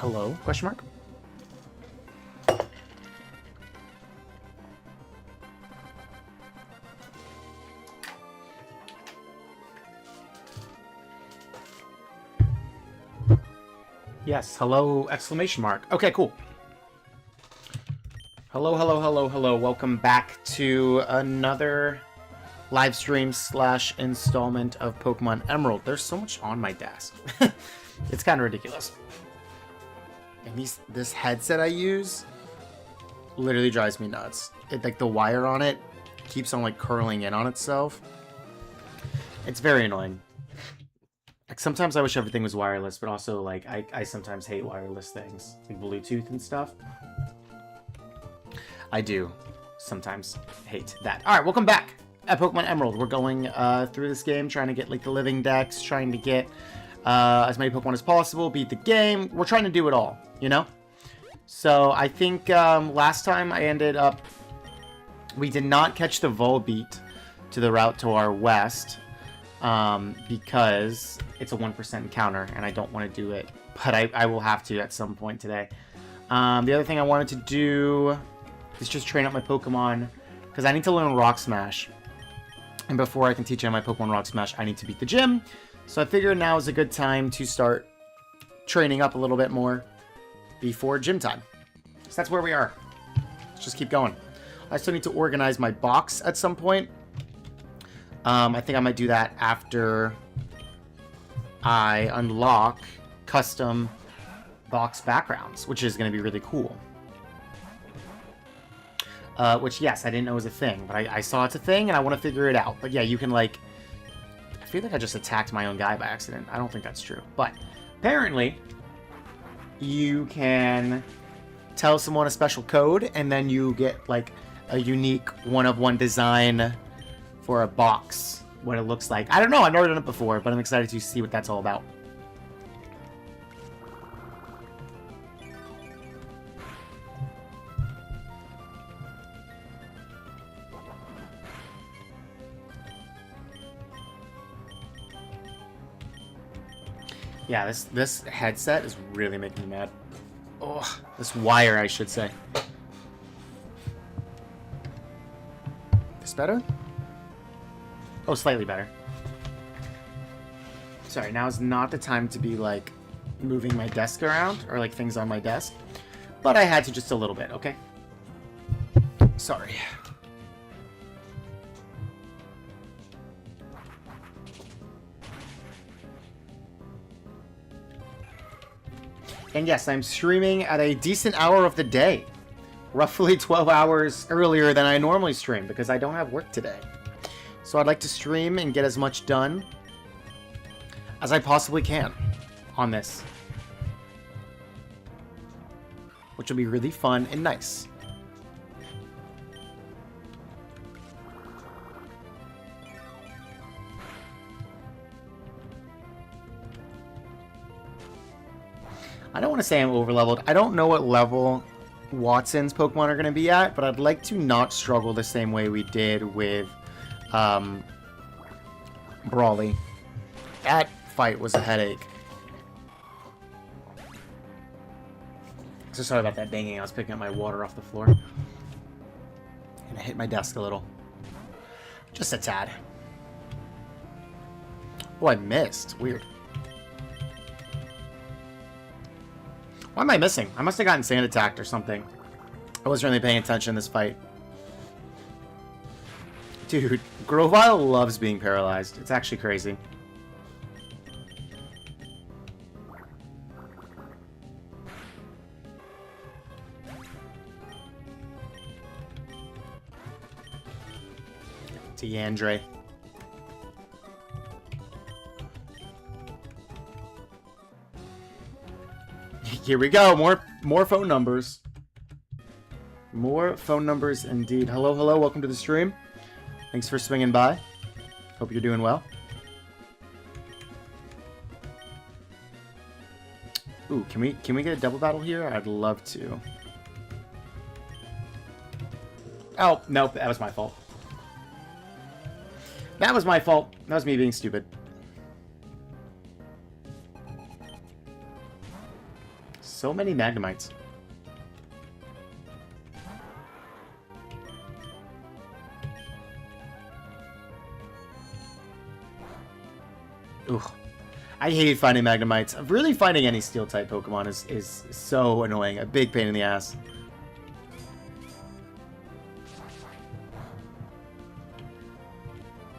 Hello? Question mark? Yes, hello, exclamation mark. Okay, cool. Hello, hello, hello, hello. Welcome back to another live stream / installment of Pokemon Emerald. There's so much on my desk. It's kind of ridiculous. And this headset I use literally drives me nuts. Like the wire on it keeps on like curling in on itself. It's very annoying. Like sometimes I wish everything was wireless, but also like I sometimes hate wireless things, like Bluetooth and stuff. I do sometimes hate that. All right, welcome back at Pokemon Emerald. We're going through this game, trying to get like the living decks, trying to get as many Pokemon as possible, beat the game. We're trying to do it all, you know? So I think last time I ended up, we did not catch the Volbeat to the route to our west because it's a 1% encounter and I don't want to do it, but I will have to at some point today. The other thing I wanted to do is just train up my Pokemon because I need to learn Rock Smash. And before I can teach my Pokemon Rock Smash, I need to beat the gym. So I figured now is a good time to start training up a little bit more before gym time. So that's where we are. Let's just keep going. I still need to organize my box at some point. I think I might do that after I unlock custom box backgrounds, which is going to be really cool. Which, yes, I didn't know was a thing, but I saw it's a thing and I want to figure it out. But yeah, you can like... I feel like I just attacked my own guy by accident. I don't think that's true. But apparently, you can tell someone a special code and then you get like a unique one-of-one design for a box, what it looks like. I don't know, I've never done it before, but I'm excited to see what that's all about. Yeah, this headset is really making me mad. Oh, this wire, I should say. This better? Oh, slightly better. Sorry, now is not the time to be, like, moving my desk around, or, like, things on my desk. But I had to just a little bit, okay? Sorry. And yes, I'm streaming at a decent hour of the day. Roughly 12 hours earlier than I normally stream, because I don't have work today. So I'd like to stream and get as much done as I possibly can on this. Which will be really fun and nice. I don't want to say I'm overleveled. I don't know what level Watson's Pokemon are going to be at, but I'd like to not struggle the same way we did with Brawly. That fight was a headache. So sorry about that banging. I was picking up my water off the floor. And I hit my desk a little. Just a tad. Oh, I missed. Weird. Why am I missing? I must have gotten sand attacked or something. I wasn't really paying attention in this fight. Dude, Grovyle loves being paralyzed. It's actually crazy. Deandre. Here we go. More phone numbers. More phone numbers indeed. Hello, hello. Welcome to the stream. Thanks for swinging by. Hope you're doing well. Ooh, can we get a double battle here? I'd love to. Oh, nope, that was my fault. That was my fault. That was me being stupid. So many Magnemites. Ugh. I hate finding Magnemites. Really finding any Steel-type Pokemon is so annoying. A big pain in the ass.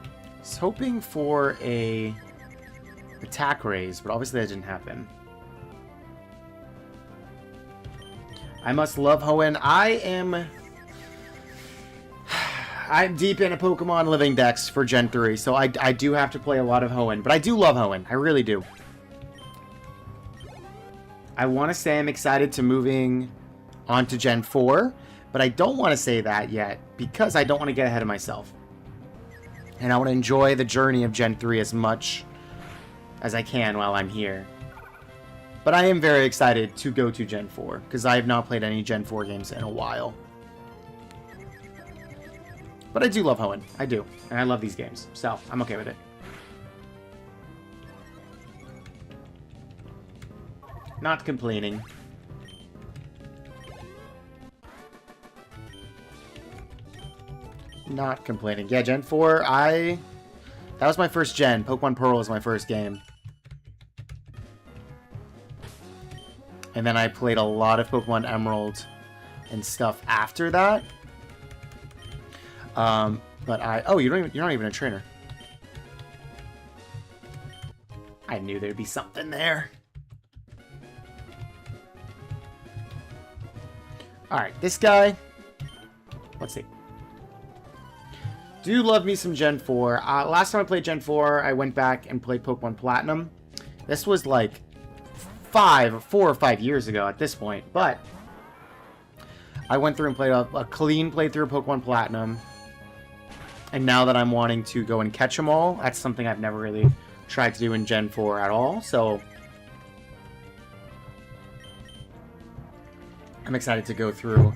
I was hoping for a attack raise, but obviously that didn't happen. I must love Hoenn. I'm deep in a Pokemon Living Dex for Gen 3, so I do have to play a lot of Hoenn. But I do love Hoenn. I really do. I want to say I'm excited to moving on to Gen 4, but I don't want to say that yet because I don't want to get ahead of myself. And I want to enjoy the journey of Gen 3 as much as I can while I'm here. But I am very excited to go to Gen 4 because I have not played any Gen 4 games in a while. But I do love Hoenn. I do. And I love these games. So, I'm okay with it. Not complaining. Not complaining. Yeah, Gen 4, that was my first gen. Pokemon Pearl was my first game. And then I played a lot of Pokemon Emerald and stuff after that. Oh, you're not even a trainer. I knew there'd be something there. Alright, this guy. Let's see. Do love me some Gen 4. Last time I played Gen 4, I went back and played Pokemon Platinum. This was like 4 or 5 years ago at this point, but I went through and played a clean playthrough of Pokemon Platinum. And now that I'm wanting to go and catch them all, that's something I've never really tried to do in Gen 4 at all, so I'm excited to go through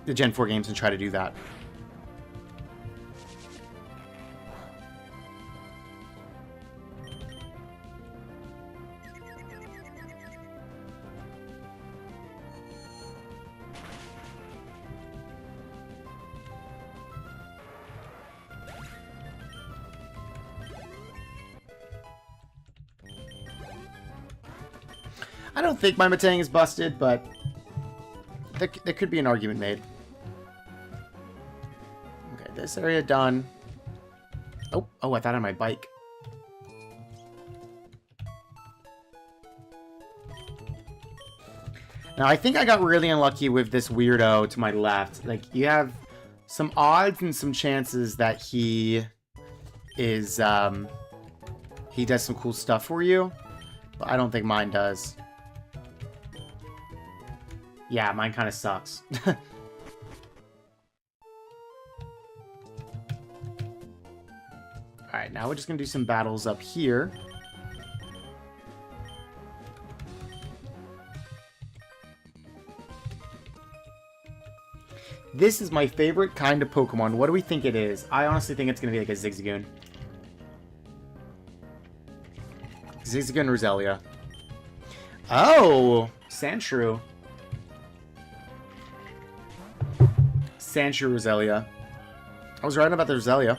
the Gen 4 games and try to do that. I don't think my Metang is busted, but there could be an argument made. Okay, this area done. Oh, I thought on my bike. Now, I think I got really unlucky with this weirdo to my left. Like, you have some odds and some chances that he is, he does some cool stuff for you, but I don't think mine does. Yeah, mine kind of sucks. Alright, now we're just going to do some battles up here. This is my favorite kind of Pokemon. What do we think it is? I honestly think it's going to be like a Zigzagoon. Zigzagoon Roselia. Oh! Sandshrew. Sandshrew Roselia. I was right about the Roselia.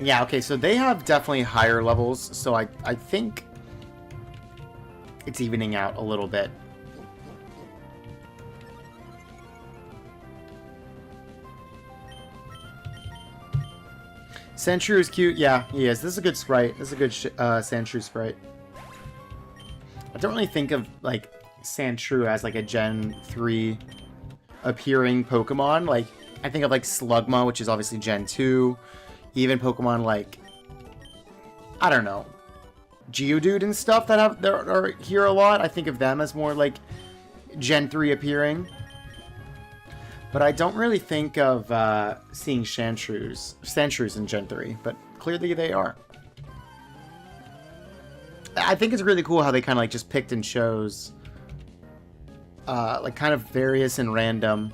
Yeah, okay, so they have definitely higher levels, so I think it's evening out a little bit. Sandshrew is cute. Yeah, he is. This is a good sprite. This is a good Sandshrew sprite. I don't really think of, like, Sandshrew as, like, a Gen 3 appearing Pokemon. Like, I think of, like, Slugma, which is obviously Gen 2. Even Pokemon like, I don't know, Geodude and stuff that are here a lot. I think of them as more like Gen 3 appearing. But I don't really think of seeing Sandshrews in Gen 3, but clearly they are. I think it's really cool how they kind of like just picked and chose like kind of various and random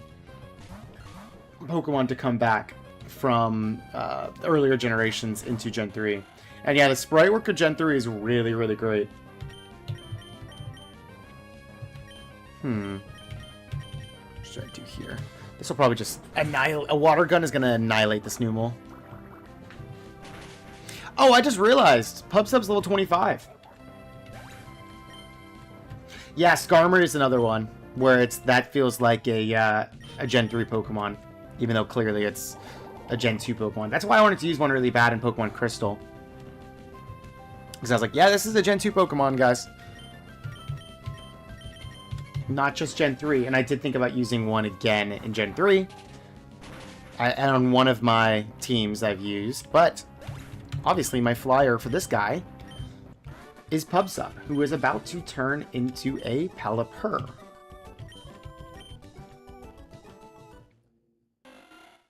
Pokemon to come back from earlier generations into Gen 3. And yeah, the sprite work of Gen 3 is really, really great. What should I do here? This will probably just annihilate... A water gun is going to annihilate this Numel. Oh, I just realized. Pubsub's level 25. Yeah, Skarmory is another one where that feels like a Gen 3 Pokemon, even though clearly it's a Gen 2 Pokemon. That's why I wanted to use one really bad in Pokemon Crystal. Because I was like, yeah, this is a Gen 2 Pokemon, guys. Not just Gen 3. And I did think about using one again in Gen 3. And on one of my teams I've used. But, obviously, my flyer for this guy is Pubsub, who is about to turn into a Pelipper.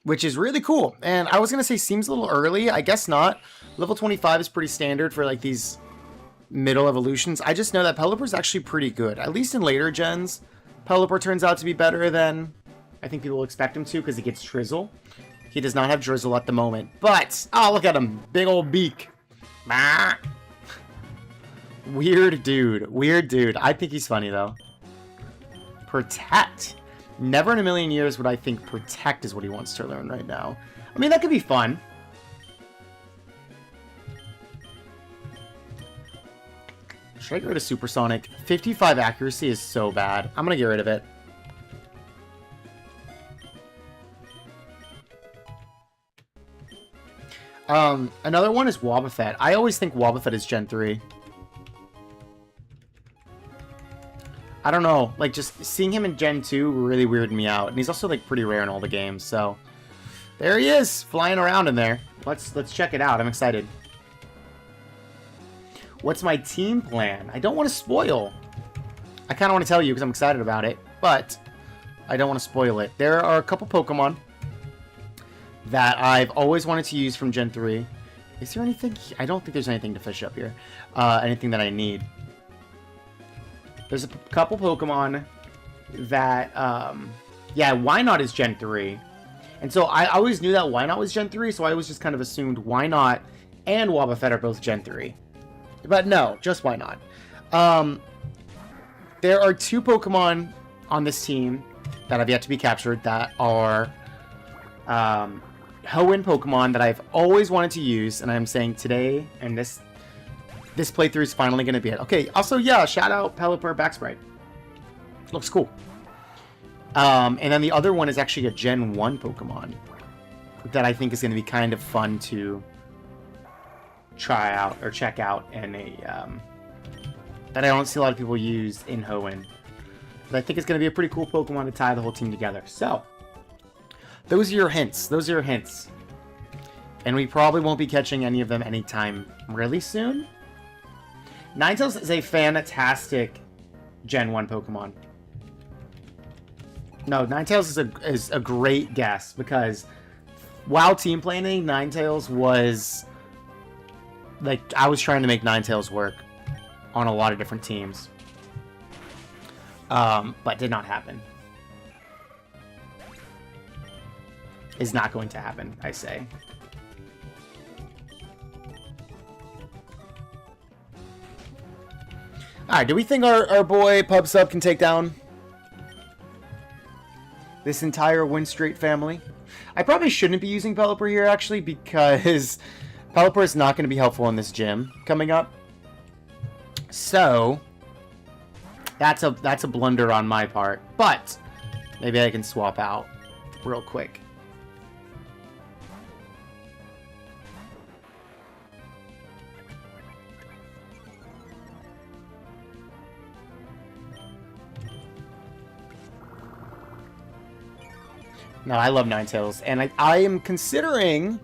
Which is really cool. And I was going to say seems a little early. I guess not. Level 25 is pretty standard for like these middle evolutions. I just know that Pelipper is actually pretty good. At least in later gens, Pelipper turns out to be better than I think people will expect him to because he gets Drizzle. He does not have Drizzle at the moment. But, oh, look at him. Big old beak. Bah. Weird dude. Weird dude. I think he's funny, though. Protect. Never in a million years would I think Protect is what he wants to learn right now. I mean, that could be fun. Should I get rid of Supersonic? 55 accuracy is so bad. I'm going to get rid of it. Another one is Wobbuffet. I always think Wobbuffet is Gen 3. I don't know, like, just seeing him in Gen 2 really weirded me out. And he's also, like, pretty rare in all the games, so... There he is, flying around in there. Let's check it out. I'm excited. What's my team plan? I don't want to spoil. I kind of want to tell you because I'm excited about it, but I don't want to spoil it. There are a couple Pokemon that I've always wanted to use from Gen 3. Is there anything? I don't think there's anything to fish up here. Anything that I need. There's a couple Pokemon that, yeah, Wynaut is Gen 3. And so I always knew that Wynaut was Gen 3, so I always just kind of assumed Wynaut and Wobbuffet are both Gen 3. But no, just Wynaut. There are two Pokemon on this team that have yet to be captured that are Hoenn Pokemon that I've always wanted to use, and I'm saying today, and this playthrough is finally going to be it. Okay, also, yeah, shout out Pelipper Backsprite. Looks cool. And then the other one is actually a Gen 1 Pokemon that I think is going to be kind of fun to try out or check out in a that I don't see a lot of people use in Hoenn. But I think it's going to be a pretty cool Pokemon to tie the whole team together. So, those are your hints. Those are your hints. And we probably won't be catching any of them anytime really soon. Ninetales is a fantastic Gen 1 Pokemon. No, Ninetales is a great guess because while team planning, Ninetales was... Like, I was trying to make Ninetales work on a lot of different teams. But did not happen. Is not going to happen, I say. Alright, do we think our boy Pubsub can take down this entire Win Street family? I probably shouldn't be using Pelipper here, actually, because Pelipper is not going to be helpful in this gym coming up. So, that's a blunder on my part. But, maybe I can swap out real quick. No, I love Ninetales, and I am considering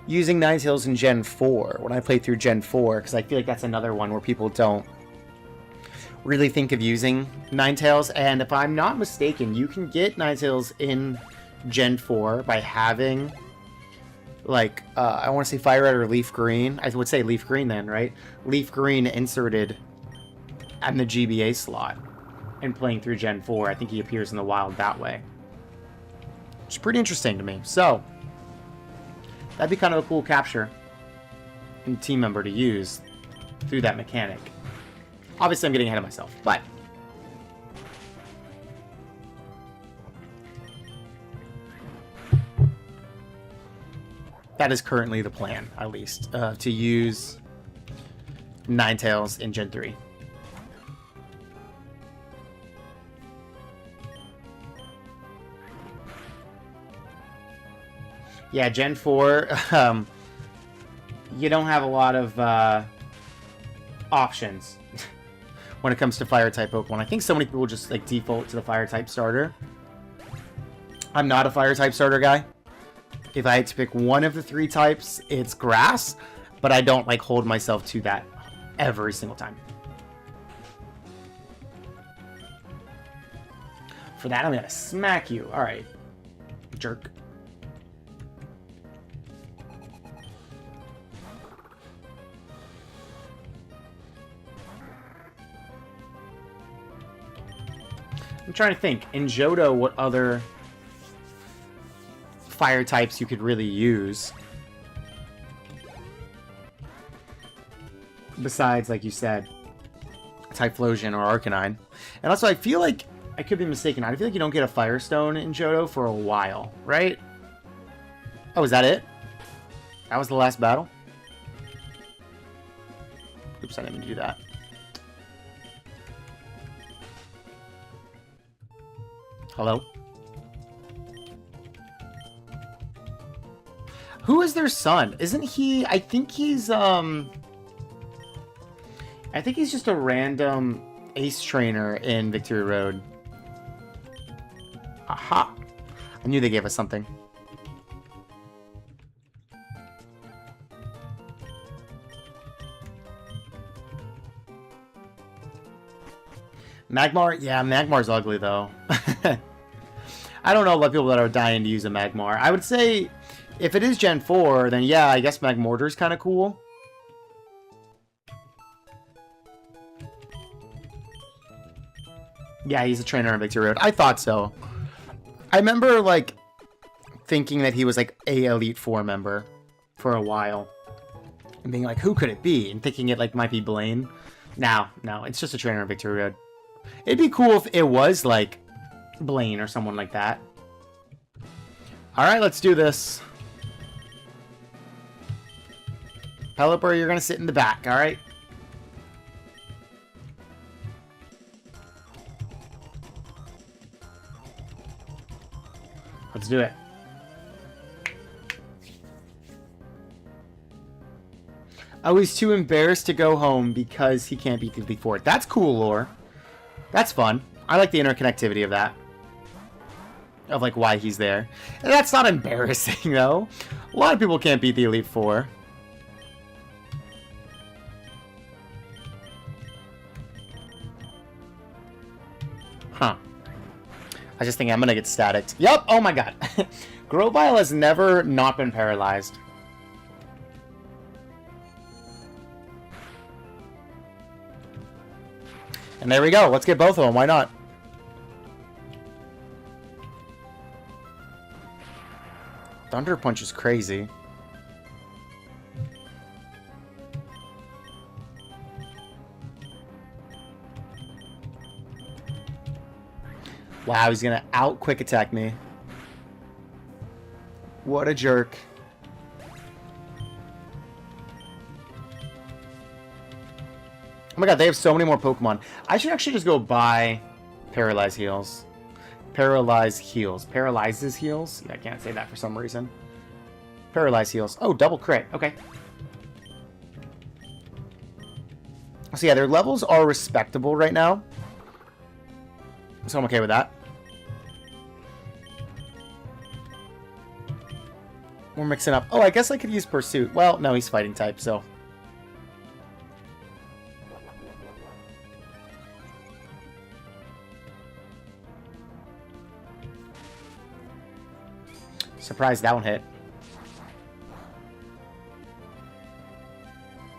using Ninetales in Gen 4 when I play through Gen 4, because I feel like that's another one where people don't really think of using Ninetales, and if I'm not mistaken, you can get Ninetales in Gen 4 by having, like, I want to say Fire Red or Leaf Green. I would say Leaf Green then, right? Leaf Green inserted in the GBA slot. and playing through Gen 4. I think he appears in the wild that way. Which is pretty interesting to me. So, that'd be kind of a cool capture and team member to use through that mechanic. Obviously, I'm getting ahead of myself, but that is currently the plan, at least, to use Ninetales in Gen 3. Yeah, Gen 4, you don't have a lot of options when it comes to Fire-type Pokemon. I think so many people just like default to the Fire-type starter. I'm not a Fire-type starter guy. If I had to pick one of the 3 types, it's Grass, but I don't like hold myself to that every single time. For that, I'm gonna smack you. All right, jerk. I'm trying to think. In Johto, what other fire types you could really use? Besides, like you said, Typhlosion or Arcanine. And also, I feel like, I could be mistaken, I feel like you don't get a Firestone in Johto for a while, right? Oh, is that it? That was the last battle? Oops, I didn't mean to do that. Hello? Who is their son? Isn't he... I think he's just a random ace trainer in Victory Road. Aha! I knew they gave us something. Magmar? Yeah, Magmar's ugly, though. I don't know about people that are dying to use a Magmar. I would say, if it is Gen 4, then yeah, I guess Magmortar's kind of cool. Yeah, he's a trainer on Victory Road. I thought so. I remember, like, thinking that he was, like, a Elite Four member for a while. And being like, who could it be? And thinking it, like, might be Blaine. No, it's just a trainer on Victory Road. It'd be cool if it was, like, Blaine or someone like that. Alright, let's do this. Pelipper, you're gonna sit in the back, alright? Let's do it. Oh, he's too embarrassed to go home because he can't beat the Elite Four. That's cool lore. That's fun. I like the interconnectivity of that. Of, like, why he's there. And that's not embarrassing, though. A lot of people can't beat the Elite Four. Huh. I just think I'm gonna get staticked. Yup! Oh my god. Grovyle has never not been paralyzed. And there we go. Let's get both of them. Why not? Thunder Punch is crazy. Wow, he's gonna out-quick attack me. What a jerk. Oh my god, they have so many more Pokemon. I should actually just go buy Paralyze Heals. Paralyze Heals. Paralyzes Heals? Yeah, I can't say that for some reason. Paralyze Heals. Oh, double crit. Okay. So yeah, their levels are respectable right now. So I'm okay with that. We're mixing up. Oh, I guess I could use Pursuit. Well, no, he's fighting type, so... Surprised that one hit.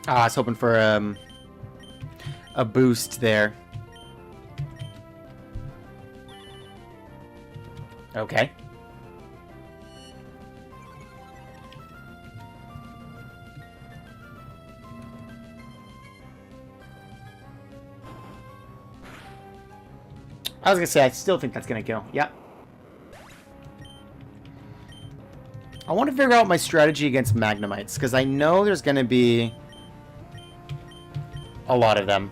I was hoping for a boost there. Okay. I was gonna say, I still think that's gonna kill. Yep. I want to figure out my strategy against Magnemites, because I know there's gonna be a lot of them.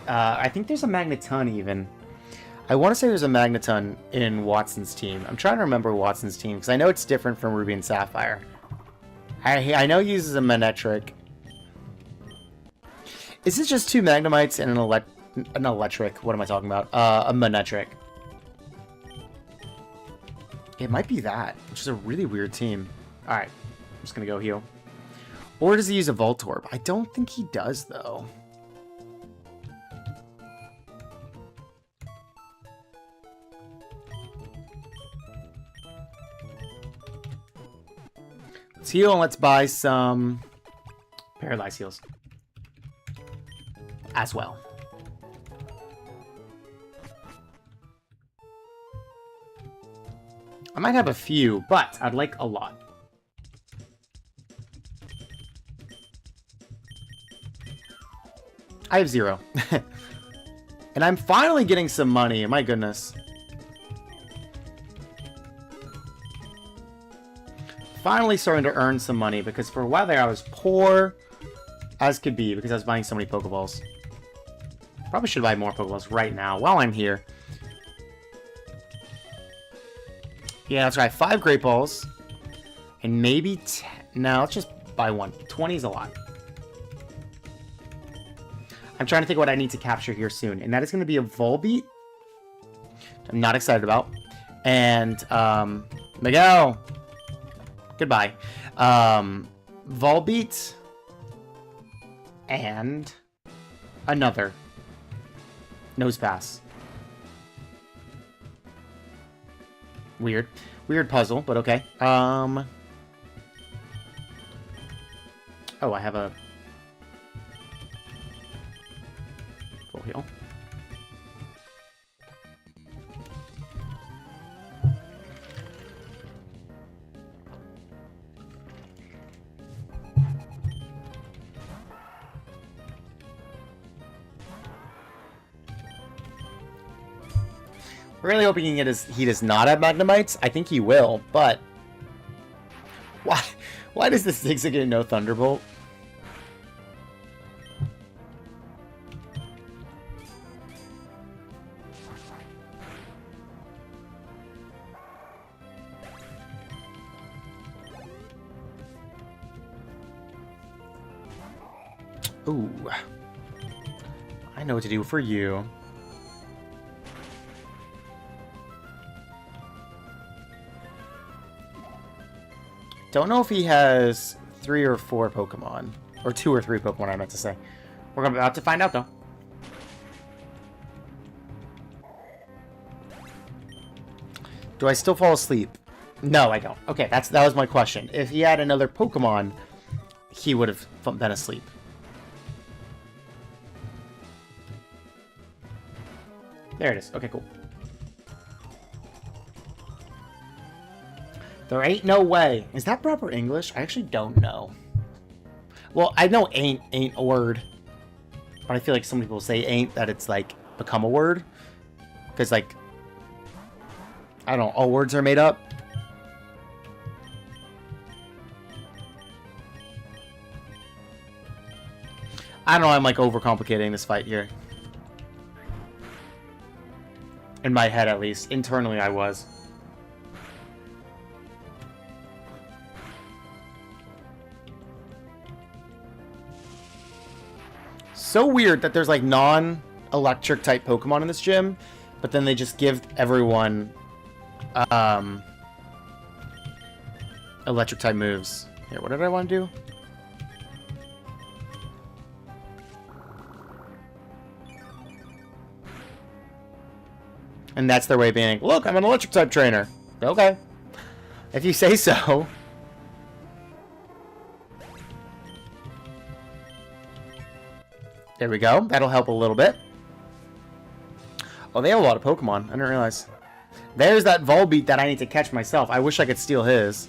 I think there's a Magneton, even. I want to say there's a Magneton in Watson's team. I'm trying to remember Watson's team, because I know it's different from Ruby and Sapphire. I know he uses a Manectric. Is it just two Magnemites and an electric? What am I talking about? A Manectric. It might be that, which is a really weird team. Alright, I'm just gonna go heal. Or does he use a Voltorb? I don't think he does, though. Let's heal and let's buy some Paralyze heals as well. I might have a few, but I'd like a lot. I have 0. And I'm finally getting some money. My goodness. Finally starting to earn some money, because for a while there I was poor as could be because I was buying so many Pokeballs. Probably should buy more Pokeballs right now while I'm here. Yeah, that's right. 5 Great Balls. And maybe 10. No, let's just buy 1. 20 is a lot. I'm trying to think what I need to capture here soon. And that is going to be a Volbeat. I'm not excited about. And, Miguel. Goodbye. Volbeat. And another Nosepass. Weird. Weird puzzle, but okay. Oh, I have a full heal. Really hoping he does not have Magnemites. I think he will, but why does this Zigzag get no Thunderbolt? Ooh. I know what to do for you. Don't know if he has 3 or 4 Pokemon. Or 2 or 3 Pokemon, I meant to say. We're about to find out, though. Do I still fall asleep? No, I don't. Okay, that was my question. If he had another Pokemon, he would have been asleep. There it is. Okay, cool. There ain't no way. Is that proper English? I actually don't know. Well, I know ain't a word. But I feel like some people say ain't, that it's like become a word. Because like, I don't know, all words are made up. I don't know, I'm like overcomplicating this fight here. In my head, at least. Internally, I was. So weird that there's like non-electric type Pokemon in this gym, but then they just give everyone electric type moves. Here, what did I want to do? And that's their way of being, look, I'm an electric type trainer. Okay. If you say so. There we go. That'll help a little bit. Oh, they have a lot of Pokemon. I didn't realize. There's that Volbeat that I need to catch myself. I wish I could steal his.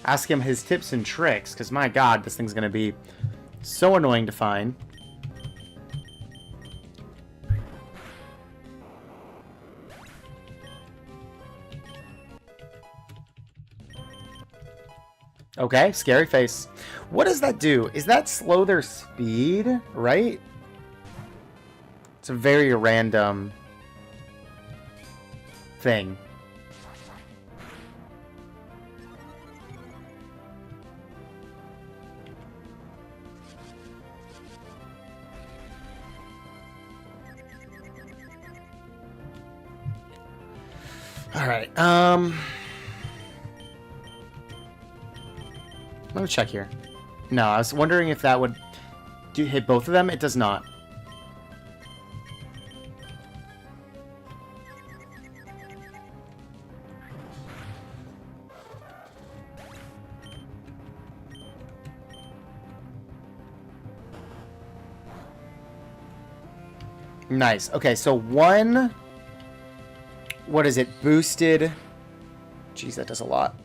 Ask him his tips and tricks, because my god, this thing's going to be so annoying to find. Okay, scary face. What does that do? Is that slow their speed, right? It's a very random thing. All right. Let me check here. No, I was wondering if that would hit both of them. It does not. Nice. Okay, so one... What is it? Boosted... Jeez, that does a lot.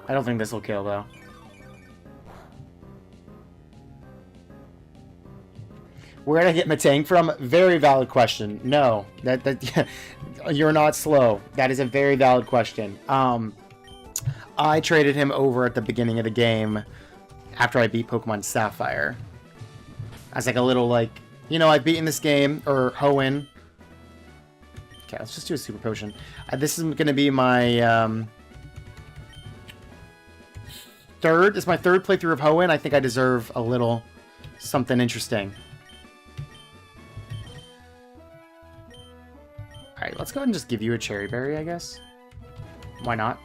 I don't think this will kill, though. Where did I get Metang from? Very valid question. No, that you're not slow. That is a very valid question. I traded him over at the beginning of the game after I beat Pokemon Sapphire. As like a little like, you know, I've beaten this game, or Hoenn. Okay, let's just do a Super Potion. This is going to be my third. It's my third playthrough of Hoenn. I think I deserve a little something interesting. Alright, let's go ahead and just give you a Cherry Berry, I guess. Why not?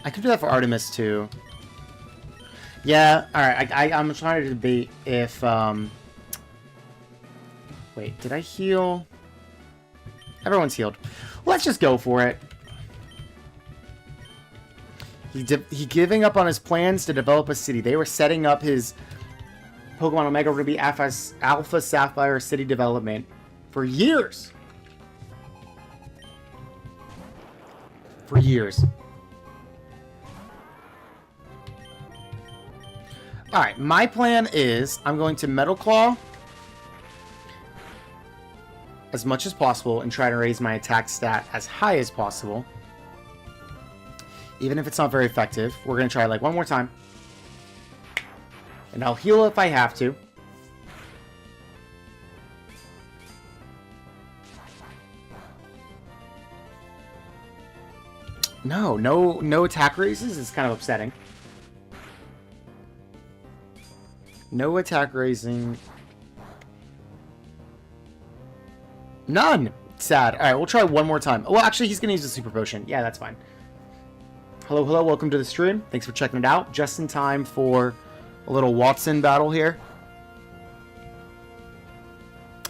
I could do that for Artemis, too. Yeah, alright, I'm trying to debate if, Wait, did I heal? Everyone's healed. Let's just go for it. He giving up on his plans to develop a city. They were setting up his Pokemon Omega Ruby Alpha Sapphire city development for years. For years. Alright, my plan is I'm going to Metal Claw as much as possible and try to raise my attack stat as high as possible. Even if it's not very effective, we're going to try like one more time. And I'll heal if I have to. No attack raises is kind of upsetting. No attack raising. None! Sad. Alright, we'll try one more time. Well, actually, he's going to use a Super Potion. Yeah, that's fine. Hello, welcome to the stream. Thanks for checking it out. Just in time for a little Watson battle here.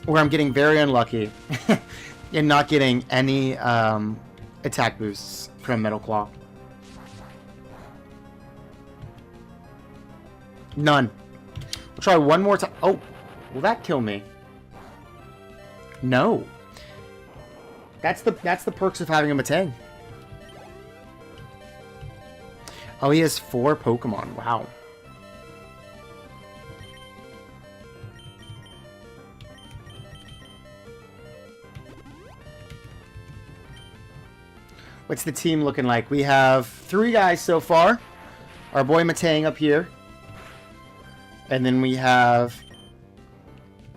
Where I'm getting very unlucky in not getting any attack boosts from Metal Claw. None. We'll try one more time. Oh, will that kill me? No. That's the perks of having a Metang. Oh, he has 4 Pokemon. Wow. What's the team looking like? We have 3 guys so far. Our boy Metang up here. And then we have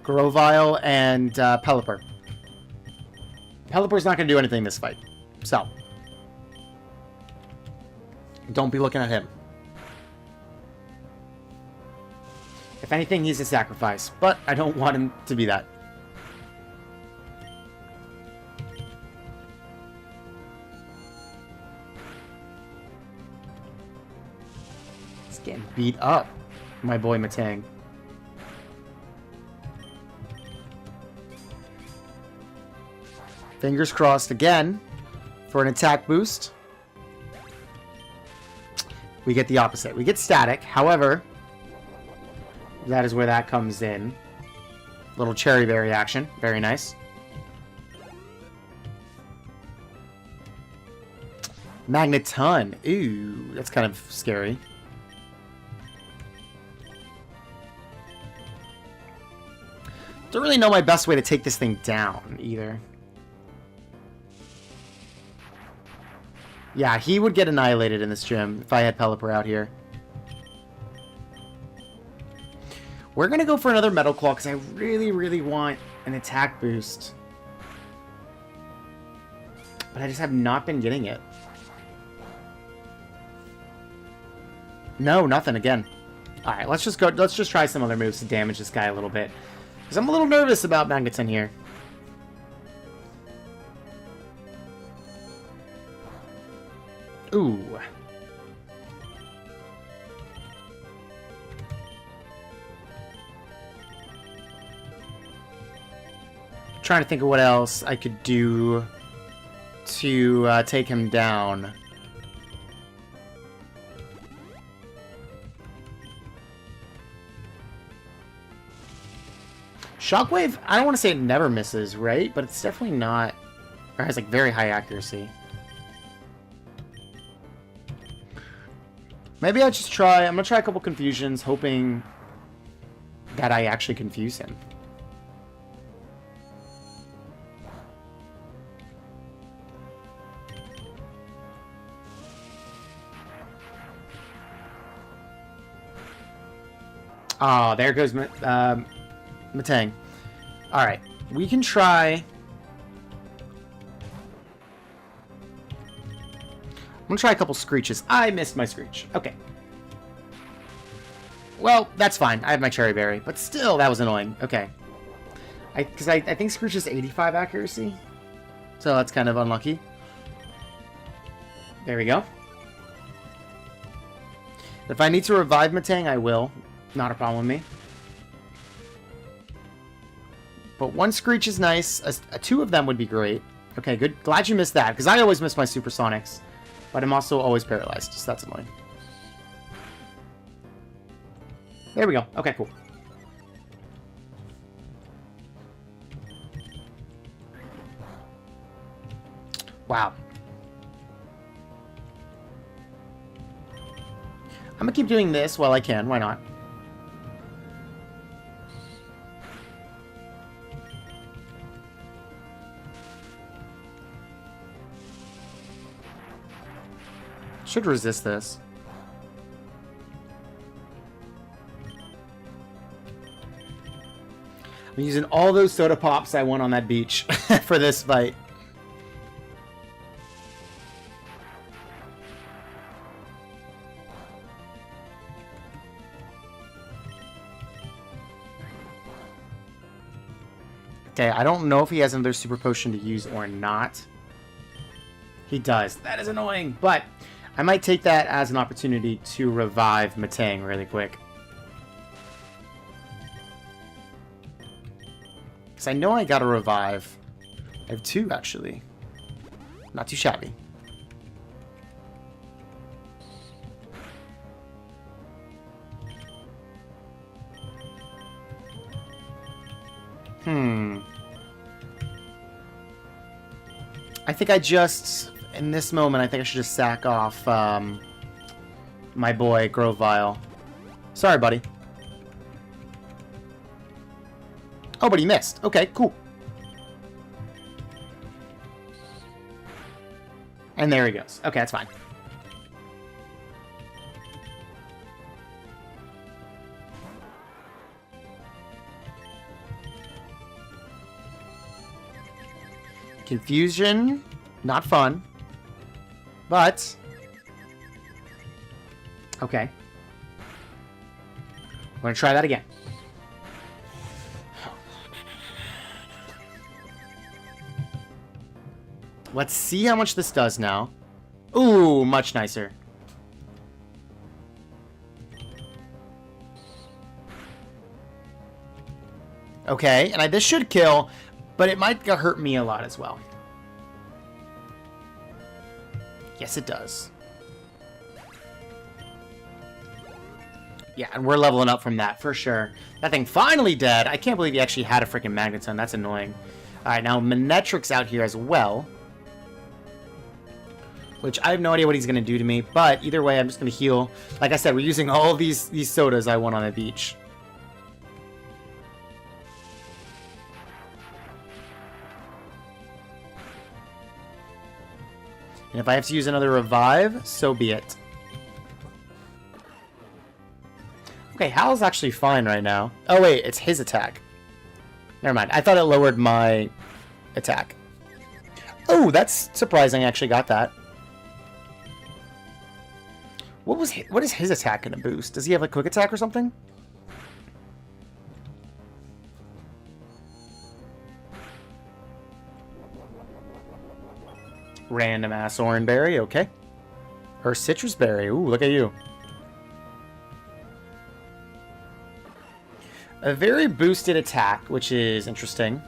Grovyle and Pelipper. Pelipper's not going to do anything this fight. So, don't be looking at him. If anything, he's a sacrifice. But I don't want him to be that. He's getting beat up. My boy Metang. Fingers crossed again For an attack boost, we get the opposite. We get static. However, that is where that comes in. Little cherry berry action. Very nice. Magneton. Ooh, that's kind of scary. Don't really know my best way to take this thing down either. Yeah, he would get annihilated in this gym if I had Pelipper out here. We're going to go for another Metal Claw because I really, really want an attack boost. But I just have not been getting it. No, nothing again. Alright, let's just go. Let's just try some other moves to damage this guy a little bit. Because I'm a little nervous about Magneton here. Ooh. Trying to think of what else I could do to take him down. Shockwave, I don't want to say it never misses, right? But it's definitely not... Or has, like, very high accuracy. Maybe I'll just try... I'm going to try a couple confusions, hoping that I actually confuse him. Oh, there goes Metang. Alright, we can try... I'm gonna try a couple Screeches. I missed my Screech. Okay. Well, that's fine. I have my Cherry Berry. But still, that was annoying. Okay. Because I think Screech is 85 accuracy. So that's kind of unlucky. There we go. If I need to revive Metang, I will. Not a problem with me. But one Screech is nice. Two of them would be great. Okay, good. Glad you missed that, because I always miss my Supersonics. But I'm also always paralyzed, so that's annoying. There we go. Okay, cool. Wow. I'm gonna keep doing this while I can. Why not? Should resist this. I'm using all those soda pops I won on that beach for this fight. Okay, I don't know if he has another super potion to use or not. He does. That is annoying, but I might take that as an opportunity to revive Metang really quick. Because I know I gotta revive. I have two, actually. Not too shabby. I think I just... In this moment, I think I should just sack off my boy, Grovyle. Sorry, buddy. Oh, but he missed. Okay, cool. And there he goes. Okay, that's fine. Confusion. Not fun. But... Okay. We're going to try that again. Let's see how much this does now. Ooh, much nicer. Okay, and this should kill, but it might hurt me a lot as well. Yes, it does. Yeah, and we're leveling up from that, for sure. That thing finally dead. I can't believe he actually had a freaking Magneton. That's annoying. Alright, now Manectric's out here as well. Which I have no idea what he's going to do to me. But either way, I'm just going to heal. Like I said, we're using all of these sodas I won on the beach. And if I have to use another revive, so be it. Okay, Hal's actually fine right now. Oh wait, it's his attack. Never mind. I thought it lowered my attack. Oh, that's surprising. I actually got that. What is his attack going to boost? Does he have a quick attack or something? Random ass orange berry, okay. Or citrus berry. Ooh, look at you. A very boosted attack, which is interesting.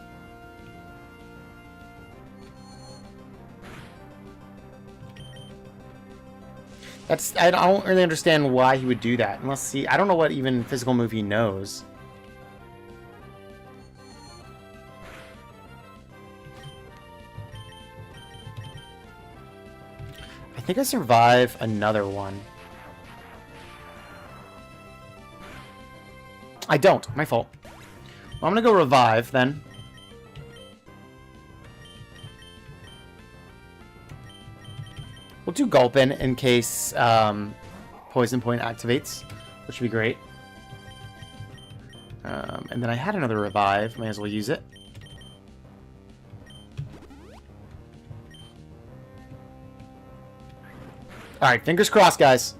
I don't really understand why he would do that. Unless I don't know what even physical move he knows. I think I survive another one. I don't. My fault. Well, I'm gonna go revive then. We'll do Gulpin in case Poison Point activates, which would be great. And then I had another revive. May as well use it. Alright, fingers crossed, guys.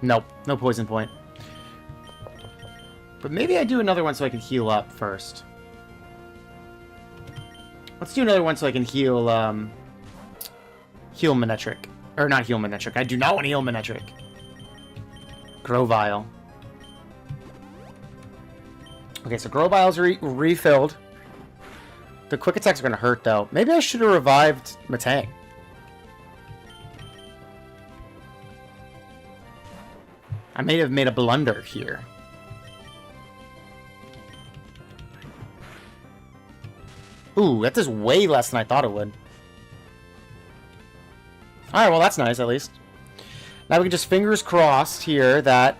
Nope, no Poison Point. But maybe I do another one so I can heal up first. Let's do another one so I can heal, heal Manectric. Or not heal Manectric. I do not want to heal Manectric. Grovyle. Okay, so Grovyle's refilled. The quick attacks are going to hurt, though. Maybe I should have revived Metang. I may have made a blunder here. Ooh, that does way less than I thought it would. Alright, well that's nice, at least. Now we can just fingers crossed here that...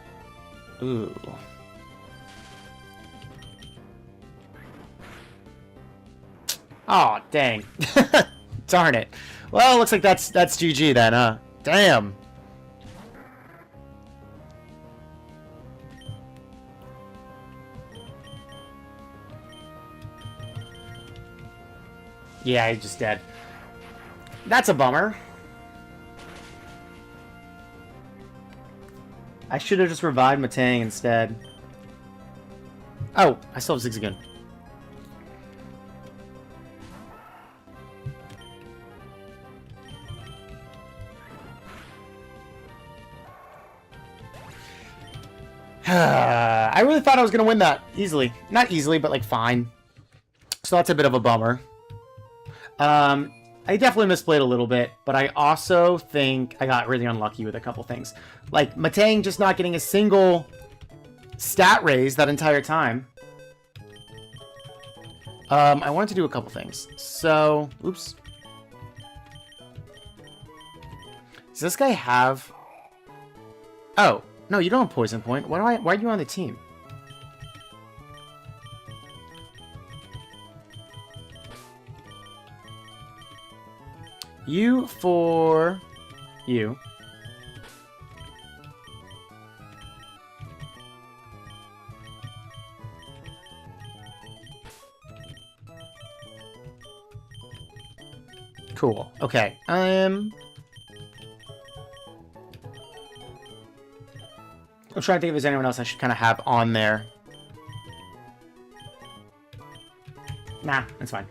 Ooh. Aw, dang. Darn it. Well, looks like that's GG then, huh? Damn. Yeah, he's just dead. That's a bummer. I should have just revived Metang instead. Oh, I still have Zigzagoon. I really thought I was going to win that easily. Not easily, but like fine. So that's a bit of a bummer. I definitely misplayed a little bit, but I also think I got really unlucky with a couple things. Like, Metang just not getting a single stat raise that entire time. I wanted to do a couple things. So, oops. Does this guy have... Oh, no, you don't have Poison Point. Why are you on the team? You for you. Cool. Okay. I'm trying to think if there's anyone else I should kind of have on there. Nah, that's fine.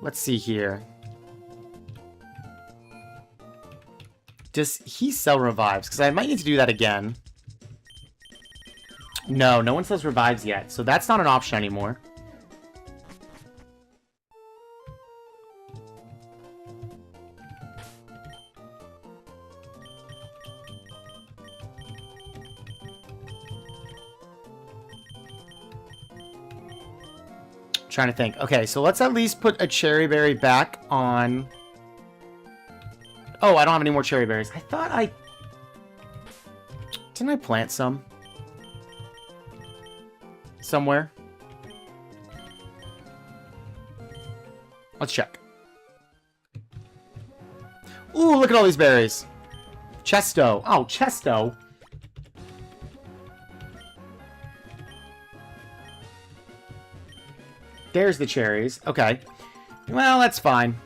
Let's see here. Does he sell revives? Because I might need to do that again. No, no one says revives yet, so that's not an option anymore. Trying to think. Okay, so let's at least put a cherry berry back on... Oh, I don't have any more cherry berries. I thought I... Didn't I plant some? Somewhere? Let's check. Ooh, look at all these berries. Chesto. Oh, Chesto. There's the cherries. Okay. Well, that's fine.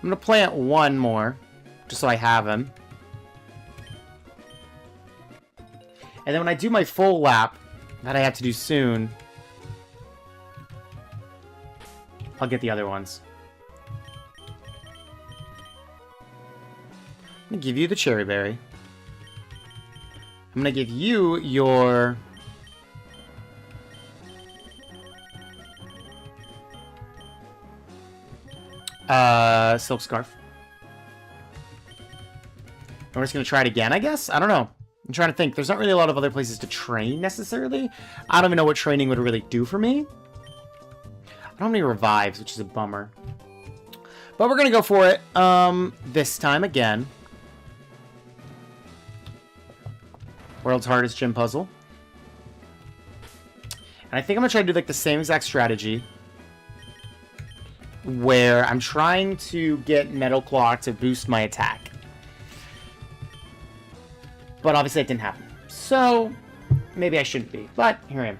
I'm going to plant one more, just so I have them. And then when I do my full lap, that I have to do soon, I'll get the other ones. I'm going to give you the cherry berry. I'm going to give you your... silk scarf. And we're just going to try it again, I guess? I don't know. I'm trying to think. There's not really a lot of other places to train, necessarily. I don't even know what training would really do for me. I don't have any revives, which is a bummer. But we're going to go for it this time again. World's Hardest Gym Puzzle. And I think I'm going to try to do like the same exact strategy, where I'm trying to get Metal Claw to boost my attack. But obviously that didn't happen. So, maybe I shouldn't be. But, here I am.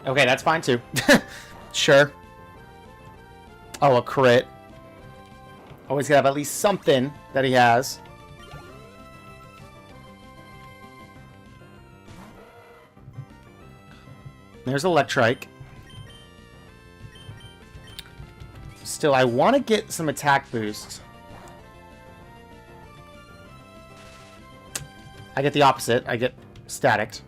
Okay, that's fine too. Sure. Oh, a crit. Always gotta have at least something that he has. There's Electrike. Still, I want to get some attack boost. I get the opposite. I get staticked.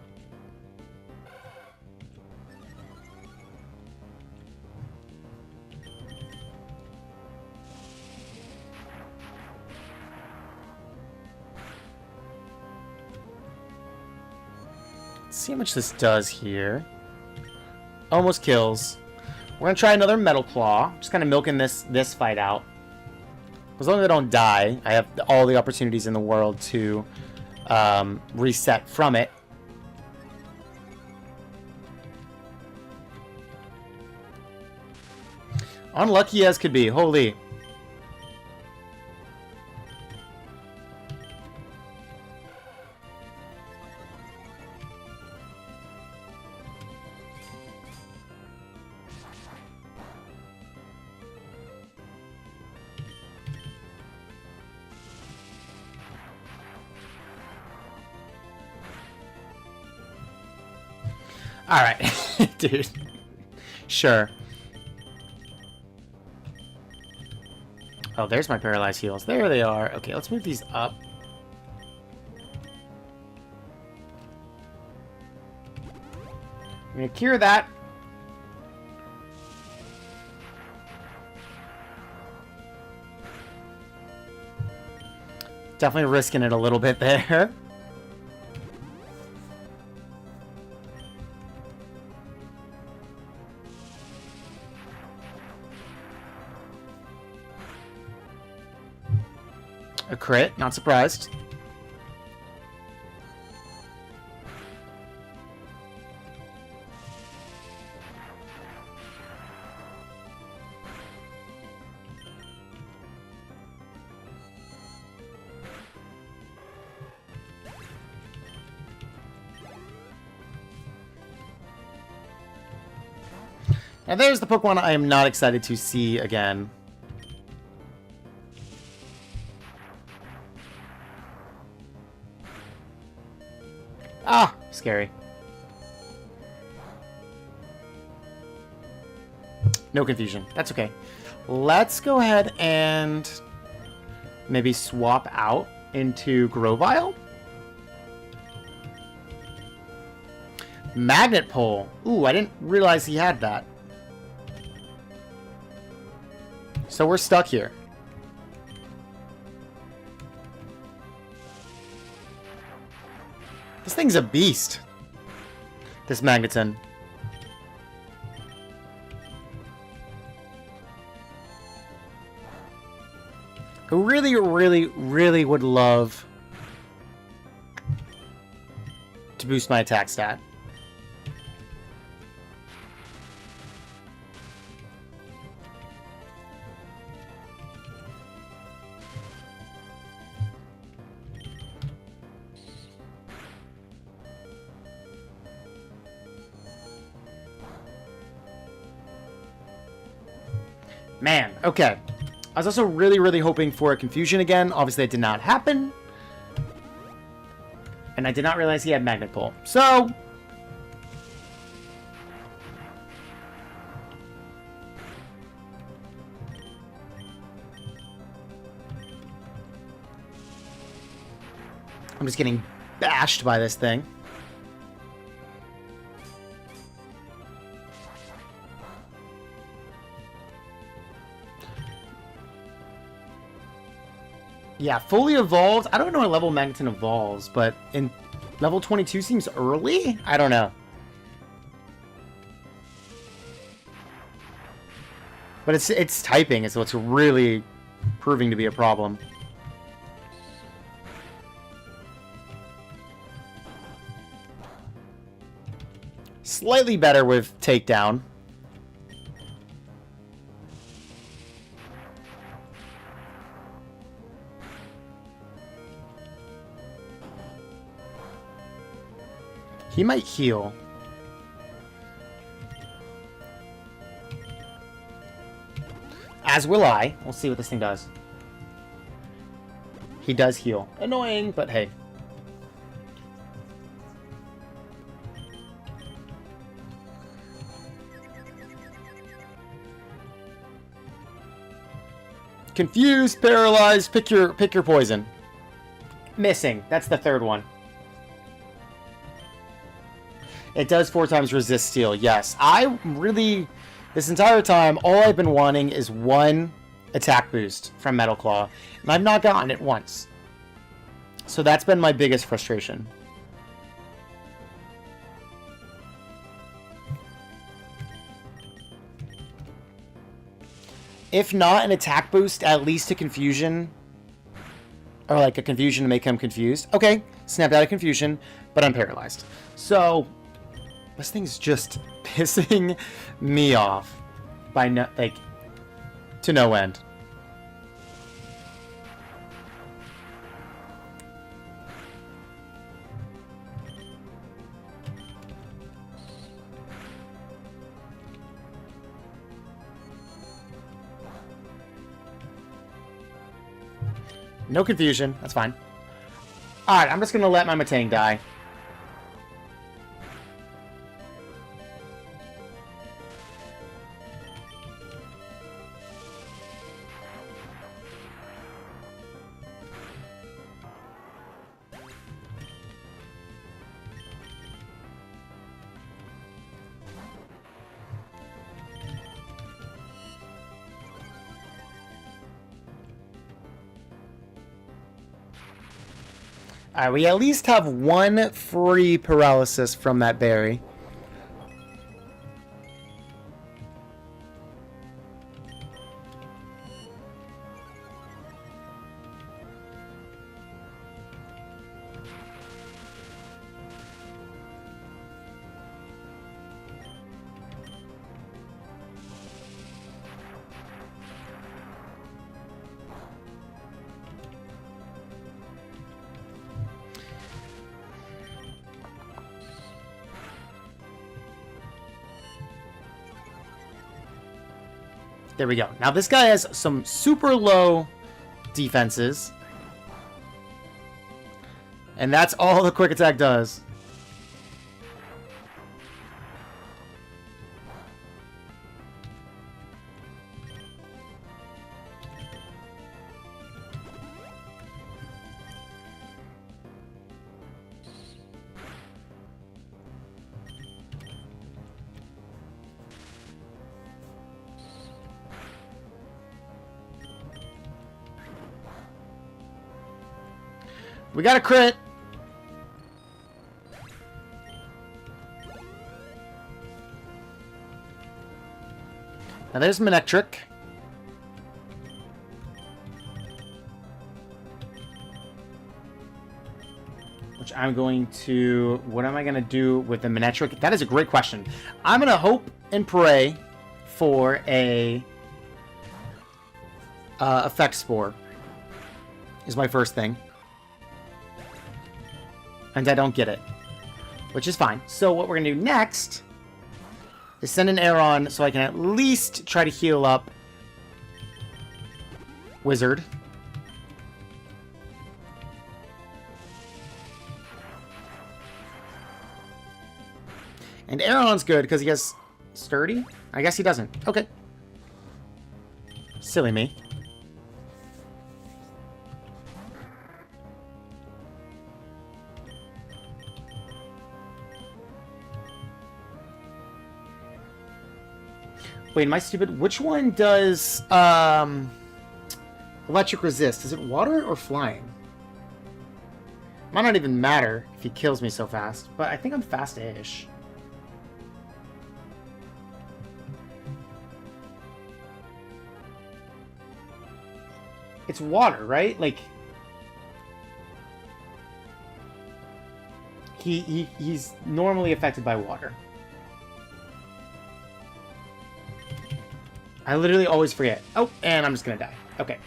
Let's see how much this does here. Almost kills. We're gonna try another Metal Claw. Just kind of milking this fight out. As long as I don't die, I have all the opportunities in the world to reset from it. Unlucky as could be. Holy. Alright, dude. Sure. Oh, there's my paralyzed heals. There they are. Okay, let's move these up. I'm gonna cure that. Definitely risking it a little bit there. A crit, not surprised. Now there's the Pokemon I am not excited to see again. Ah, scary. No confusion. That's okay. Let's go ahead and maybe swap out into Grovyle. Magnet Pole. Ooh, I didn't realize he had that. So we're stuck here. This thing's a beast. This Magneton. I really, really, really would love to boost my attack stat. Man, okay. I was also really, really hoping for a confusion again. Obviously, it did not happen. And I did not realize he had Magnet Pole. So... I'm just getting bashed by this thing. Yeah, fully evolved. I don't know what level Magneton evolves, but in level 22 seems early? I don't know. But it's typing is what's really proving to be a problem. Slightly better with takedown. He might heal. As will I. We'll see what this thing does. He does heal. Annoying, but hey. Confused, paralyzed, pick your poison. Missing. That's the third one. It does 4 times resist steel, yes. I really, this entire time, all I've been wanting is one attack boost from Metal Claw, and I've not gotten it once. So that's been my biggest frustration. If not an attack boost, at least a confusion. Or like a confusion to make him confused. Okay, snapped out of confusion, but I'm paralyzed. So... this thing's just pissing me off by no, like, to no end. No confusion. That's fine. Alright, I'm just gonna let my Metang die. Alright, we at least have one free paralysis from that berry. There we go. Now this guy has some super low defenses. And that's all the quick attack does. We got a crit. Now there's Manectric. Which I'm going to... What am I going to do with the Manectric? That is a great question. I'm going to hope and pray for a... Effect Spore. Is my first thing. And I don't get it. Which is fine. So what we're going to do next... is send an Aeron so I can at least try to heal up Wizard. And Aeron's good because he has Sturdy? I guess he doesn't. Okay. Silly me. Wait, am I stupid? Which one does electric resist? Is it water or flying? Might not even matter if he kills me so fast, but I think I'm fast-ish. It's water, right? Like he's normally affected by water. I literally always forget. Oh, and I'm just gonna die. Okay.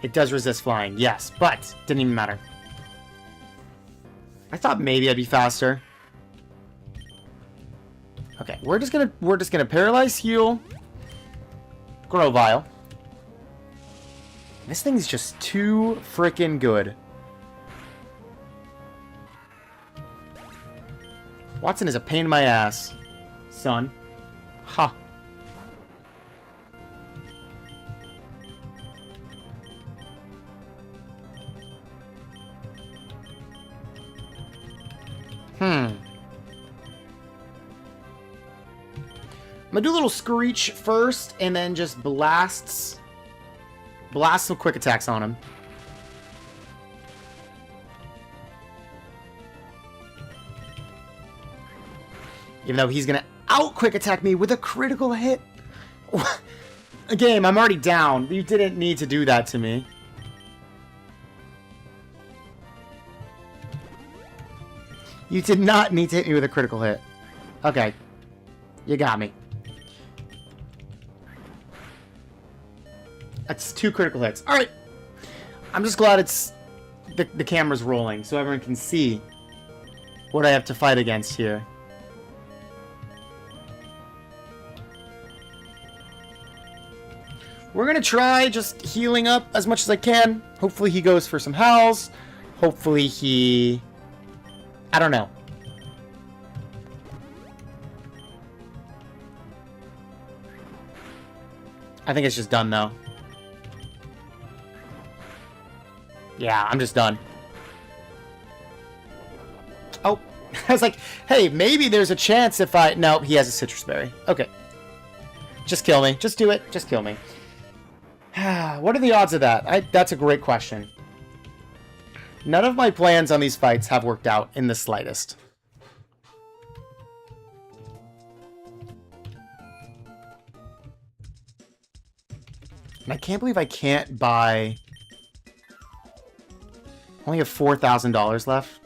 It does resist flying, yes, but didn't even matter. I thought maybe I'd be faster. Okay, we're just gonna paralyze, heal, Grovyle. This thing's just too freaking good. Watson is a pain in my ass, son. Ha. I'm gonna do a little Screech first, and then just blast some quick attacks on him. Even though he's gonna out-quick attack me with a critical hit. Game, I'm already down. You didn't need to do that to me. You did not need to hit me with a critical hit. Okay. You got me. That's 2 critical hits. Alright. I'm just glad it's... The camera's rolling, so everyone can see what I have to fight against here. We're gonna try just healing up as much as I can. Hopefully he goes for some howls. Hopefully he... I don't know. I think it's just done, though. Yeah, I'm just done. Oh, I was like, hey, maybe there's a chance if I... No, he has a citrus berry. Okay. Just kill me. Just do it. Just kill me. What are the odds of that? That's a great question. None of my plans on these fights have worked out in the slightest. And I can't believe I can't buy... Only have $4,000 left.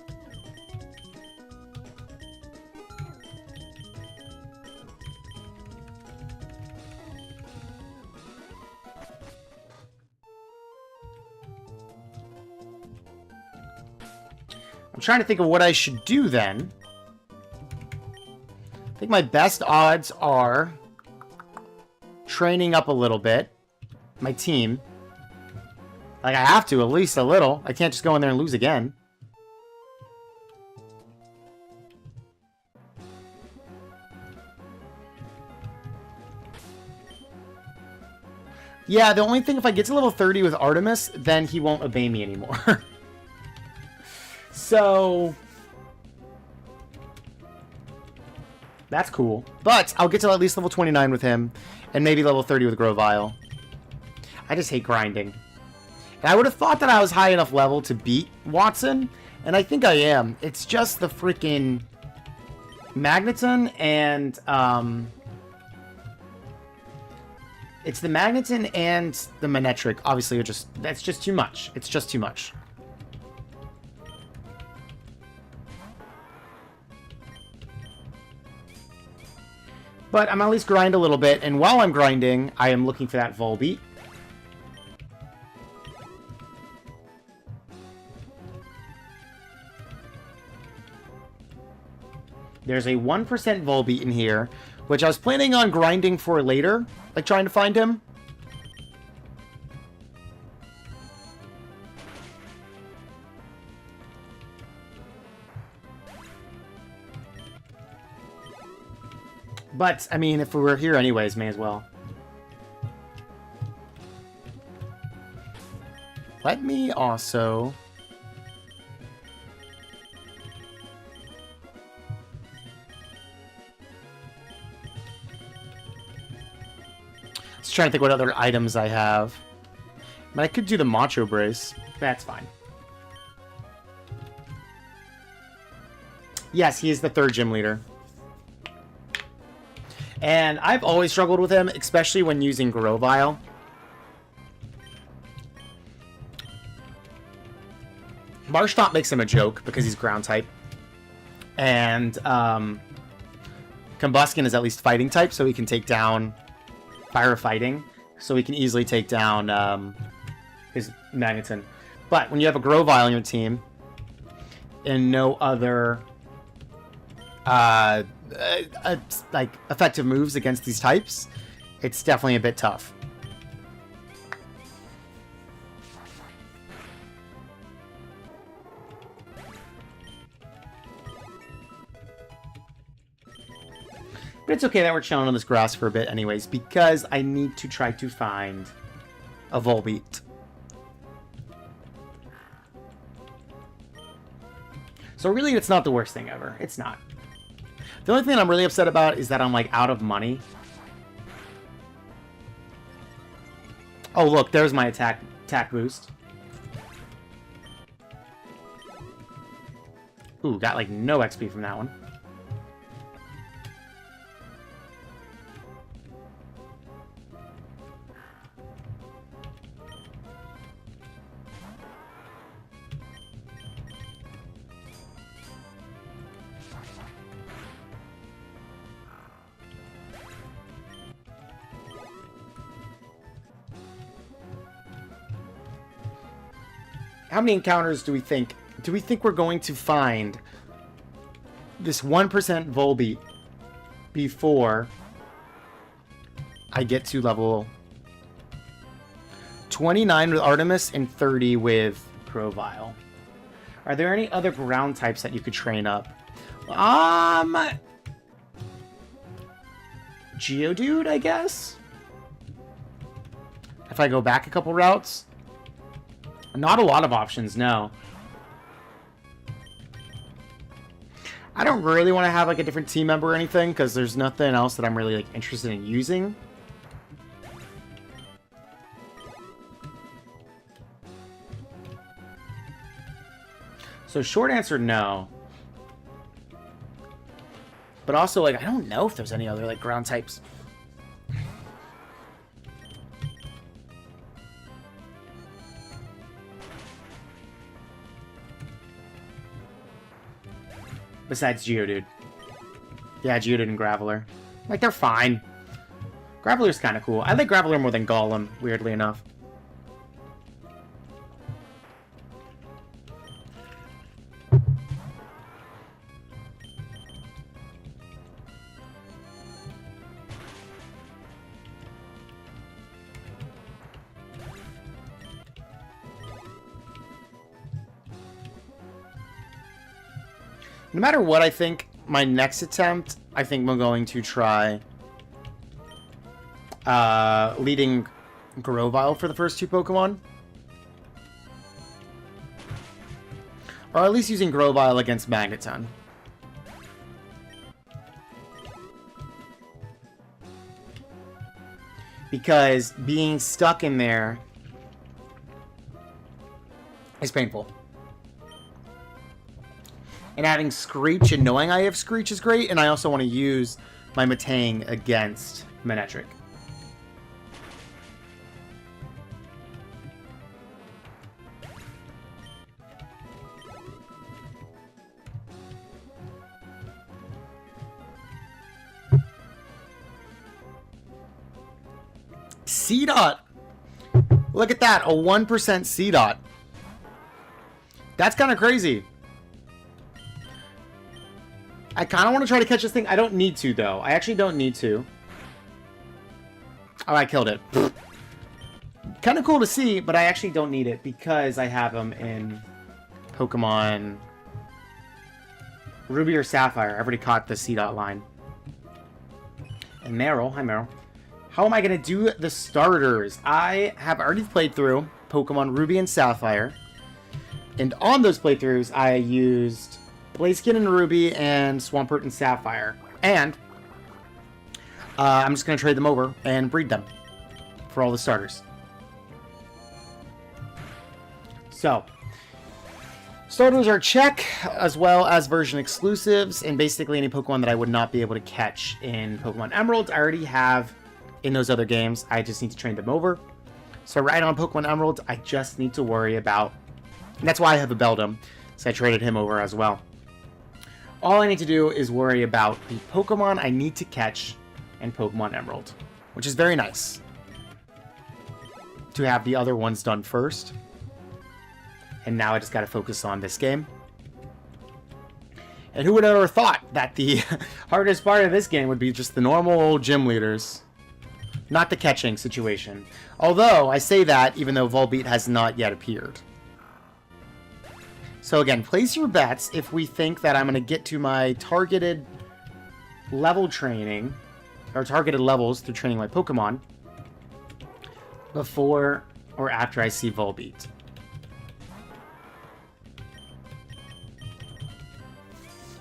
I'm trying to think of what I should do then. I think my best odds are training up a little bit. My team. Like, I have to, at least a little. I can't just go in there and lose again. Yeah, the only thing, if I get to level 30 with Artemis, then he won't obey me anymore. So... That's cool. But I'll get to at least level 29 with him, and maybe level 30 with Grovyle. I just hate grinding. And I would have thought that I was high enough level to beat Watson, and I think I am. It's just the freaking Magneton and, it's the Magneton and the Manectric. Obviously, that's just too much. It's just too much. But I'm at least grind a little bit, and while I'm grinding, I am looking for that Volbeat. There's a 1% Volbeat in here, which I was planning on grinding for later, like trying to find him. But, I mean, if we were here anyways, may as well. Let me also... Just trying to think what other items I have. But I could do the Macho Brace. That's fine. Yes, he is the 3rd gym leader. And I've always struggled with him, especially when using Grovyle. Marshtomp makes him a joke because he's ground type. And Combusken is at least fighting type, so he can take down Fire Fighting. So he can easily take down his Magneton. But when you have a Grovyle on your team and no other like effective moves against these types, it's definitely a bit tough. But it's okay that we're chilling on this grass for a bit anyways, because I need to try to find a Volbeat. So really, it's not the worst thing ever. It's not. The only thing I'm really upset about is that I'm, like, out of money. Oh, look, there's my attack boost. Ooh, got, like, no XP from that one. How many encounters do we think we're going to find this 1% Volbeat before I get to level 29 with Artemis and 30 with Grovyle? Are there any other ground types that you could train up? Geodude, I guess? If I go back a couple routes? Not a lot of options, no. I don't really want to have, like, a different team member or anything, because there's nothing else that I'm really, like, interested in using. So, short answer, no. But also, like, I don't know if there's any other, like, ground types. Besides Geodude. Yeah, Geodude and Graveler. Like, they're fine. Graveler's kind of cool. I like Graveler more than Golem, weirdly enough. No matter what, I think my next attempt, I think I'm going to try leading Grovyle for the first 2 Pokemon. Or at least using Grovyle against Magneton. because being stuck in there is painful. And having Screech and knowing I have Screech is great, and I also want to use my Metang against Manectric. C-Dot. Look at that, a 1% C-Dot. That's kind of crazy. I kind of want to try to catch this thing. I don't need to, though. I actually don't need to. Oh, I killed it. Kind of cool to see, but I actually don't need it because I have them in Pokemon Ruby or Sapphire. I've already caught the C-Dot line. And Meryl. Hi, Meryl. How am I going to do the starters? I have already played through Pokemon Ruby and Sapphire. And on those playthroughs, I used Blaziken and Ruby and Swampert and Sapphire. And I'm just going to trade them over and breed them for all the starters. So, starters are check, as well as version exclusives, and basically any Pokemon that I would not be able to catch in Pokemon Emerald. I already have in those other games. I just need to train them over. So right on Pokemon Emerald, I just need to worry about... And that's why I have a Beldum, so I traded him over as well. All I need to do is worry about the Pokemon I need to catch in Pokemon Emerald, which is very nice to have the other ones done first. And now I just got to focus on this game. And who would have ever thought that the hardest part of this game would be just the normal old gym leaders, not the catching situation. Although, I say that even though Volbeat has not yet appeared. So again, place your bets if we think that I'm going to get to my targeted level training, or targeted levels through training my Pokemon, before or after I see Volbeat.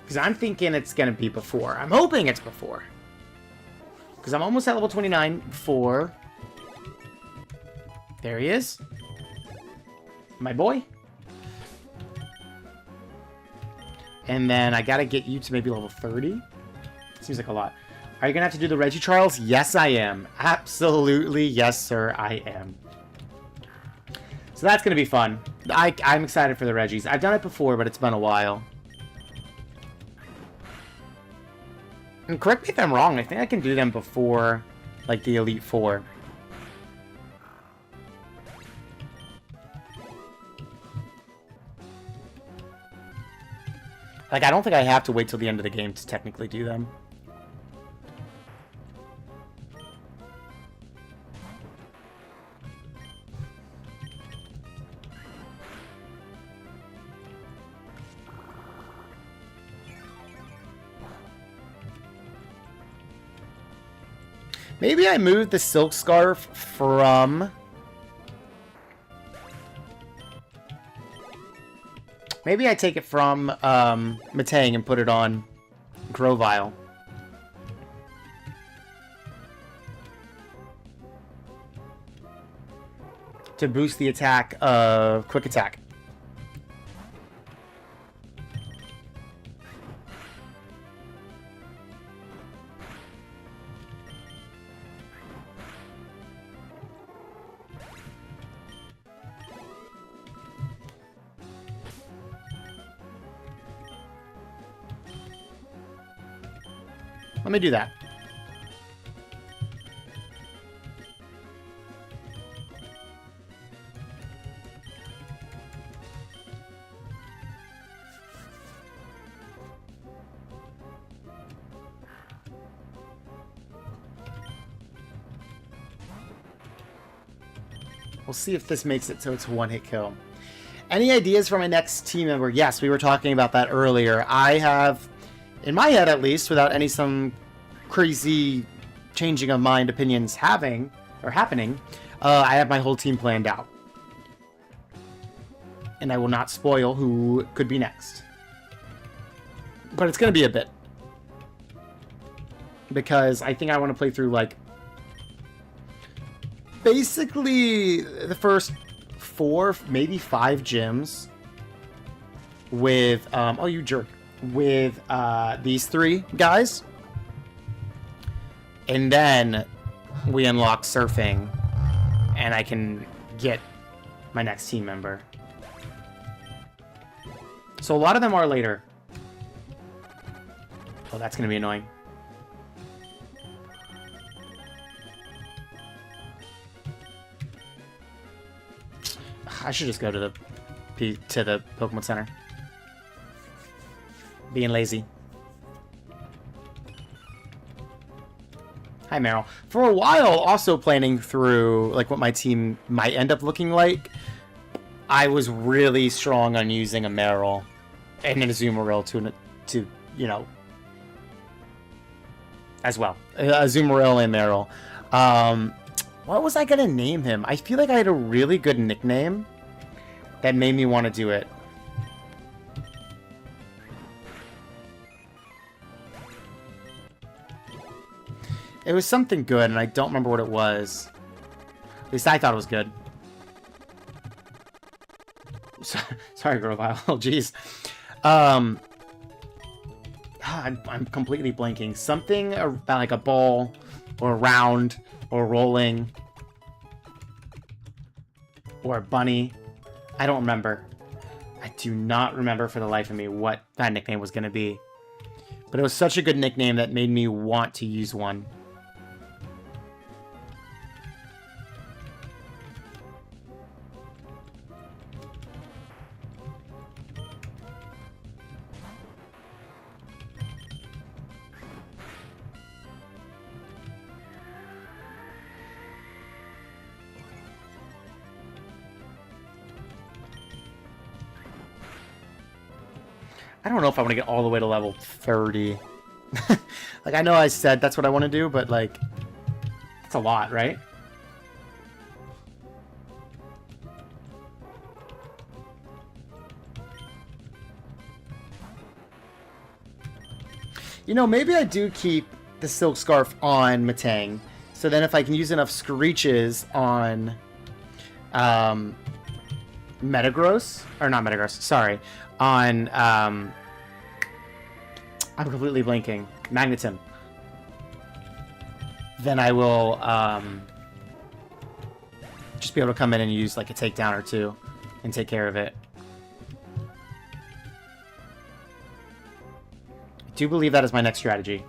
Because I'm thinking it's going to be before. I'm hoping it's before. Because I'm almost at level 29 for... There he is. My boy. And then I got to get you to maybe level 30. Seems like a lot. Are you going to have to do the Reggie trials? Yes, I am. Absolutely. Yes, sir, I am. So that's going to be fun. I'm excited for the Reggies. I've done it before, but it's been a while. And correct me if I'm wrong, I think I can do them before, like, the Elite Four. Like, I don't think I have to wait till the end of the game to technically do them. Maybe I moved the Silk Scarf from... Maybe I take it from Metang and put it on Grovyle. To boost the attack of Quick Attack. Let me do that. We'll see if this makes it so it's a one-hit kill. Any ideas for my next team member? Yes, we were talking about that earlier. I have... in my head, at least, without any some crazy changing of mind opinions happening, I have my whole team planned out. And I will not spoil who could be next. But it's going to be a bit. Because I think I want to play through, like, basically the first 4, maybe 5 gyms with, oh, you jerk, with these 3 guys. And then we unlock surfing, and I can get my next team member. So a lot of them are later. Oh, that's going to be annoying. I should just go to the Pokemon Center. Being lazy. Hi, Meryl. For a while, also planning through like what my team might end up looking like, I was really strong on using a Meryl and an Azumarill to you know, as well. Azumarill and Meryl. What was I gonna name him? I feel like I had a really good nickname that made me want to do it. It was something good, and I don't remember what it was. At least I thought it was good. Sorry, Girl Vile. Oh, jeez. I'm completely blanking. Something about like a ball, or round, or rolling, or a bunny. I don't remember. I do not remember for the life of me what that nickname was going to be. But it was such a good nickname that made me want to use one. I don't know if I want to get all the way to level 30. Like, I know I said that's what I want to do, but, like, that's a lot, right? You know, maybe I do keep the Silk Scarf on Metang. So then if I can use enough Screeches on Metagross, or not Metagross, sorry, on, I'm completely blanking, Magneton, then I will just be able to come in and use like a takedown or two and take care of it. I do believe that is my next strategy.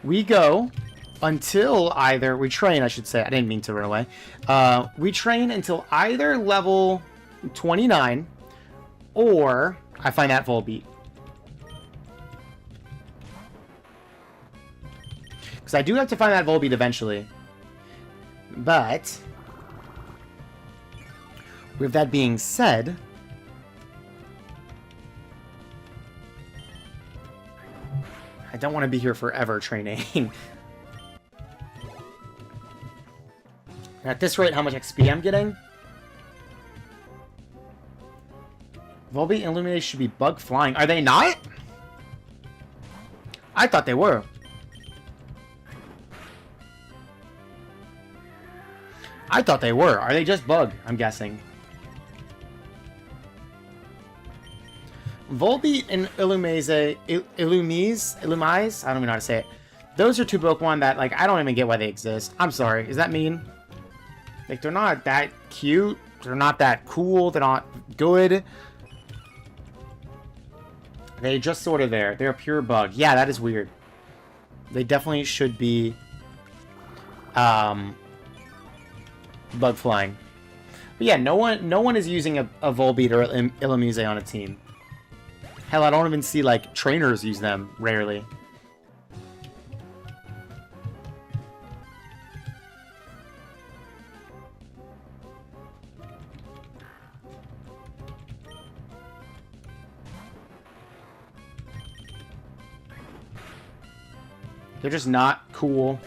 We go until either... We train, I should say. I didn't mean to run away. We train until either level 29 or I find that Volbeat. Because I do have to find that Volbeat eventually. But with that being said... I don't want to be here forever training. At this rate, how much XP I'm getting? Volbeat and Illuminate should be bug flying. Are they not? I thought they were. I thought they were. Are they just bug? I'm guessing. Volbeat and Illumise, Illumise? I don't even know how to say it. Those are two Pokemon that, like, I don't even get why they exist. I'm sorry. Is that mean? Like, they're not that cute. They're not that cool. They're not good. They're just sort of there. They're a pure bug. Yeah, that is weird. They definitely should be bug flying. But yeah, no one is using a Volbeat or Illumise on a team. Hell, I don't even see, like, trainers use them, rarely. They're just not cool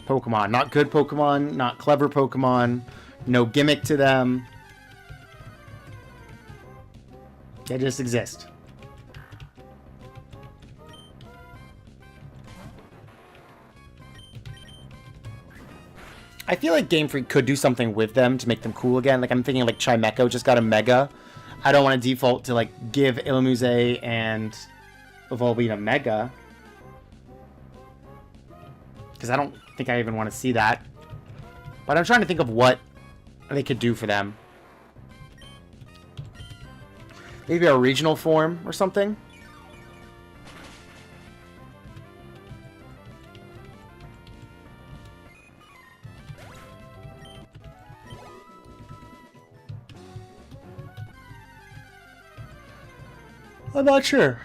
Pokemon. Not good Pokemon, not clever Pokemon, no gimmick to them. They just exist. I feel like Game Freak could do something with them to make them cool again. Like, I'm thinking like Chimecho just got a Mega. I don't want to default to like give Illumise and Volbeat a Mega. Because I don't think I even want to see that. But I'm trying to think of what they could do for them. Maybe a regional form or something. I'm not sure.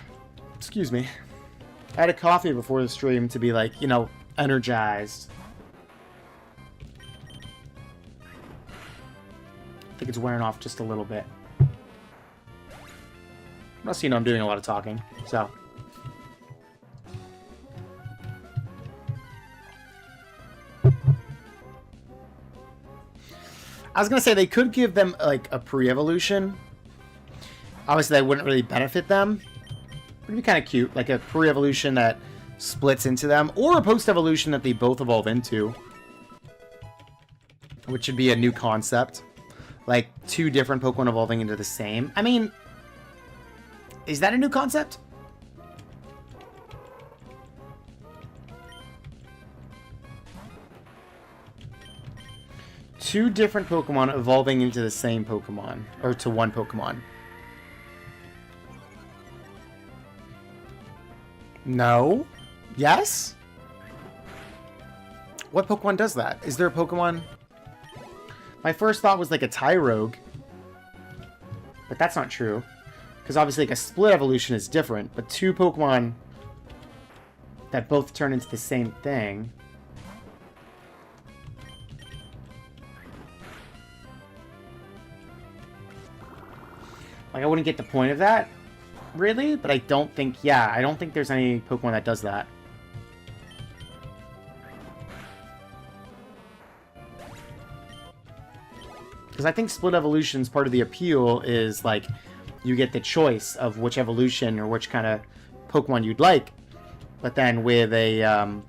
Excuse me. I had a coffee before the stream to be like, you know, energized. I think it's wearing off just a little bit. Must you know I'm doing a lot of talking, so. I was gonna say they could give them like a pre-evolution. Obviously, that wouldn't really benefit them. It'd be kind of cute, like a pre-evolution that splits into them, or a post-evolution that they both evolve into, which would be a new concept. Like, two different Pokemon evolving into the same. I mean, is that a new concept? Two different Pokemon evolving into the same Pokemon, or to one Pokemon. No? Yes? What Pokemon does that? Is there a Pokemon? My first thought was like a Tyrogue. But that's not true. Because obviously like a split evolution is different. But two Pokemon that both turn into the same thing. Like I wouldn't get the point of that. Really? But I don't think, yeah, I don't think there's any Pokemon that does that. Because I think split evolution's part of the appeal is, like, you get the choice of which evolution or which kind of Pokemon you'd like. But then with a,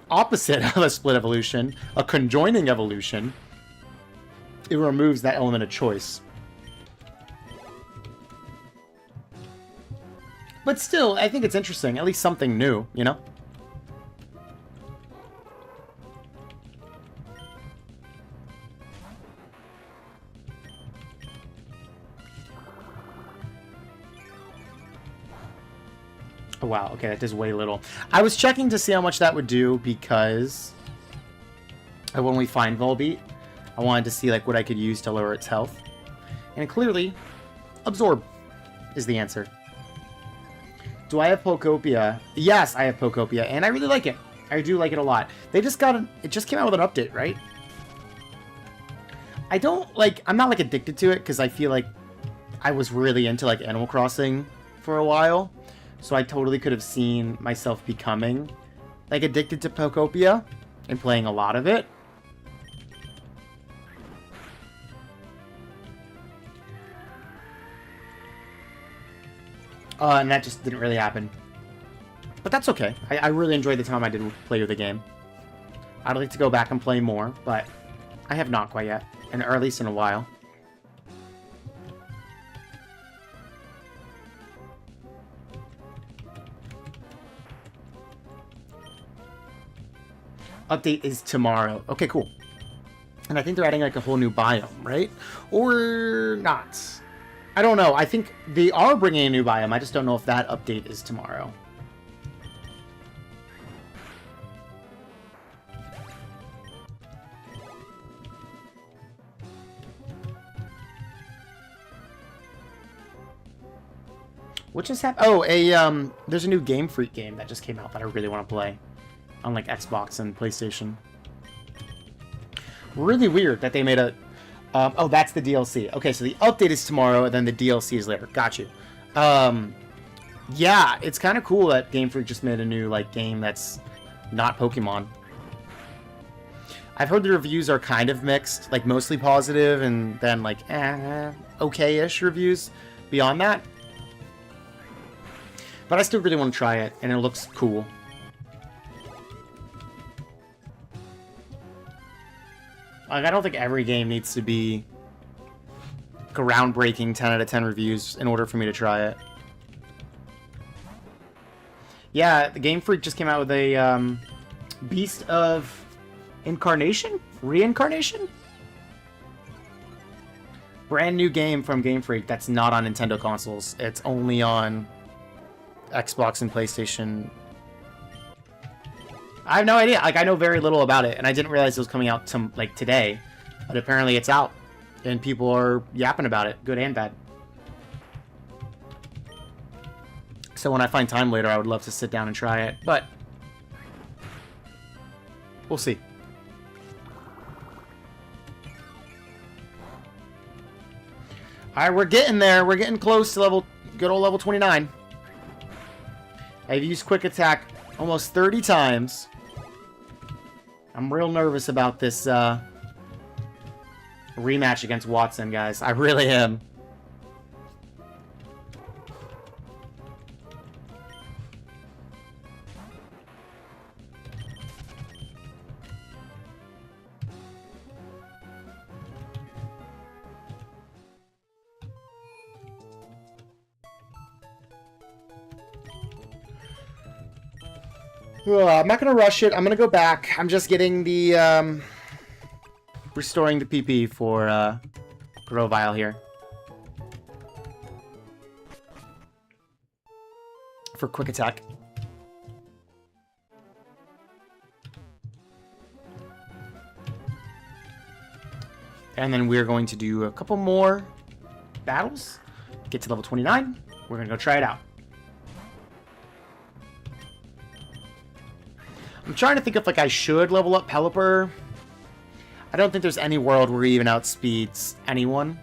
opposite of a split evolution, a conjoining evolution, it removes that element of choice. But still, I think it's interesting. At least something new, you know? Oh, wow. Okay, that does way little. I was checking to see how much that would do because when we find Volbeat, I wanted to see like what I could use to lower its health. And clearly, Absorb is the answer. Do I have Pokopia? Yes, I have Pokopia, and I really like it. I do like it a lot. They just got it just came out with an update, right? I don't like, I'm not like addicted to it because I feel like I was really into like Animal Crossing for a while. So I totally could have seen myself becoming like addicted to Pokopia and playing a lot of it. And that just didn't really happen. But that's okay. I really enjoyed the time I did play with the game. I'd like to go back and play more, but I have not quite yet. Or at least in a while. Update is tomorrow. Okay, cool. And I think they're adding like a whole new biome, right? Or not. I don't know. I think they are bringing a new biome. I just don't know if that update is tomorrow. What just happened? Oh, there's a new Game Freak game that just came out that I really want to play on like Xbox and PlayStation. Really weird that they made a... oh, that's the DLC. Okay, so the update is tomorrow, and then the DLC is later. Got you. Yeah, it's kind of cool that Game Freak just made a new like game that's not Pokemon. I've heard the reviews are kind of mixed, like mostly positive, and then like okay-ish reviews beyond that. But I still really want to try it, and it looks cool. Like, I don't think every game needs to be groundbreaking 10 out of 10 reviews in order for me to try it. Yeah, the Game Freak just came out with a Beast of Incarnation? Reincarnation? Brand new game from Game Freak that's not on Nintendo consoles. It's only on Xbox and PlayStation. I have no idea. Like, I know very little about it, and I didn't realize it was coming out today. But apparently it's out, and people are yapping about it, good and bad. So when I find time later, I would love to sit down and try it, but we'll see. Alright, we're getting there. We're getting close to good old level 29. I've used Quick Attack almost 30 times. I'm real nervous about this rematch against Watson, guys. I really am. I'm not going to rush it. I'm going to go back. I'm just getting the, restoring the PP for, Grovyle here. For Quick Attack. And then we're going to do a couple more battles. Get to level 29. We're going to go try it out. I'm trying to think if, like, I should level up Pelipper. I don't think there's any world where he even outspeeds anyone.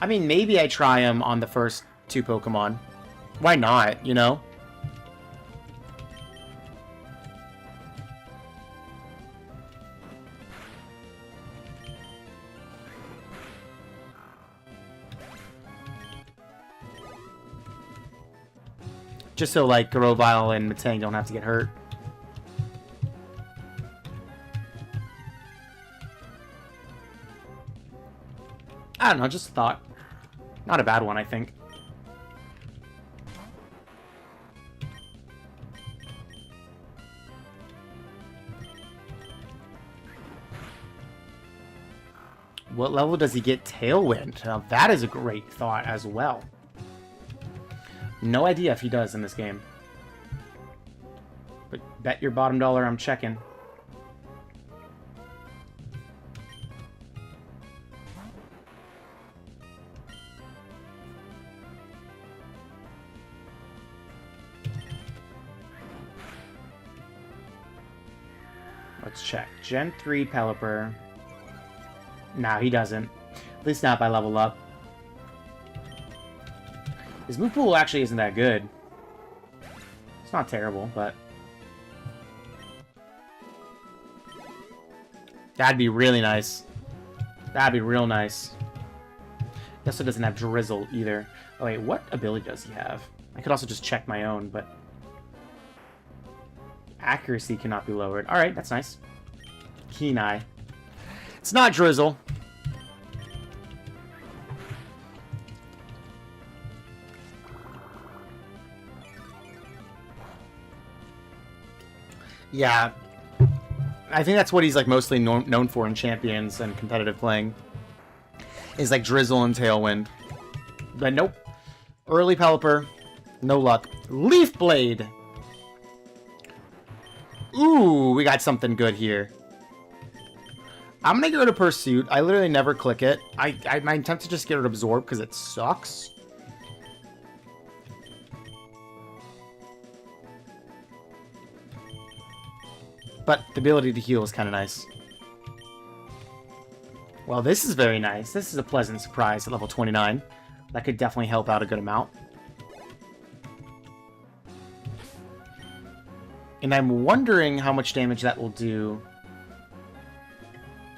I mean, maybe I try him on the first 2 Pokemon. Why not, you know? Just so, like, Grovyle and Metang don't have to get hurt. I don't know, just a thought. Not a bad one, I think. What level does he get Tailwind? Now, that is a great thought as well. No idea if he does in this game. But bet your bottom dollar I'm checking. Let's check. Gen 3 Pelipper. Nah, he doesn't. At least not by level up. His move pool actually isn't that good. It's not terrible, but... that'd be really nice. That'd be real nice. He also doesn't have Drizzle either. Oh wait, what ability does he have? I could also just check my own, but... accuracy cannot be lowered. Alright, that's nice. Keen Eye. It's not Drizzle. Yeah, I think that's what he's like mostly known for in Champions and competitive playing. Is like Drizzle and Tailwind. But nope. Early Pelipper. No luck. Leaf Blade! Ooh, we got something good here. I'm gonna go to Pursuit. I literally never click it. My intent to just get rid of Absorb because it sucks. But the ability to heal is kind of nice. Well, this is very nice. This is a pleasant surprise at level 29. That could definitely help out a good amount. And I'm wondering how much damage that will do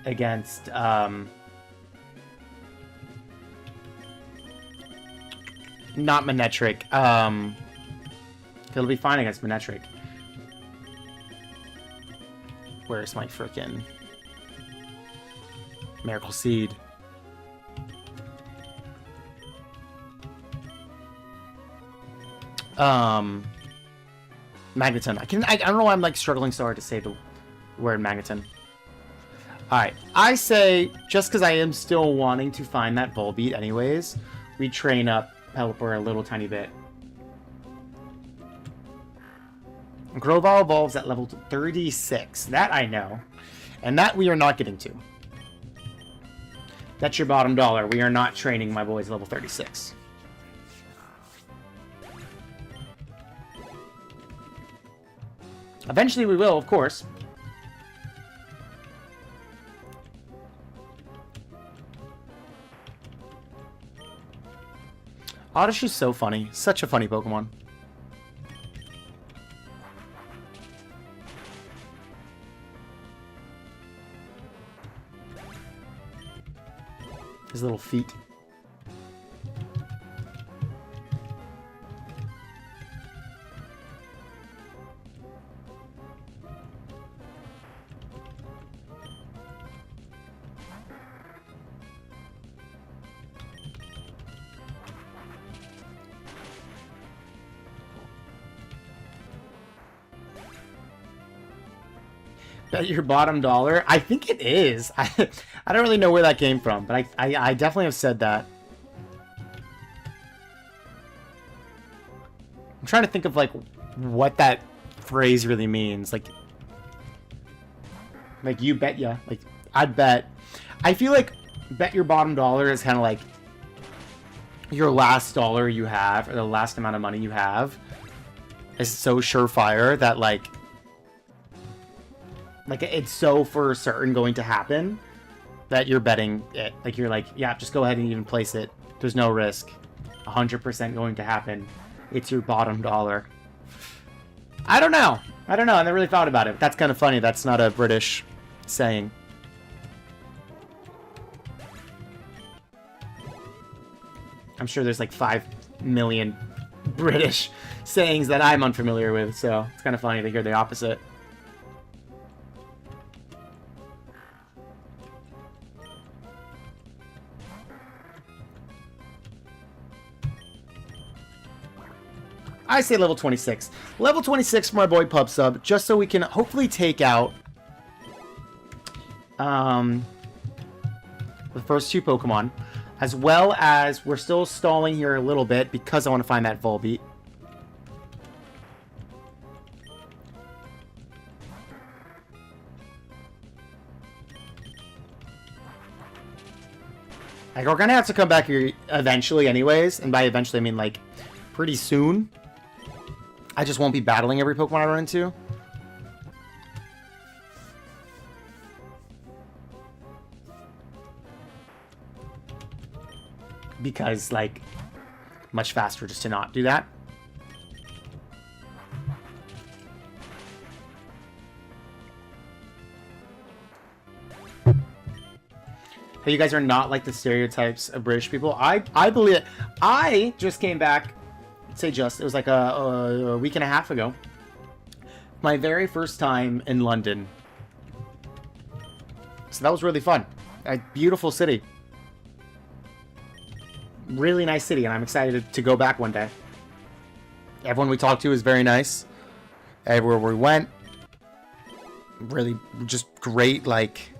against, not Manectric. It'll be fine against Manectric. Where's my frickin' Miracle Seed? Magneton. I don't know why I'm like struggling so hard to say the word Magneton. Alright, I say, just because I am still wanting to find that Volbeat anyways, we train up Pelipper a little tiny bit. Grovyle evolves at level 36. That I know. And that we are not getting to. That's your bottom dollar. We are not training my boys level 36. Eventually we will, of course. Oddish is so funny. Such a funny Pokemon. His little feet. Bet your bottom dollar? I think it is. I don't really know where that came from, but I definitely have said that. I'm trying to think of, like, what that phrase really means. Like you bet ya. Like, I'd bet. I feel like bet your bottom dollar is kind of like your last dollar you have, or the last amount of money you have, is so surefire that, like it's so for certain going to happen that you're betting it. Like, you're like, yeah, just go ahead and even place it. There's no risk. 100% going to happen. It's your bottom dollar. I don't know. I never really thought about it. That's kind of funny. That's not a British saying. I'm sure there's like 5 million British sayings that I'm unfamiliar with, so it's kind of funny to hear the opposite. I say level 26. Level 26 for my boy Pubsub, just so we can hopefully take out the first 2 Pokemon, as well as we're still stalling here a little bit because I want to find that Volbeat. Like, we're gonna have to come back here eventually anyways, and by eventually I mean like pretty soon. I just won't be battling every Pokemon I run into. Because, like, much faster just to not do that. Hey, you guys are not like the stereotypes of British people. I believe it. I just came back. Say just, it was like a week and a half ago. My very first time in London. So that was really fun. A beautiful city. Really nice city, and I'm excited to go back one day. Everyone we talked to is very nice. Everywhere we went, really just great, like,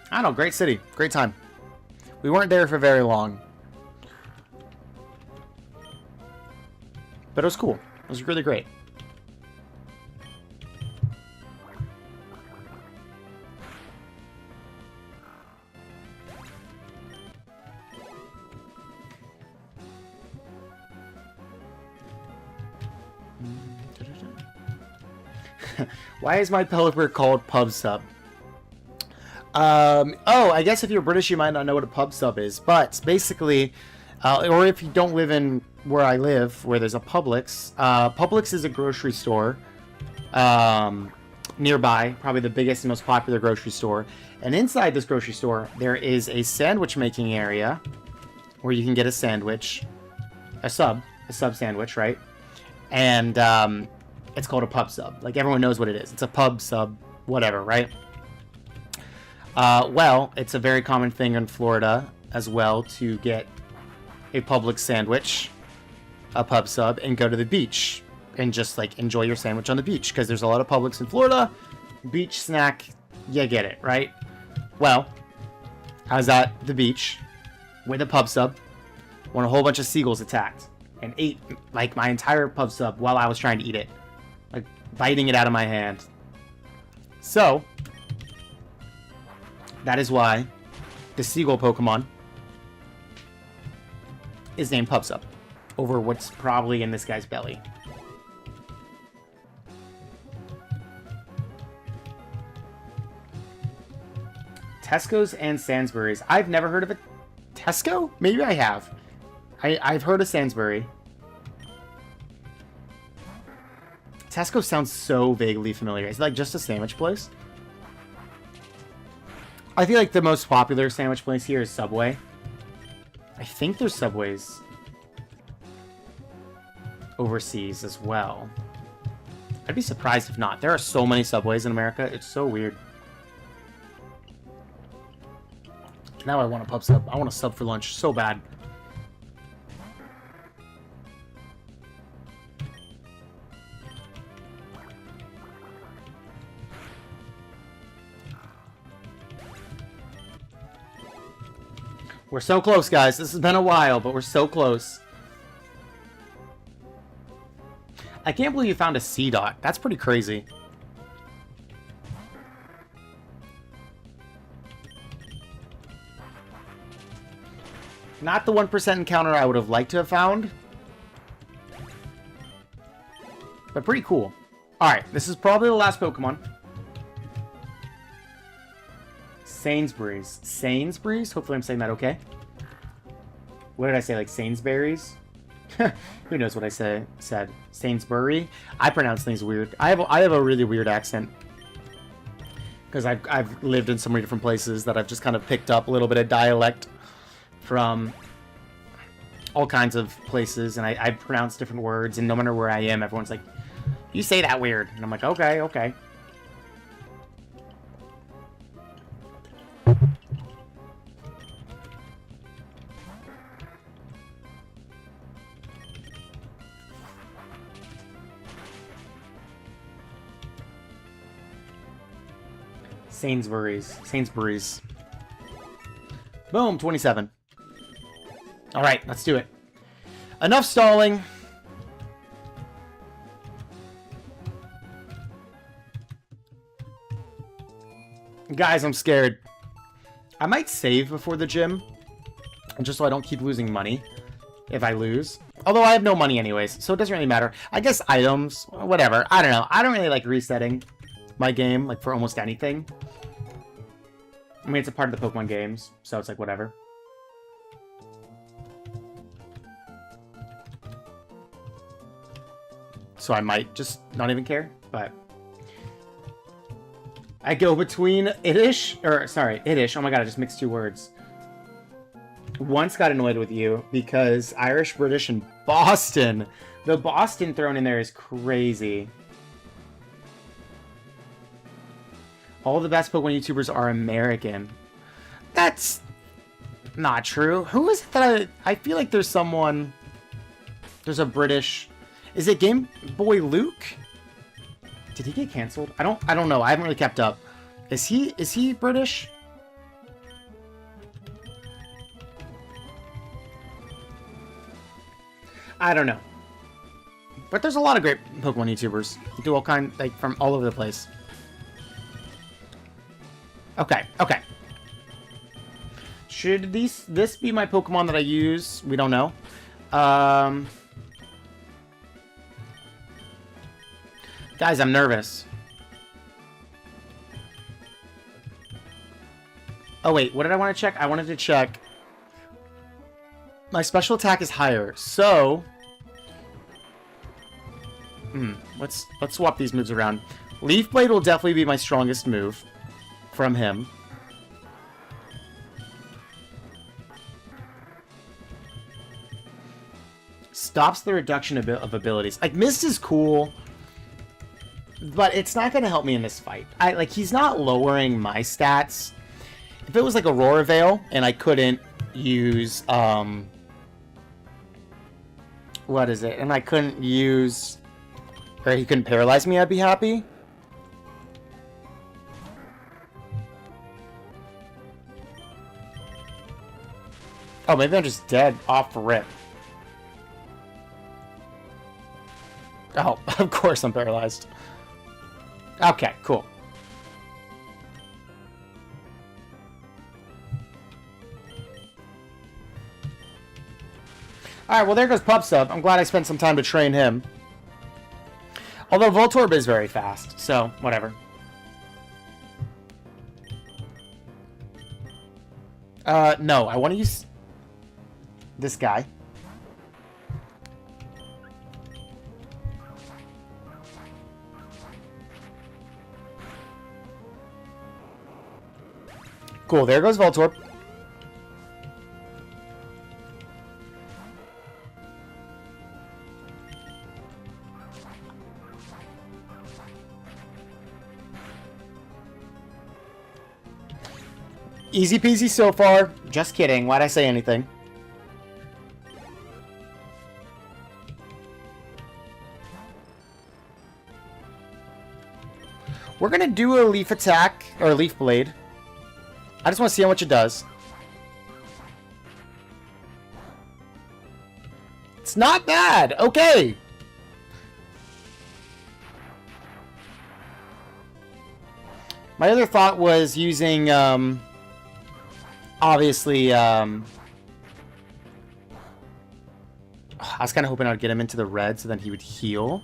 I don't know, great city, great time. We weren't there for very long. But it was cool. It was really great. Why is my Pelipper called Pubsub? Oh, I guess if you're British, you might not know what a Pubsub is. But basically, or if you don't live in where I live, where there's a Publix. Publix is a grocery store nearby, probably the biggest and most popular grocery store. And inside this grocery store, there is a sandwich making area where you can get a sandwich, a sub sandwich, right? And it's called a pub sub. Like, everyone knows what it is. It's a pub sub, whatever, right? Well, it's a very common thing in Florida as well to get a Publix sandwich, a pub sub, and go to the beach and just, like, enjoy your sandwich on the beach, because there's a lot of Publix in Florida. Beach snack, you get it, right? Well, I was at the beach with a pub sub when a whole bunch of seagulls attacked and ate, like, my entire pub sub while I was trying to eat it. Like, biting it out of my hand. So, that is why the seagull Pokemon is named Pubsub, over what's probably in this guy's belly. Tesco's and Sainsbury's. I've never heard of it. Tesco? Maybe I have. I've heard of Sainsbury. Tesco sounds so vaguely familiar. Is it like just a sandwich place? I feel like the most popular sandwich place here is Subway. I think there's Subways overseas as well. I'd be surprised if not. There are so many Subways in America. It's so weird. Now I want a pub sub. I want a sub for lunch so bad. We're so close, guys. This has been a while, but we're so close. I can't believe you found a Seedot. That's pretty crazy. Not the 1% encounter I would have liked to have found. But pretty cool. Alright, this is probably the last Pokemon. Sainsbury's. Sainsbury's? Hopefully I'm saying that okay. What did I say? Like Sainsbury's? Who knows what I said? Sainsbury? I pronounce things weird. I have a really weird accent. Because I've lived in so many different places that I've just kind of picked up a little bit of dialect from all kinds of places, and I pronounce different words, and no matter where I am, everyone's like, you say that weird. And I'm like, okay, okay. Sainsbury's. Boom, 27. Alright, let's do it. Enough stalling. Guys, I'm scared. I might save before the gym, just so I don't keep losing money if I lose. Although I have no money anyways, so it doesn't really matter. I guess items, whatever. I don't know. I don't really like resetting my game, like, for almost anything. I mean, it's a part of the Pokemon games, so it's like, whatever. So I might just not even care, but... I go between Iddish, oh my god, I just mixed two words. Once got annoyed with you because Irish, British, and Boston. The Boston thrown in there is crazy. All the best Pokemon YouTubers are American. That's not true. Who is it that I feel like there's someone... There's a British... Is it Game Boy Luke? Did he get canceled? I don't know. I haven't really kept up. Is he British? I don't know. But there's a lot of great Pokemon YouTubers. They do all kind, like, from all over the place. Okay, okay. Should this be my Pokemon that I use? We don't know. Guys, I'm nervous. Oh, wait. What did I want to check? I wanted to check... My special attack is higher, so... Let's swap these moves around. Leaf Blade will definitely be my strongest move from him. Stops the reduction of abilities. Like, Mist is cool. but it's not going to help me in this fight. He's not lowering my stats. If it was like Aurora Veil and I couldn't use, what is it? And I couldn't use, or he couldn't paralyze me, I'd be happy. Oh, maybe I'm just dead off rip. Oh, of course I'm paralyzed. Okay, cool. Alright, well there goes Pupsub. I'm glad I spent some time to train him. Although Voltorb is very fast, so whatever. No, I want to use this guy. Cool, there goes Voltorb. Easy peasy so far. Just kidding. Why'd I say anything? We're gonna do a Leaf Attack, or a Leaf Blade. I just want to see how much it does. It's not bad! Okay! My other thought was using, obviously, I was kind of hoping I'd get him into the red so then he would heal.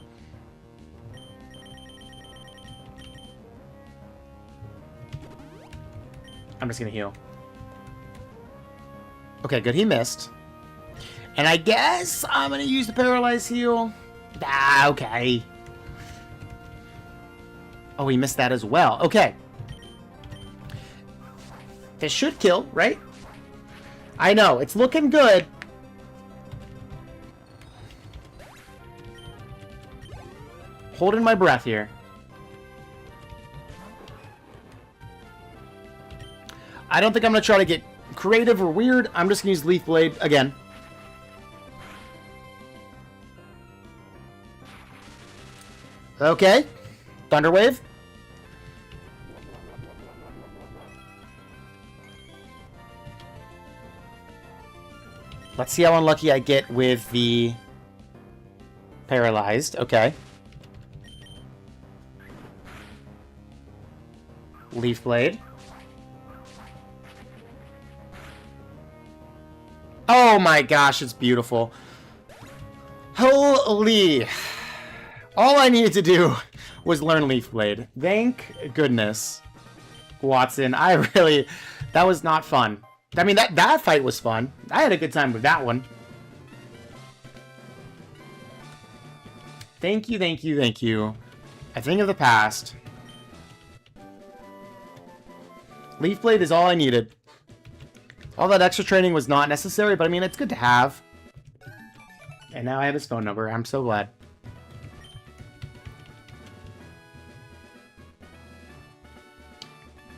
I'm just going to heal. Okay, good. He missed. And I guess I'm going to use the Paralyze Heal. Ah, okay. Oh, he missed that as well. Okay. This should kill, right? I know. It's looking good. Holding my breath here. I don't think I'm going to try to get creative or weird. I'm just going to use Leaf Blade again. Okay. Thunder Wave. Let's see how unlucky I get with the Paralyzed. Okay. Leaf Blade. Oh my gosh, it's beautiful. Holy. All I needed to do was learn Leaf Blade. Thank goodness. Watson, that was not fun. I mean, that fight was fun. I had a good time with that one. Thank you, thank you, thank you. A thing of the past. Leaf Blade is all I needed. All that extra training was not necessary, but I mean, it's good to have. And now I have his phone number. I'm so glad.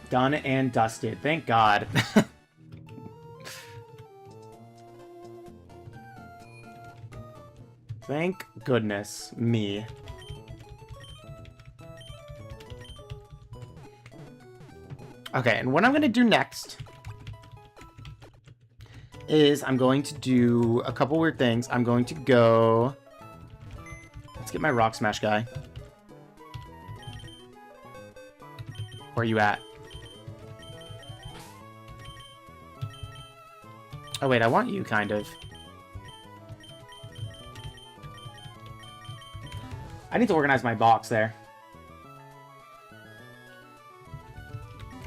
Done and dusted. Thank God. Thank goodness me. Okay, and what I'm going to do next is I'm going to do a couple weird things. I'm going to go... Let's get my Rock Smash guy. Where are you at? Oh, wait, I want you, kind of. I need to organize my box there.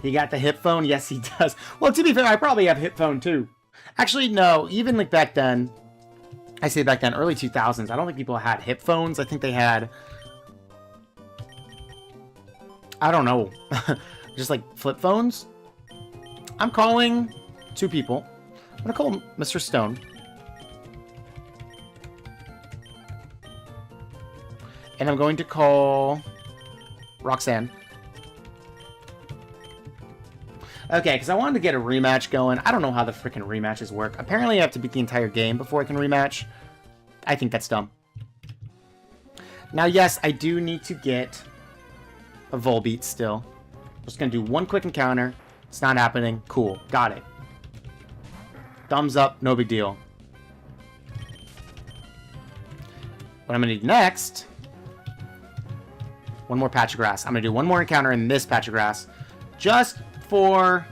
He got the hip phone? Yes, he does. Well, to be fair, I probably have hip phone, too. Actually, no. Even, like, back then... I say back then, early 2000s, I don't think people had hip phones. I think they had... I don't know. Just, like, flip phones? I'm calling 2 people. I'm gonna call Mr. Stone. And I'm going to call Roxanne. Okay, because I wanted to get a rematch going. I don't know how the freaking rematches work. Apparently, I have to beat the entire game before I can rematch. I think that's dumb. Now, yes, I do need to get a Volbeat still. Just going to do one quick encounter. It's not happening. Cool. Got it. Thumbs up. No big deal. What I'm going to do next... One more patch of grass. I'm going to do one more encounter in this patch of grass. Just for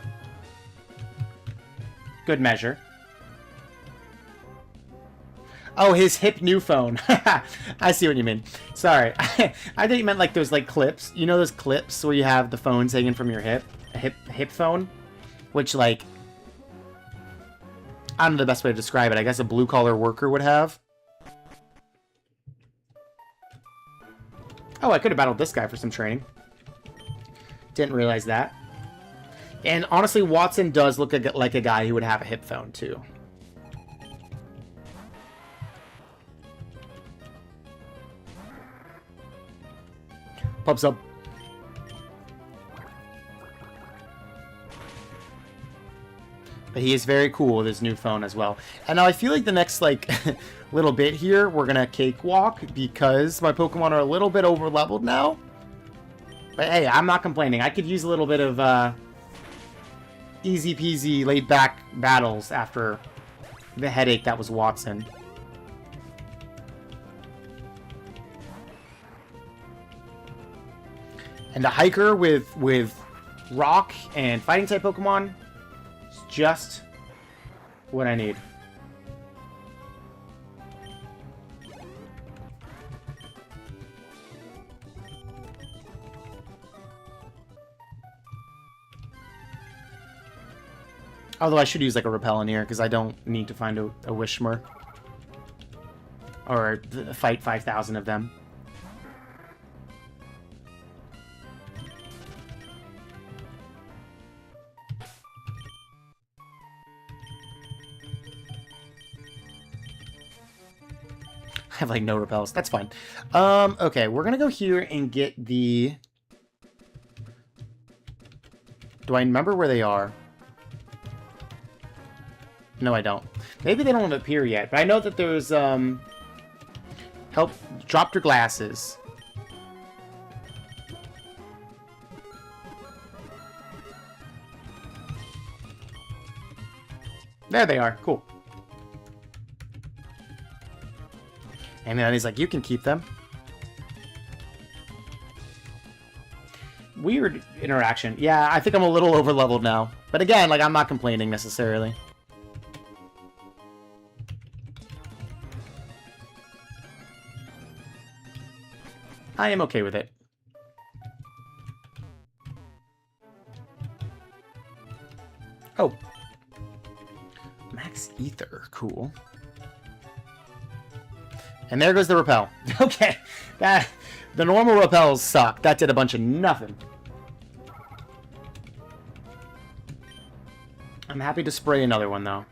good measure. Oh, his hip new phone. I see what you mean. Sorry. I thought you meant like those like clips. You know those clips where you have the phones hanging from your hip? A hip phone? Which like... I don't know the best way to describe it. I guess a blue-collar worker would have. Oh, I could have battled this guy for some training. Didn't realize that. And honestly, Watson does look like a guy who would have a hip phone, too. Pub sub. But he is very cool with his new phone as well. And now I feel like the next, like, little bit here, we're going to cakewalk because my Pokemon are a little bit over-leveled now. But hey, I'm not complaining. I could use a little bit of easy-peasy, laid-back battles after the headache that was Watson. And a hiker with rock and fighting-type Pokemon is just what I need. Although I should use like a Repel in here because I don't need to find a Wishmer. Or fight 5,000 of them. I have like no repels. That's fine. Okay, we're gonna go here and get the... Do I remember where they are? No, I don't. Maybe they don't appear yet, but I know that there's, help, drop your glasses. There they are. Cool. And then he's like, you can keep them. Weird interaction. Yeah, I think I'm a little over-leveled now. But again, like, I'm not complaining necessarily. I am okay with it. Oh. Max Ether. Cool. And there goes the repel. Okay. The normal repels suck. That did a bunch of nothing. I'm happy to spray another one, though.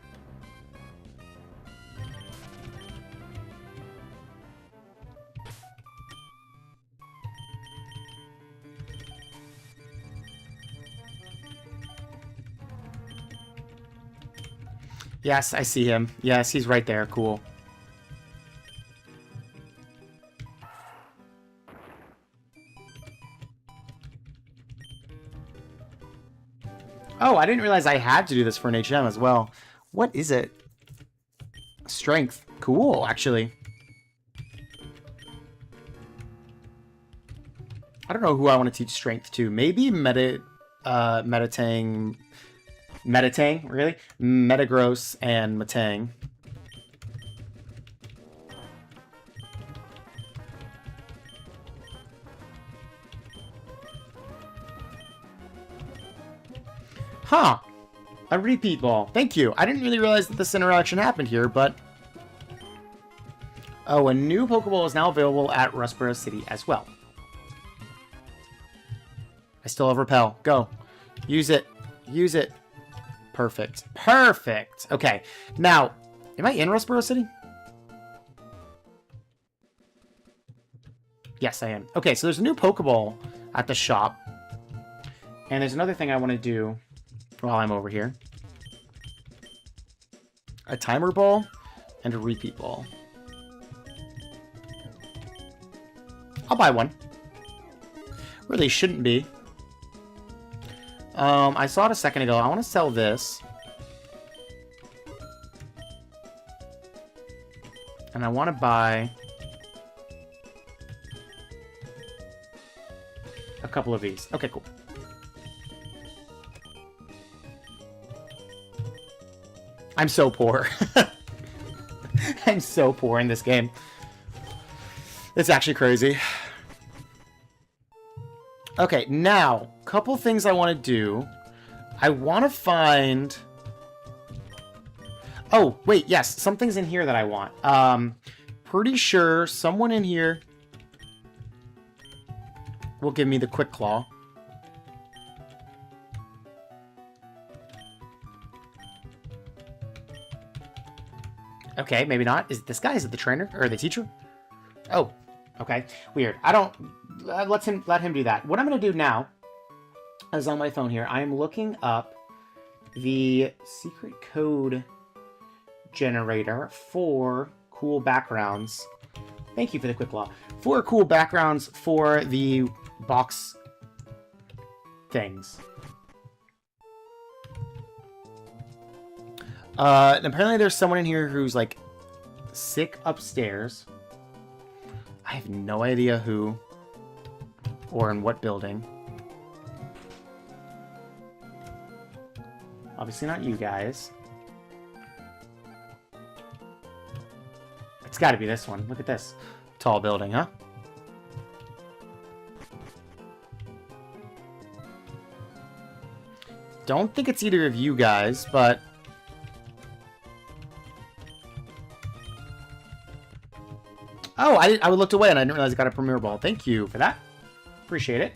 Yes, I see him. Yes, he's right there. Cool. Oh, I didn't realize I had to do this for an HM as well. What is it? Strength. Cool, actually. I don't know who I want to teach strength to. Maybe Metatang, really? Metagross and Metang. Huh. A repeat ball. Thank you. I didn't really realize that this interaction happened here, but... Oh, a new Pokeball is now available at Rustboro City as well. I still have Repel. Go. Use it. Use it. Perfect. Perfect. Okay. Now, am I in Rustboro City? Yes, I am. Okay, so there's a new Pokeball at the shop. And there's another thing I want to do while I'm over here. A timer ball and a repeat ball. I'll buy one. Really shouldn't be. I saw it a second ago. I want to sell this. And I want to buy a couple of these. Okay, cool. I'm so poor. I'm so poor in this game. It's actually crazy. Okay, now, couple things I want to do. I want to find... Oh, wait, yes, something's in here that I want. Pretty sure someone in here will give me the Quick Claw. Okay, maybe not. Is it this guy? Is it the trainer? Or the teacher? Oh, okay. Weird. I don't... let him do that. What I'm going to do now is on my phone here, I am looking up the secret code generator for cool backgrounds. Thank you for the Quick Claw. For cool backgrounds for the box things. And apparently there's someone in here who's, like, sick upstairs. I have no idea who or in what building. Obviously not you guys. It's got to be this one. Look at this. Tall building, huh? Don't think it's either of you guys, but... Oh, I looked away and I didn't realize I got a Premier Ball. Thank you for that. Appreciate it.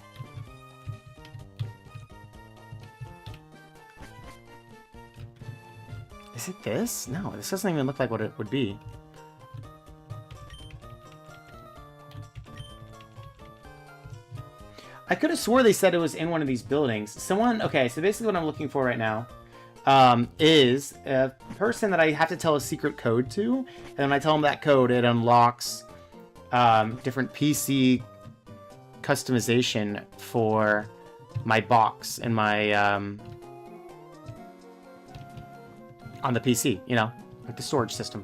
Is it this? No, this doesn't even look like what it would be. I could have swore they said it was in one of these buildings. Someone, okay, so basically what I'm looking for right now is a person that I have to tell a secret code to. And when I tell them that code, it unlocks different PC customization for my box and my on the PC, you know, like the storage system.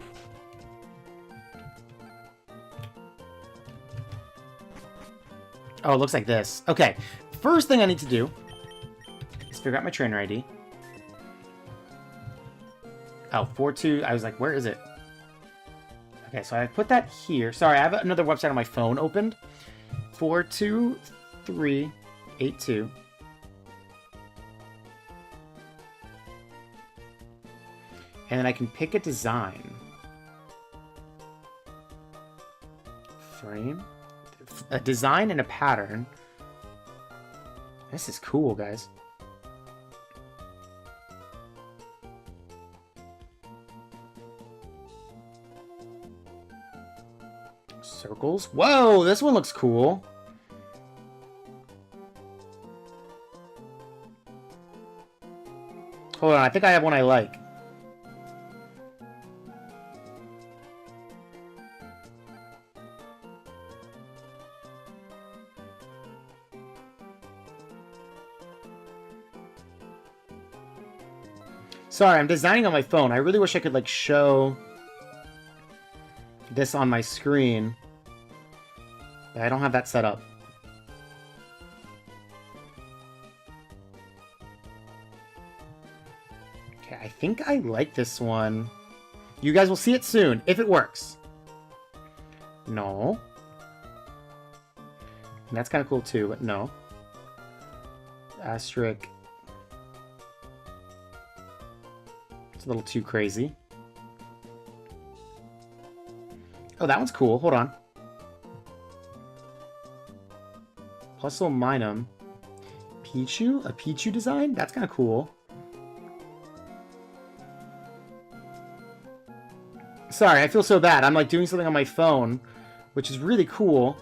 Oh, it looks like this. Okay, first thing I need to do is figure out my trainer ID. Oh, 4-2. I was like, where is it? Okay, so I put that here. Sorry, I have another website on my phone opened. 42382. And then I can pick a design. Frame. A design and a pattern. This is cool, guys. Circles. Whoa, this one looks cool. Hold on, I think I have one I like. Sorry, I'm designing on my phone. I really wish I could, like, show this on my screen. But I don't have that set up. Okay, I think I like this one. You guys will see it soon, if it works. No. And that's kind of cool, too, but no. Asterisk. A little too crazy. Oh, that one's cool. Hold on. Puzzle Minum. Pichu? A Pichu design? That's kind of cool. Sorry, I feel so bad. I'm like doing something on my phone, which is really cool.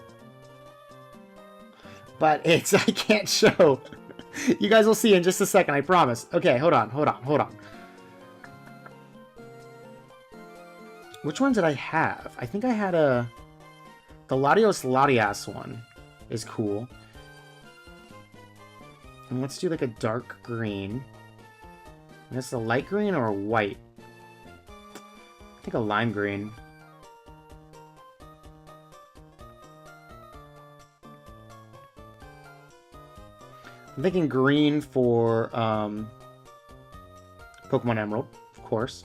but it's I can't show. You guys will see in just a second, I promise. Okay, hold on. Which one did I have? I think I had the Latios Latias one is cool. And let's do like a dark green. And this is a light green or a white? I think a lime green. I'm thinking green for Pokemon Emerald, of course.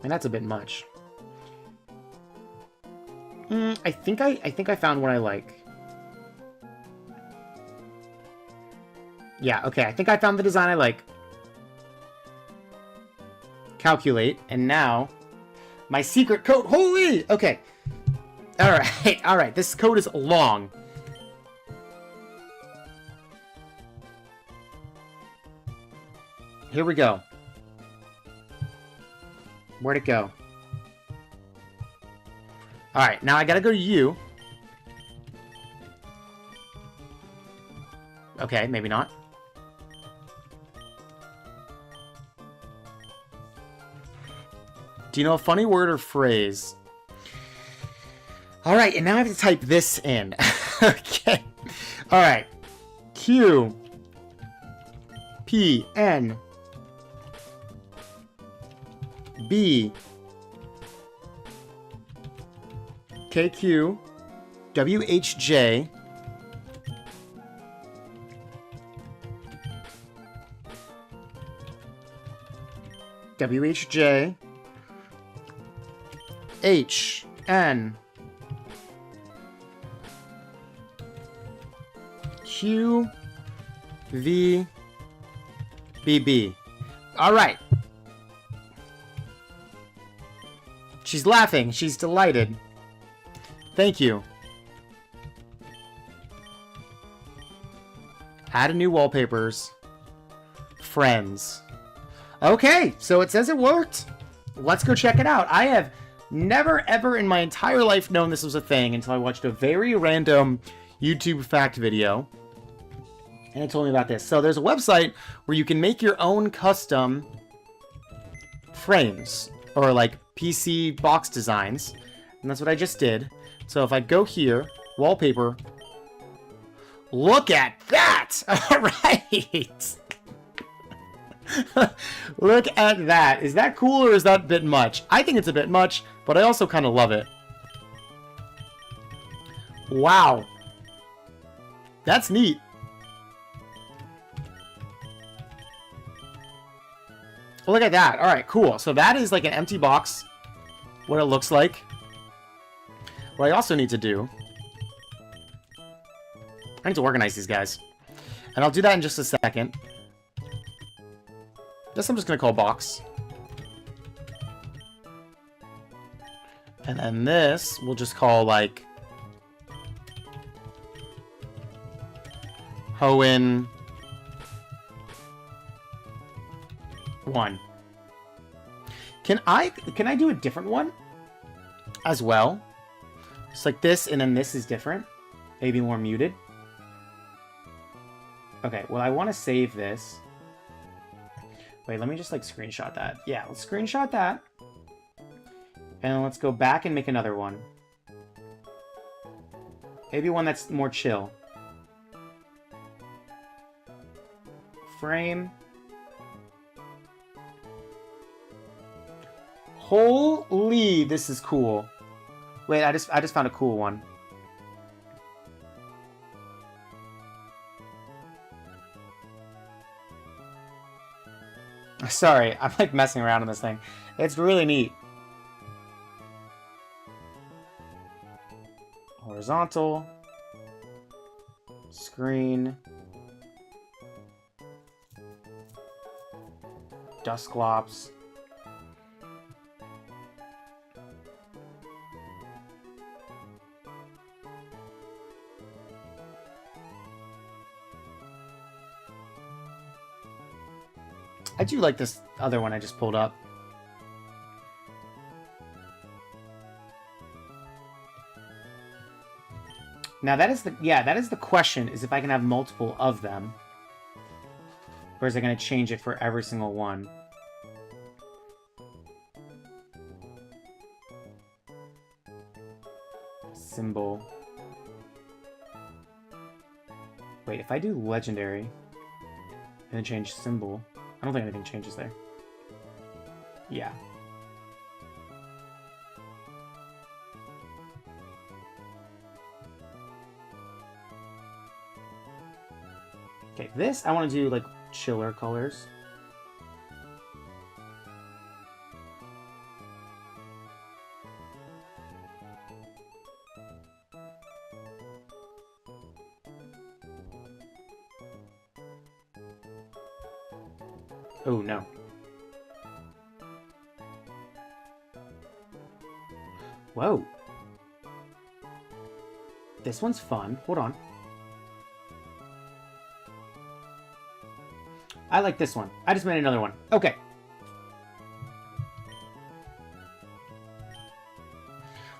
And that's a bit much. I think I found what I like. Yeah, okay. I think I found the design I like. Calculate, and now my secret code. Holy! Okay. Alright. This code is long. Here we go. Where'd it go? Alright, now I gotta go to you. Okay, maybe not. Do you know a funny word or phrase? Alright, and now I have to type this in. Okay. Alright. Q. P. N. B. K. Q. W. H. J. W. H. J. H. N. Q. V. B. B. Alright. She's laughing. She's delighted. Thank you. Add a new wallpapers. Friends. Okay, so it says it worked. Let's go check it out. I have never ever in my entire life known this was a thing until I watched a very random YouTube fact video. And it told me about this. So there's a website where you can make your own custom frames. Or like PC box designs. And that's what I just did. So if I go here, wallpaper. Look at that! Alright! Look at that. Is that cool or is that a bit much? I think it's a bit much, but I also kind of love it. Wow. That's neat. Look at that. Alright, cool. So that is like an empty box. What it looks like. What I also need to do... I need to organize these guys. And I'll do that in just a second. This I'm just going to call box. And then this we'll just call like... Hoenn 1. Can I do a different one as well? It's like this, and then this is different. Maybe more muted. Okay, well, I want to save this. Wait, let me just, like, screenshot that. Yeah, let's screenshot that. And let's go back and make another one. Maybe one that's more chill. Frame. Holy, this is cool. Wait, I just found a cool one. Sorry, I'm like messing around on this thing. It's really neat. Horizontal. Screen. Dusclops. I do like this other one I just pulled up. Now that is the question, is if I can have multiple of them. Or is it going to change it for every single one? Symbol. Wait, if I do legendary and then change symbol, I don't think anything changes there. Yeah. Okay, this I want to do like chiller colors. Oh no. Whoa. This one's fun. Hold on. I like this one. I just made another one. Okay.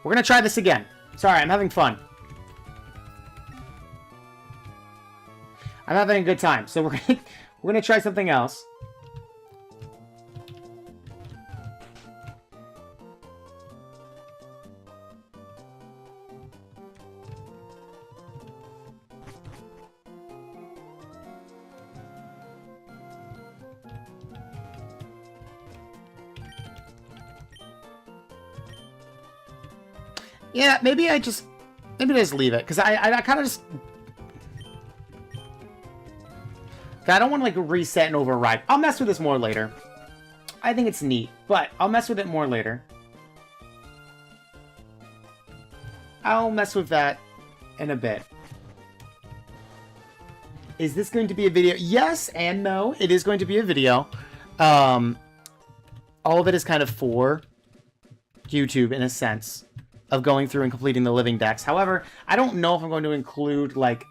We're gonna try this again. Sorry, I'm having fun. I'm having a good time. So we're gonna try something else. Yeah, maybe I just leave it, because I kind of just... I don't want to, like, reset and override. I'll mess with this more later. I think it's neat, but I'll mess with it more later. I'll mess with that in a bit. Is this going to be a video? Yes and no. It is going to be a video. All of it is kind of for YouTube, in a sense, of going through and completing the living decks. However, I don't know if I'm going to include, like,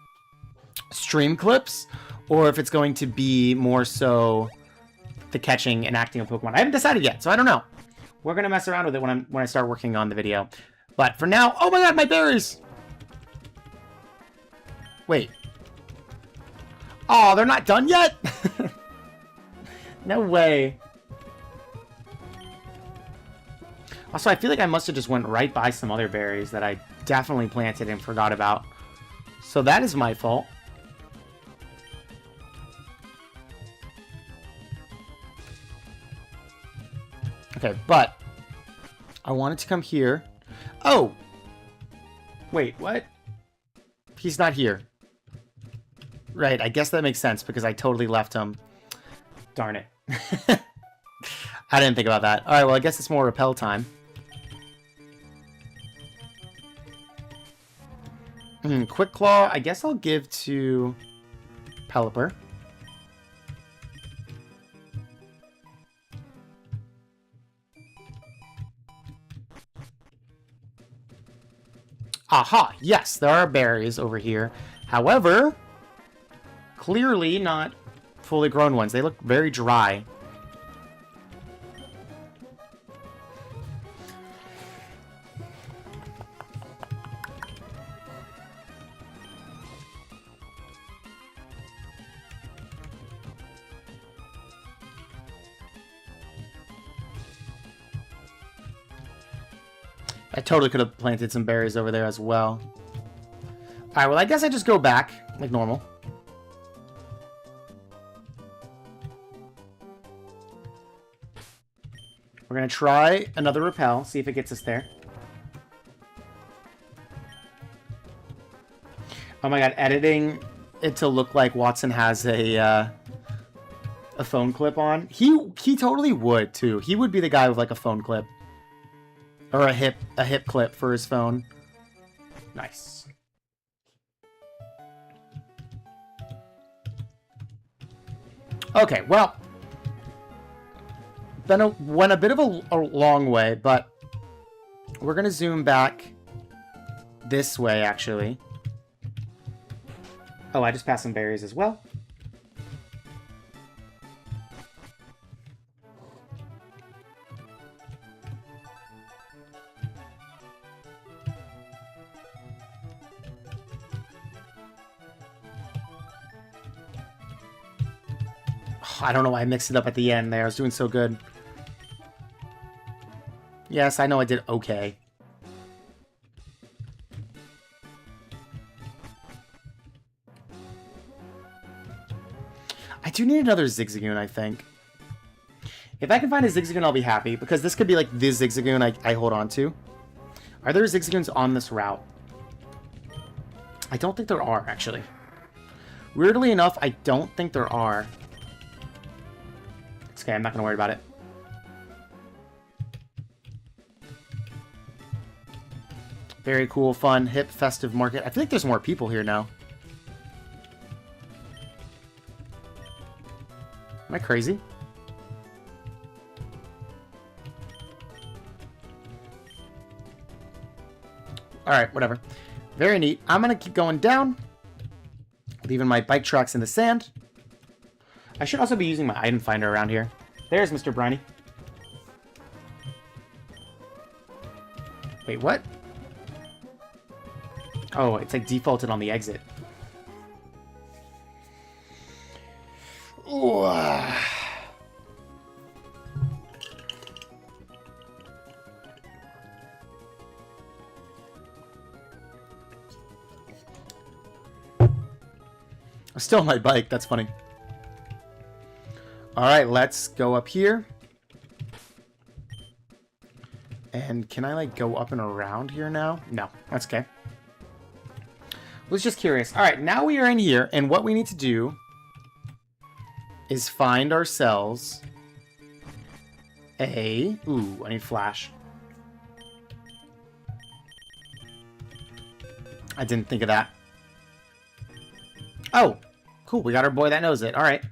stream clips, or if it's going to be more so the catching and acting of Pokemon. I haven't decided yet, so I don't know. We're gonna mess around with it when I start working on the video. But for now, oh my god, my berries! Wait. Oh, they're not done yet? No way. Also, I feel like I must have just went right by some other berries that I definitely planted and forgot about. So that is my fault. Okay, but I wanted to come here. Oh! Wait, what? He's not here. Right, I guess that makes sense because I totally left him. Darn it. I didn't think about that. Alright, well, I guess it's more repel time. Quick Claw, I guess I'll give to Pelipper. Aha! Yes, there are berries over here. However, clearly not fully grown ones. They look very dry. I totally could have planted some berries over there as well. Alright, well, I guess I just go back, like normal. We're going to try another repel, see if it gets us there. Oh my god, editing it to look like Watson has a phone clip on. He totally would, too. He would be the guy with, like, a phone clip. Or a hip clip for his phone. Nice. Okay, well, went a bit of a long way, but we're gonna zoom back this way, actually. Oh, I just passed some berries as well. I don't know why I mixed it up at the end there. I was doing so good. Yes, I know I did okay. I do need another Zigzagoon, I think. If I can find a Zigzagoon, I'll be happy, because this could be like the Zigzagoon I hold on to. Are there Zigzagoons on this route? I don't think there are, actually. Weirdly enough, I don't think there are. It's okay, I'm not going to worry about it. Very cool, fun, hip, festive market. I feel like there's more people here now. Am I crazy? Alright, whatever. Very neat. I'm going to keep going down. Leaving my bike tracks in the sand. I should also be using my item finder around here. There's Mr. Briny. Wait, what? Oh, it's like defaulted on the exit. Ooh. I'm still on my bike. That's funny. Alright, let's go up here. And can I, like, go up and around here now? No, that's okay. Was just curious. Alright, now we are in here, and what we need to do is find ourselves a... Ooh, I need flash. I didn't think of that. Oh, cool. We got our boy that knows it. Alright.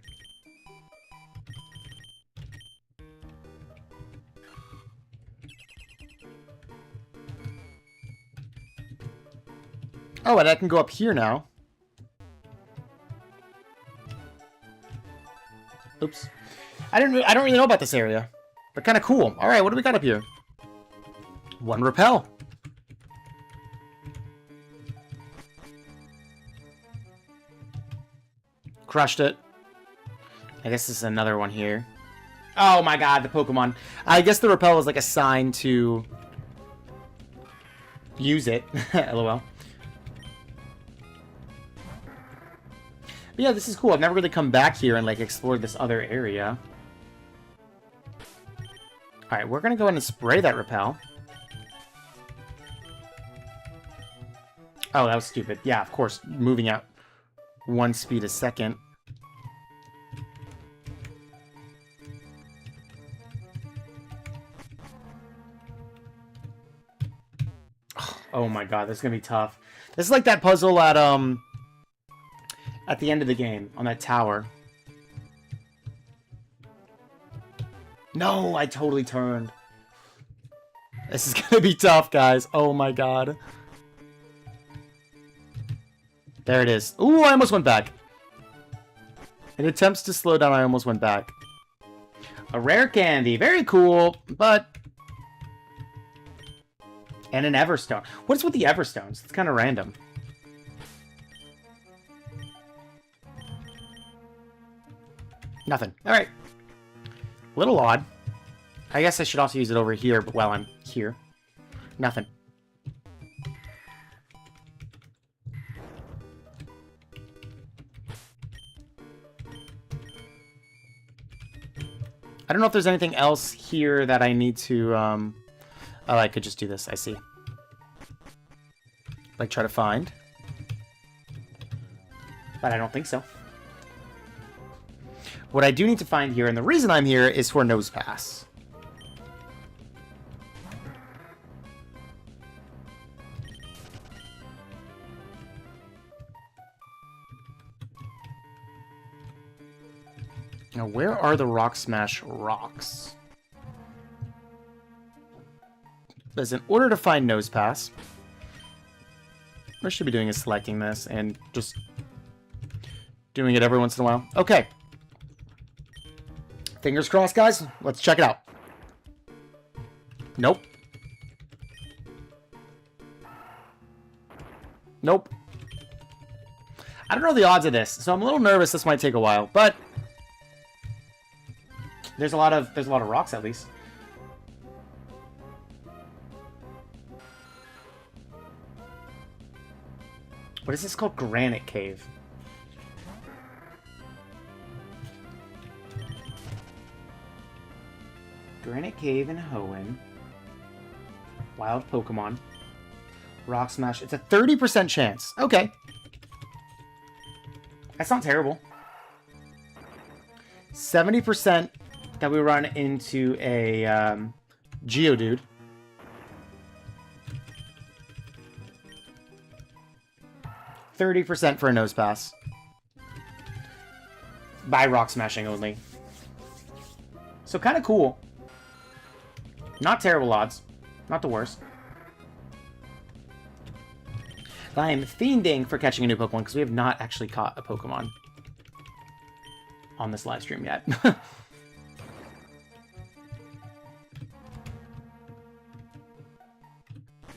Oh, and I can go up here now. Oops. I don't really know about this area. But kind of cool. Alright, what do we got up here? One repel. Crushed it. I guess this is another one here. Oh my god, the Pokemon. I guess the repel is like a sign to use it. LOL. But yeah, this is cool. I've never really come back here and like explored this other area. Alright, we're gonna go ahead and spray that repel. Oh, that was stupid. Yeah, of course, moving at 1 speed a second. Oh my god, this is gonna be tough. This is like that puzzle at the end of the game, on that tower. No, I totally turned. This is gonna be tough, guys. Oh my god. There it is. Ooh, I almost went back. In attempts to slow down, I almost went back. A rare candy. Very cool, but... And an Everstone. What is with the Everstones? It's kind of random. Nothing. Alright. Little odd. I guess I should also use it over here, but while I'm here. Nothing. I don't know if there's anything else here that I need to, Oh, I could just do this. I see. Like, try to find. But I don't think so. What I do need to find here, and the reason I'm here, is for Nosepass. Now, where are the Rock Smash rocks? Because in order to find Nosepass, what I should be doing is selecting this and just doing it every once in a while. Okay. Fingers crossed, guys. Let's check it out. Nope. Nope. I don't know the odds of this, so I'm a little nervous this might take a while, but There's a lot of rocks at least. What is this called? Granite Cave. Granite Cave in Hoenn. Wild Pokemon. Rock Smash. It's a 30% chance. Okay. That's not terrible. 70% that we run into a Geodude. %30 for a Nose Pass. By Rock Smashing only. So kind of cool. Not terrible odds. Not the worst. I am fiending for catching a new Pokemon because we have not actually caught a Pokemon on this live stream yet.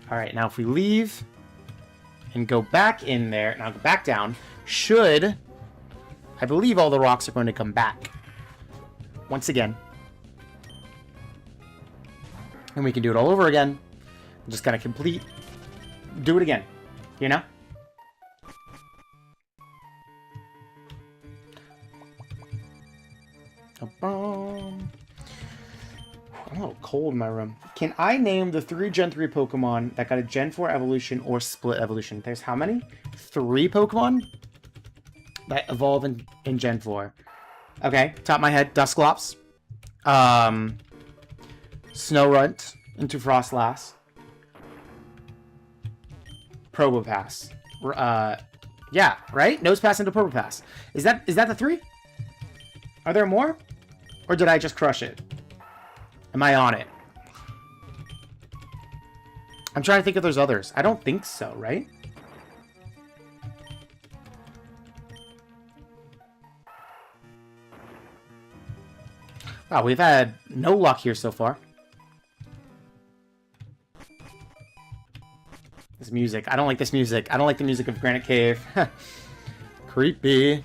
Alright, now if we leave and go back in there, now go back down, I believe all the rocks are going to come back. Once again. And we can do it all over again. Just kind of do it again. You know? I'm a little cold in my room. Can I name the 3 Gen 3 Pokemon that got a Gen 4 evolution or split evolution? There's how many? 3 Pokemon that evolve in Gen 4. Okay, top of my head, Dusclops. Snorunt into Frostlass. Probopass. Yeah, right? Nosepass into Probopass. Is that the 3? Are there more? Or did I just crush it? Am I on it? I'm trying to think if there's others. I don't think so, right? Wow, we've had no luck here so far. This music. I don't like this music. I don't like the music of Granite Cave. Creepy.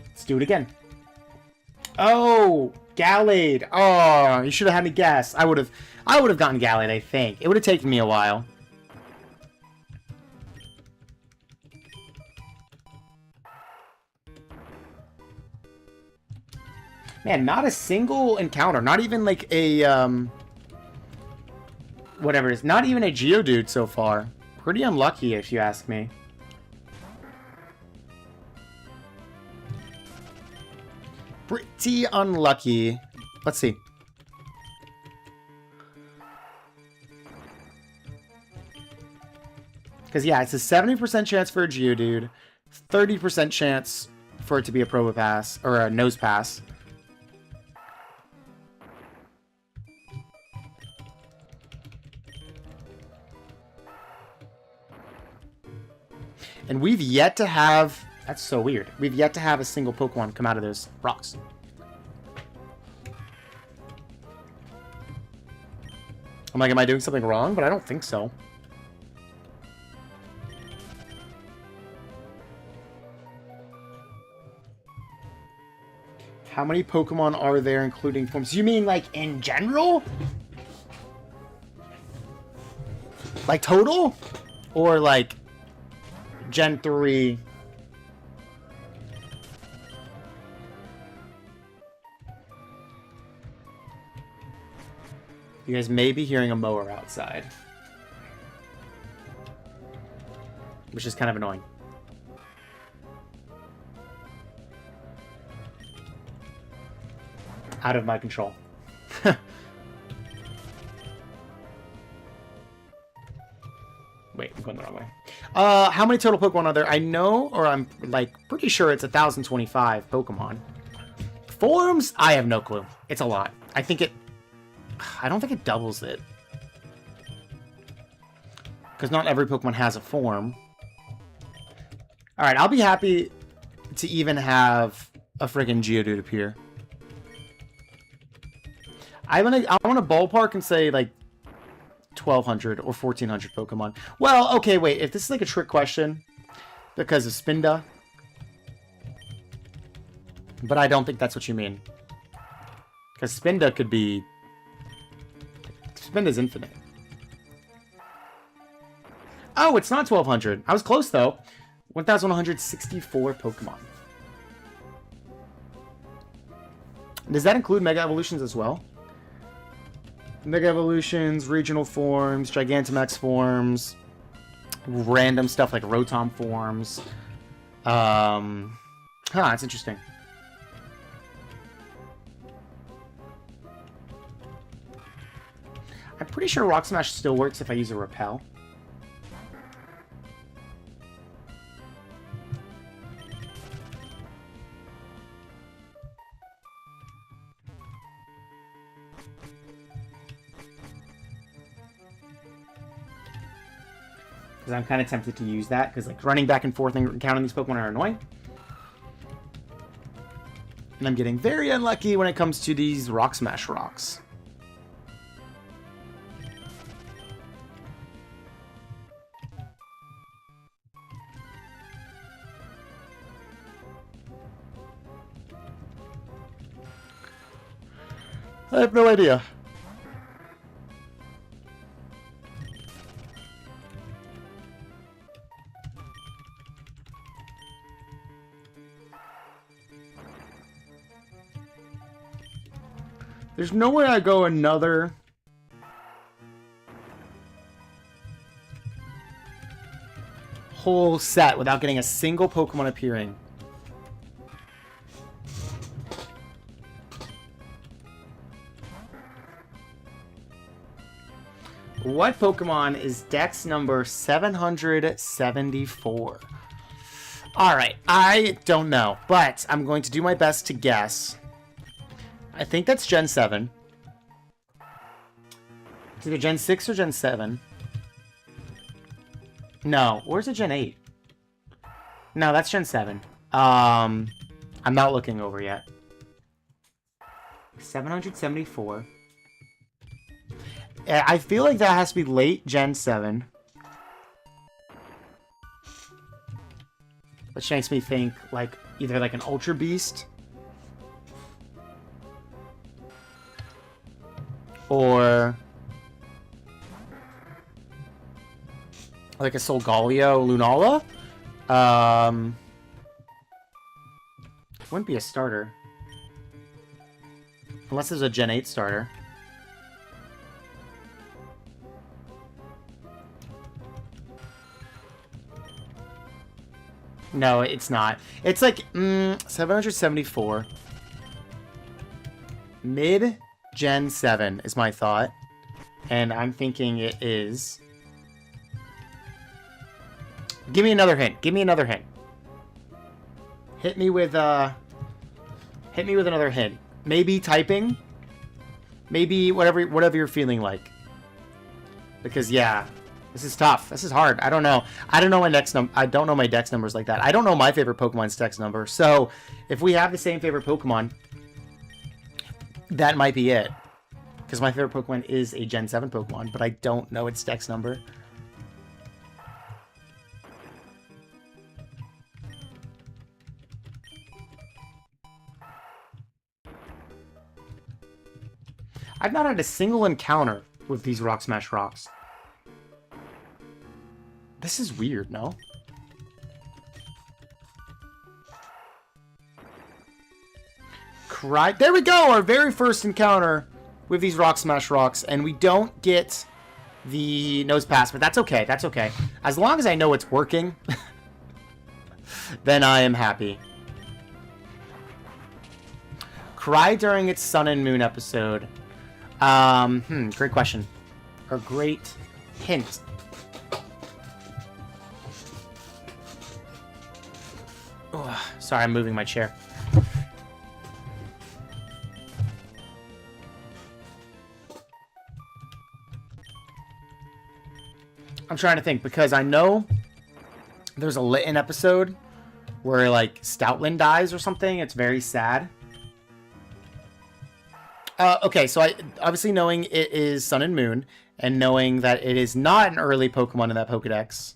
Let's do it again. Oh, Gallade. Oh, you should have had me guess. I would have gotten Gallade, I think. It would have taken me a while. Man, not a single encounter. Not even like a, whatever it is. Not even a Geodude so far. Pretty unlucky, if you ask me. Pretty unlucky. Let's see. Because, yeah, it's a 70% chance for a Geodude, 30% chance for it to be a Probopass, or a Nose Pass. And we've yet to have... That's so weird. We've yet to have a single Pokemon come out of those rocks. I'm like, am I doing something wrong? But I don't think so. How many Pokemon are there, including forms? You mean, like, in general? Like, total? Or, like, Gen 3... You guys may be hearing a mower outside. Which is kind of annoying. Out of my control. Wait, I'm going the wrong way. How many total Pokemon are there? I know, or I'm like pretty sure it's 1,025 Pokemon. Forms? I have no clue. It's a lot. I don't think it doubles it. Because not every Pokemon has a form. Alright, I'll be happy to even have a friggin' Geodude appear. I want to ballpark and say like 1,200 or 1,400 Pokemon. Well, okay, wait. If this is like a trick question because of Spinda, but I don't think that's what you mean. Because Spinda could be... Spinda's infinite. Oh, it's not 1,200. I was close, though. 1,164 Pokemon. Does that include Mega Evolutions as well? Mega Evolutions, Regional Forms, Gigantamax Forms, random stuff like Rotom Forms. That's interesting. I'm pretty sure Rock Smash still works if I use a Repel. Because I'm kind of tempted to use that, because like running back and forth and counting these Pokemon are annoying. And I'm getting very unlucky when it comes to these Rock Smash rocks. I have no idea. There's no way I go another whole set without getting a single Pokemon appearing. What Pokemon is Dex number 774? Alright, I don't know, but I'm going to do my best to guess. I think that's Gen 7. It's either Gen 6 or Gen 7. No, where's it Gen 8? No, that's Gen 7. I'm not looking over yet. 774. I feel like that has to be late Gen 7. Which makes me think like either like an Ultra Beast or like a Solgaleo Lunala. Wouldn't be a starter. Unless there's a Gen 8 starter. No, it's not. It's like 774. Mid Gen 7 is my thought. And I'm thinking it is... Give me another hint. Give me another hint. Hit me with another hint. Maybe typing. Maybe whatever you're feeling like. Because yeah, this is tough. This is hard. I don't know. I don't know my dex I don't know my dex numbers like that. I don't know my favorite Pokemon's dex number. So if we have the same favorite Pokemon, that might be it. Because my favorite Pokemon is a Gen 7 Pokemon, but I don't know its dex number. I've not had a single encounter with these Rock Smash rocks. This is weird, no? There we go! Our very first encounter with these Rock Smash rocks, and we don't get the nose pass, but that's okay, that's okay. As long as I know it's working, then I am happy. Cry during its Sun and Moon episode. Great question. Or great hint. Oh, sorry, I'm moving my chair. I'm trying to think, because I know there's a Litten episode where like Stoutland dies or something. It's very sad. Okay, so I obviously knowing it is Sun and Moon, and knowing that it is not an early Pokemon in that Pokedex,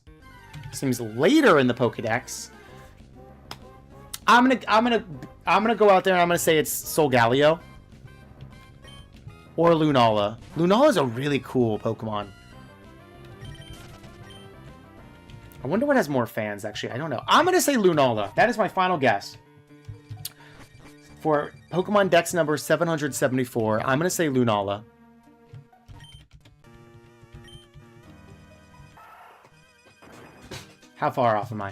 seems later in the Pokedex. I'm gonna go out there and I'm gonna say it's Solgaleo or Lunala. Lunala is a really cool Pokemon. I wonder what has more fans, actually. I don't know. I'm gonna say Lunala. That is my final guess. For Pokemon Dex number 774, I'm gonna say Lunala. How far off am I?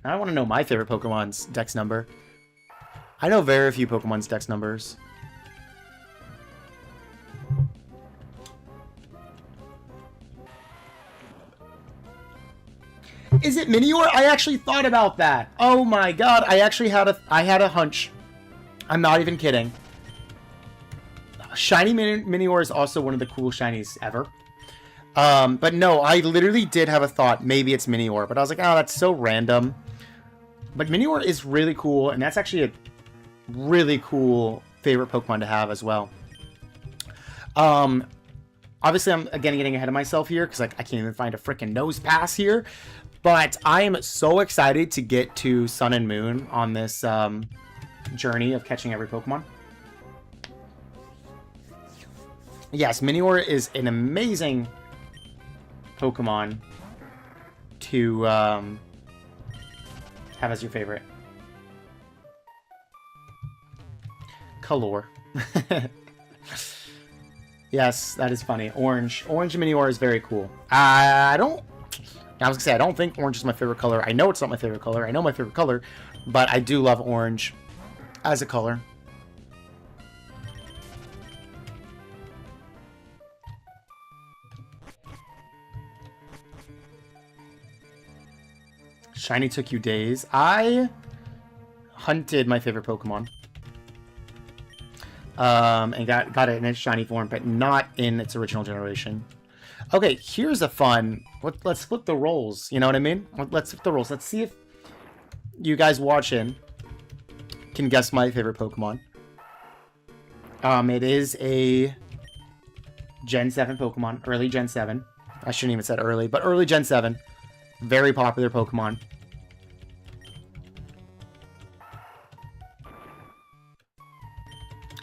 I don't want to know my favorite Pokemon's Dex number. I know very few Pokemon's Dex numbers. Is it Minior? I actually thought about that. Oh my god, I actually had a hunch. I'm not even kidding. Shiny Minior is also one of the cool shinies ever. But no, I literally did have a thought. Maybe it's Minior, but I was like, oh, that's so random. But Minior is really cool, and that's actually a really cool favorite Pokemon to have as well. Obviously, I'm again getting ahead of myself here because like I can't even find a freaking nose pass here. But I am so excited to get to Sun and Moon on this journey of catching every Pokemon. Yes, Minior is an amazing Pokemon to have as your favorite. Color. Yes, that is funny. Orange. Orange Minior is very cool. I was gonna say, I don't think orange is my favorite color. I know it's not my favorite color. I know my favorite color, but I do love orange as a color. Shiny took you days. I hunted my favorite Pokemon. And got it in its shiny form, but not in its original generation. Okay, here's a fun... Let's flip the roles, you know what I mean? Let's flip the roles. Let's see if you guys watching can guess my favorite Pokemon. It is a Gen 7 Pokemon. Early Gen 7. I shouldn't even said early, but early Gen 7. Very popular Pokemon.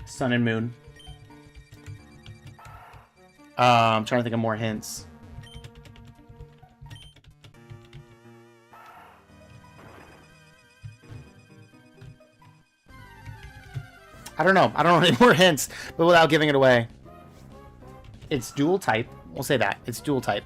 Sun and Moon. I'm trying to think of more hints. I don't know. I don't know any more hints, but without giving it away. It's dual type. We'll say that. It's dual type.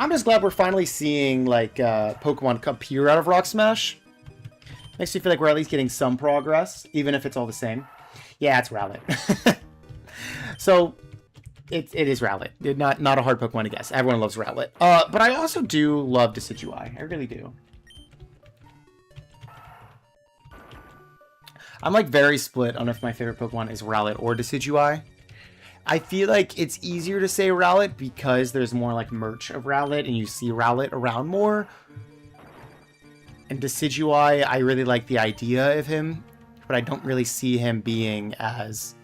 I'm just glad we're finally seeing, like, Pokemon appear out of Rock Smash. Makes me feel like we're at least getting some progress, even if it's all the same. Yeah, it's Rowlet. So, it is Rowlet. Not a hard Pokemon to guess. Everyone loves Rowlet. But I also do love Decidueye. I really do. I'm, like, very split on if my favorite Pokemon is Rowlet or Decidueye. I feel like it's easier to say Rowlet because there's more like merch of Rowlet and you see Rowlet around more. And Decidueye, I really like the idea of him, but I don't really see him being as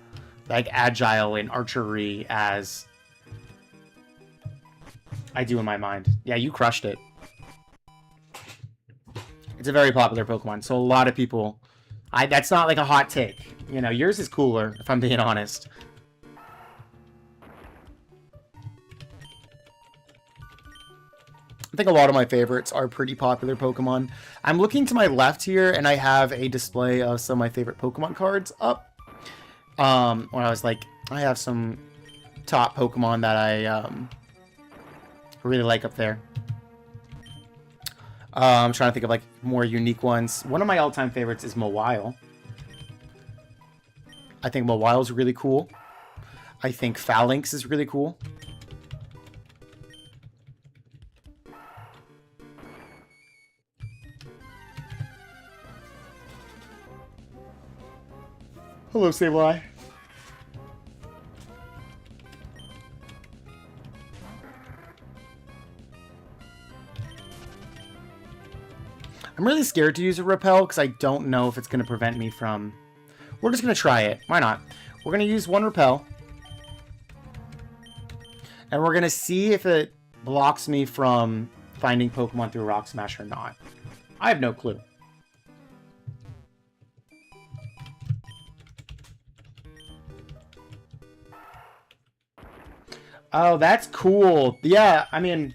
like agile in archery as I do in my mind. Yeah, you crushed it. It's a very popular Pokemon, so a lot of people... that's not like a hot take. You know, yours is cooler, if I'm being honest. I think a lot of my favorites are pretty popular Pokemon. I'm looking to my left here, and I have a display of some of my favorite Pokemon cards up. Where I was like, I have some top Pokemon that I really like up there. I'm trying to think of like more unique ones. One of my all-time favorites is Mawile. I think Mawile is really cool. I think Phalanx is really cool. Hello, Sableye. I'm really scared to use a Repel because I don't know if it's going to prevent me from... We're just going to try it. Why not? We're going to use one Repel. And we're going to see if it blocks me from finding Pokemon through Rock Smash or not. I have no clue. Oh, that's cool. Yeah, I mean,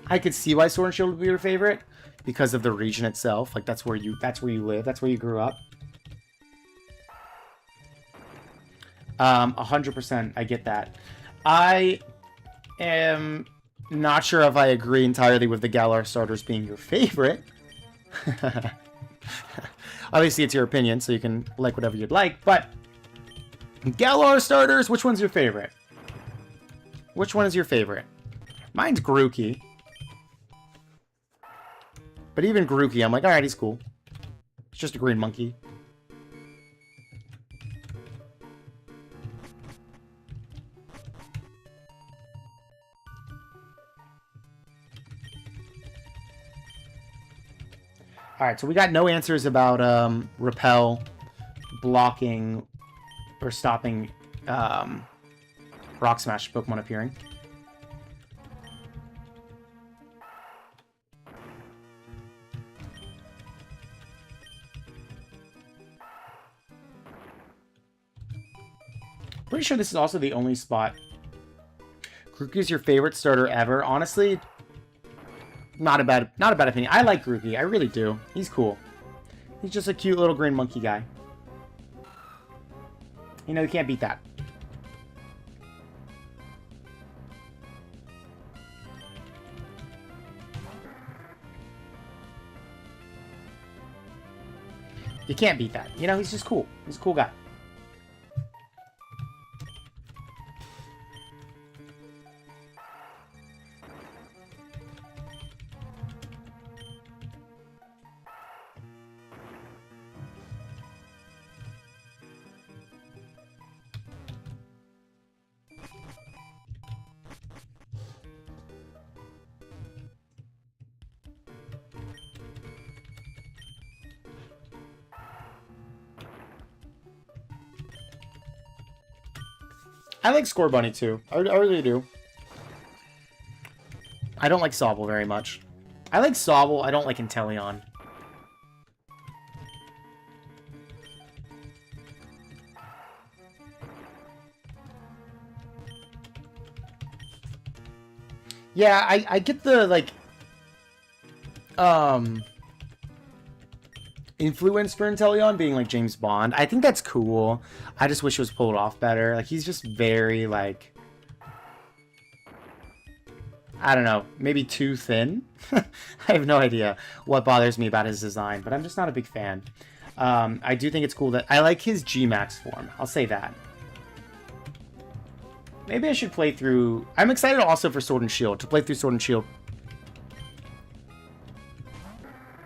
I could see why Sword and Shield would be your favorite because of the region itself. Like that's where you live. That's where you grew up. 100%. I get that. I am not sure if I agree entirely with the Galar starters being your favorite. Obviously, it's your opinion, so you can like whatever you'd like. But Galar starters, which one's your favorite? Which one is your favorite? Mine's Grookey. But even Grookey, I'm like, alright, he's cool. It's just a green monkey. Alright, so we got no answers about Repel blocking or stopping Rock Smash Pokemon appearing. Pretty sure this is also the only spot. Grookey is your favorite starter ever. Honestly, not a bad opinion. I like Grookey. I really do. He's cool. He's just a cute little green monkey guy. You know, you can't beat that. You can't beat that. You know, he's just cool. He's a cool guy. I like Scorbunny too. I really do. I don't like Sobble very much. I like Sobble. I don't like Inteleon. Yeah, I get the, like, influence for Inteleon being, like, James Bond. I think that's cool. I just wish it was pulled off better. Like, he's just very, like, I don't know, maybe too thin? I have no idea what bothers me about his design, but I'm just not a big fan. I do think it's cool that... I like his G-Max form. I'll say that. Maybe I should play through... I'm excited also for Sword and Shield, to play through Sword and Shield.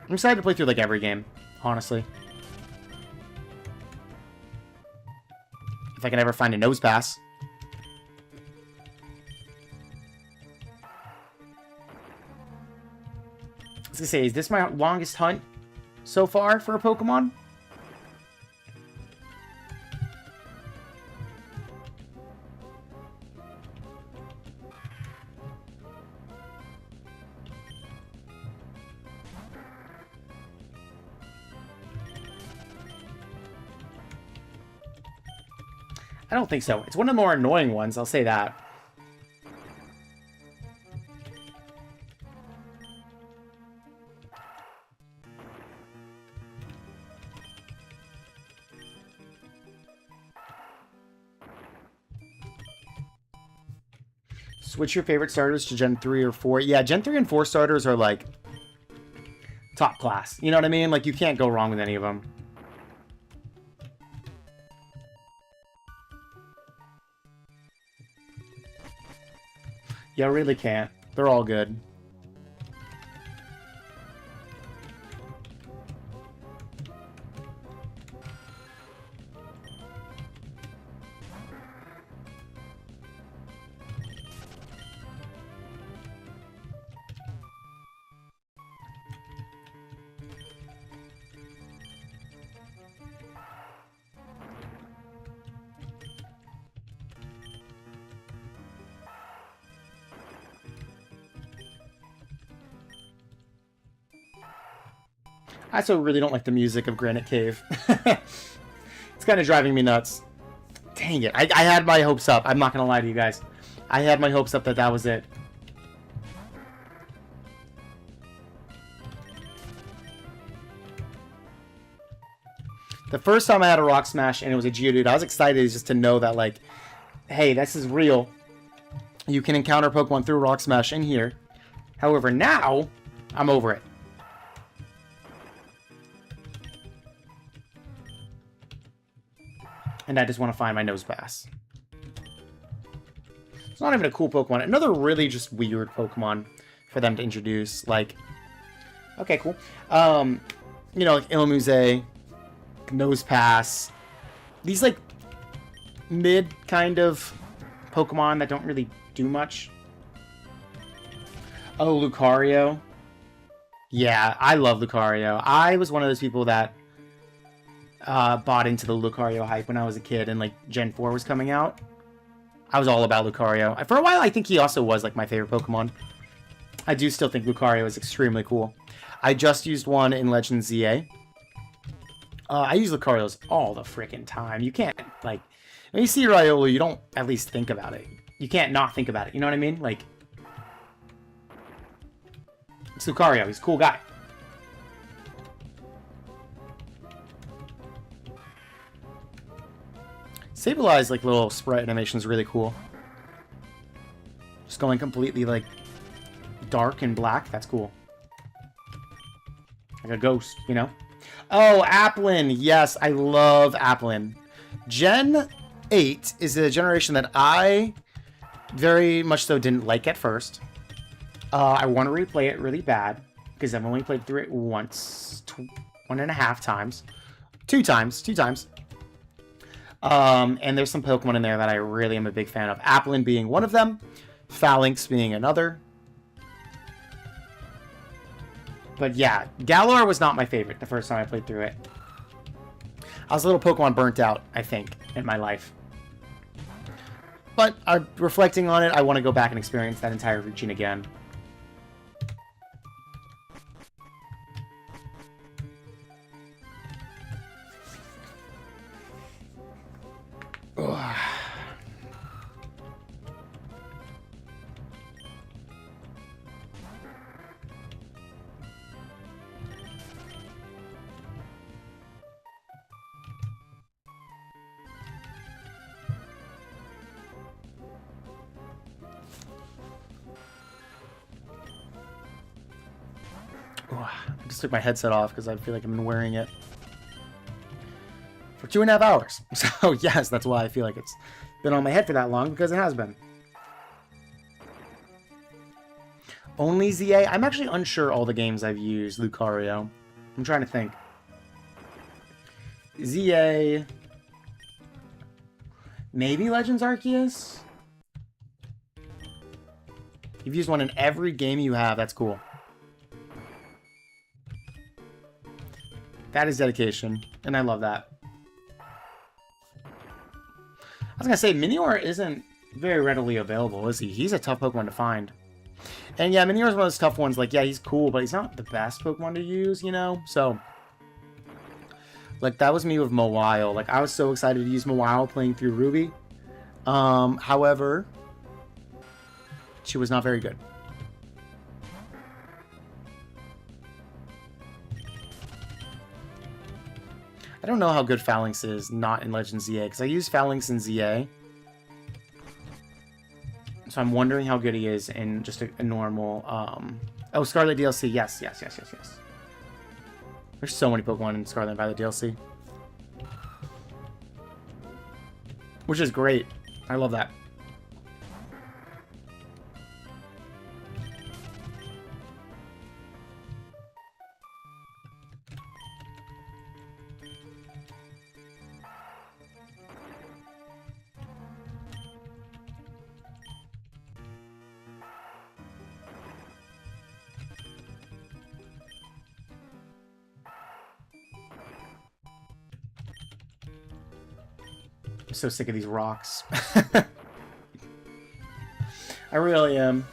I'm excited to play through, like, every game, honestly. If I can ever find a Nose Pass. I was gonna say, is this my longest hunt so far for a Pokemon? I don't think so. It's one of the more annoying ones, I'll say that. Switch your favorite starters to Gen 3 or 4. Yeah, Gen 3 and 4 starters are, like, top class. You know what I mean? Like, you can't go wrong with any of them. You really can't. They're all good. I also really don't like the music of Granite Cave. It's kind of driving me nuts. Dang it. I had my hopes up. I'm not going to lie to you guys. I had my hopes up that that was it. The first time I had a Rock Smash and it was a Geodude, I was excited just to know that, like, hey, this is real. You can encounter Pokemon through Rock Smash in here. However, now, I'm over it. And I just want to find my Nosepass. It's not even a cool Pokemon. Another really just weird Pokemon for them to introduce. Like, okay, cool. You know, like Illumise, Nosepass. These, like, mid kind of Pokemon that don't really do much. Oh, Lucario. Yeah, I love Lucario. I was one of those people that bought into the Lucario hype when I was a kid and like Gen 4 was coming out. I was all about Lucario. For a while, I think he also was like my favorite Pokemon. I do still think Lucario is extremely cool. I just used one in Legends ZA. I use Lucarios all the freaking time. You can't, like, when you see Riolu, you don't at least think about it. You can't not think about it. You know what I mean? Like, it's Lucario. He's a cool guy. Sableye, like, little sprite animation is really cool. Just going completely, like, dark and black. That's cool. Like a ghost, you know? Oh, Applin. Yes, I love Applin. Gen 8 is a generation that I very much so didn't like at first. I want to replay it really bad because I've only played through it once, 1.5 times. Two times. And there's some Pokemon in there that I really am a big fan of. Applin being one of them. Phalanx being another. But yeah, Galar was not my favorite the first time I played through it. I was a little Pokemon burnt out, I think, in my life. But reflecting on it, I want to go back and experience that entire region again. Ugh. I just took my headset off because I feel like I've been wearing it for 2.5 hours. So yes, that's why I feel like it's been on my head for that long, because it has been. Only ZA? I'm actually unsure all the games I've used Lucario. I'm trying to think. ZA... Maybe Legends Arceus? You've used one in every game you have. That's cool. That is dedication, and I love that. I was gonna say, Minior isn't very readily available, is he? He's a tough Pokemon to find. And yeah, Minior is one of those tough ones. Like, yeah, he's cool, but he's not the best Pokemon to use, you know? So, like, that was me with Mawile. Like, I was so excited to use Mawile playing through Ruby. However, she was not very good. I don't know how good Phalanx is not in Legends ZA, because I use Phalanx in ZA. So I'm wondering how good he is in just a normal... Oh, Scarlet DLC. Yes. There's so many Pokemon in Scarlet and Violet DLC. Which is great. I love that. I'm so sick of these rocks. I really am.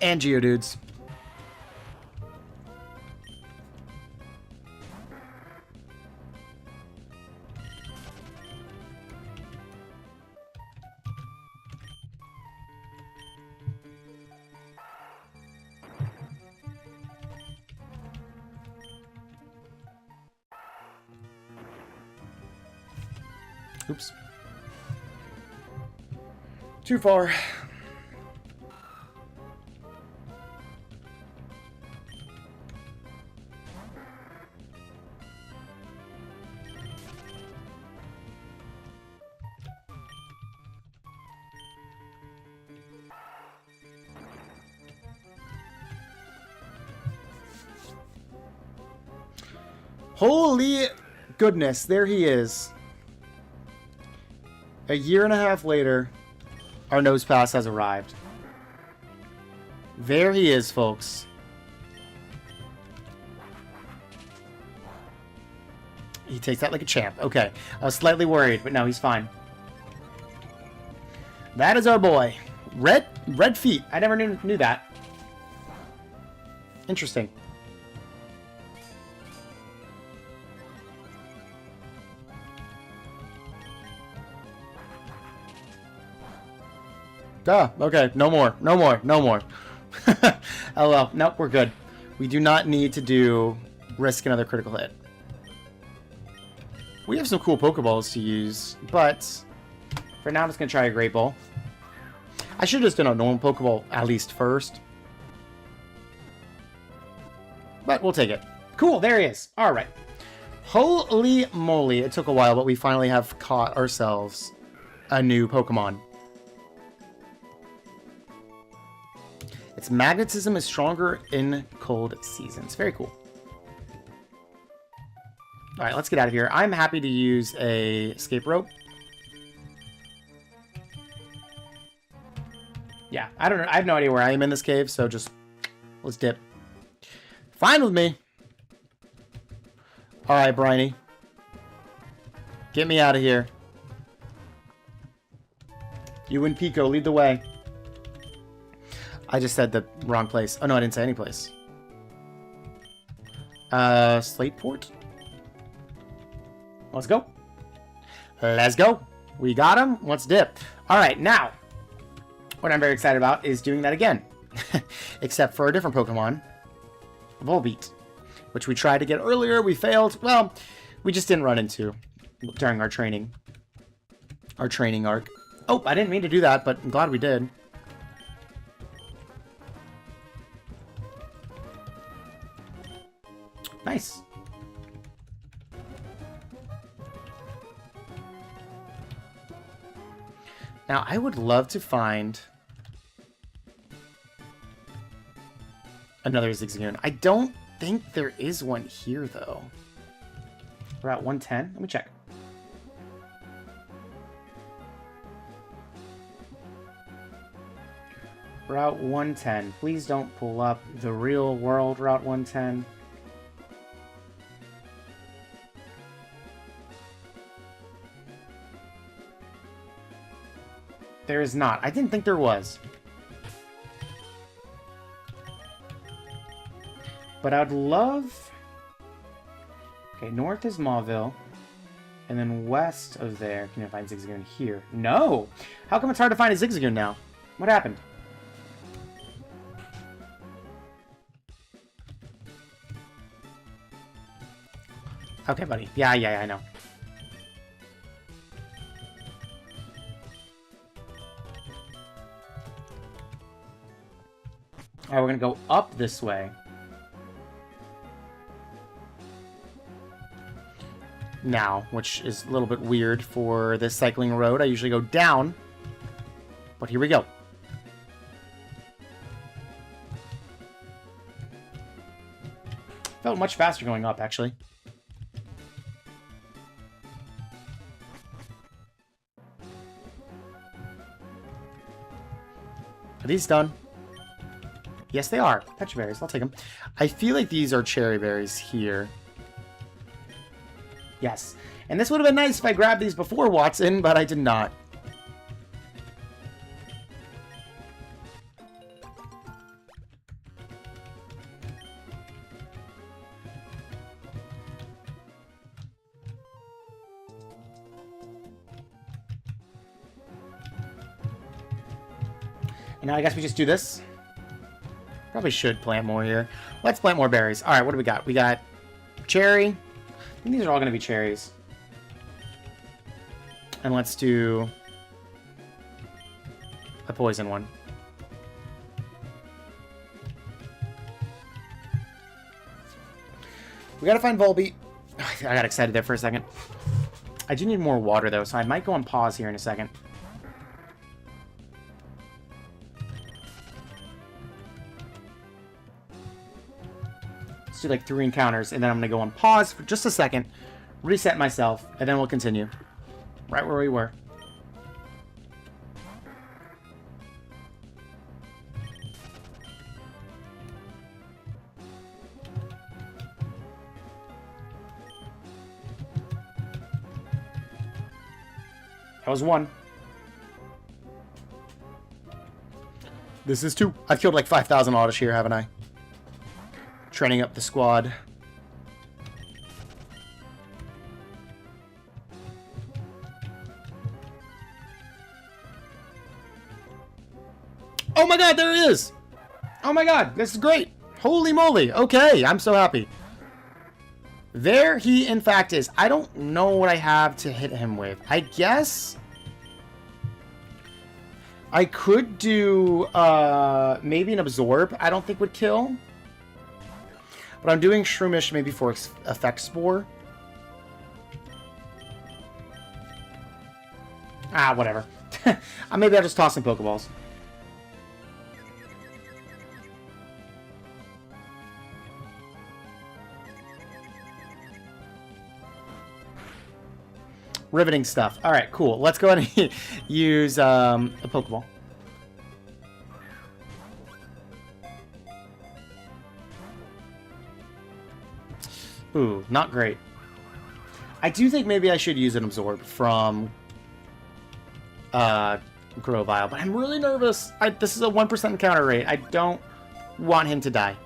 And Geodudes. Oops. Too far. Holy goodness, there he is. A year and a half later, our Nosepass has arrived. There he is, folks. He takes that like a champ. Okay, I was slightly worried, but no, he's fine. That is our boy. Red feet. I never knew that. Interesting. Ah, okay. No more. No more. No more. LOL. Nope, we're good. We do not need to risk another critical hit. We have some cool Pokeballs to use, but for now I'm just going to try a Great Ball. I should have just done a normal Pokeball at least first. But we'll take it. Cool, there he is. Alright. Holy moly, it took a while, but we finally have caught ourselves a new Pokemon. Its magnetism is stronger in cold seasons. Very cool. Alright, let's get out of here. I'm happy to use a escape rope. Yeah, I don't know. I have no idea where I am in this cave, so just let's dip. Fine with me. Alright, Briny. Get me out of here. You and Pico, lead the way. I just said the wrong place. Oh, no, I didn't say any place. Slateport? Let's go. Let's go. We got him. Let's dip. All right, now, what I'm very excited about is doing that again. Except for a different Pokemon. Volbeat. Which we tried to get earlier. We failed. Well, we just didn't run into during our training. Our training arc. Oh, I didn't mean to do that, but I'm glad we did. Nice. Now, I would love to find another Zigzagoon. I don't think there is one here, though. We're at 110. Let me check. Route 110. Please don't pull up the real world Route 110. There is not. I didn't think there was. But I'd love... Okay, north is Mauville. And then west of there, can I find Zigzagoon here? No! How come it's hard to find a Zigzagoon now? What happened? Okay, buddy. Yeah, I know. Alright, we're gonna go up this way. Now, which is a little bit weird for this cycling road. I usually go down. But here we go. Felt much faster going up, actually. Are these done? Yes, they are. Petra berries. I'll take them. I feel like these are cherry berries here. Yes. And this would have been nice if I grabbed these before Watson, but I did not. And now I guess we just do this. Probably should plant more here. Let's plant more berries. All right, what do we got? We got cherry. I think these are all going to be cherries. And let's do a poison one. We got to find Volbeat. I got excited there for a second. I do need more water, though, so I might go on pause here in a second. Do like 3 encounters, and then I'm gonna go on pause for just a second, reset myself, and then we'll continue right where we were. That was 1. This is 2. I've killed like 5,000 Oddish here, haven't I? Training up the squad. Oh my god, there he is! Oh my god, this is great! Holy moly! Okay, I'm so happy. There he in fact is. I don't know what I have to hit him with. I guess I could do maybe an absorb. I don't think would kill. But I'm doing Shroomish maybe for Effect Spore. Ah, whatever. Maybe I'll just toss some Pokeballs. Riveting stuff. Alright, cool. Let's go ahead and use a Pokeball. Ooh, not great. I do think maybe I should use an Absorb from Grovyle, but I'm really nervous. This is a 1% encounter rate. I don't want him to die.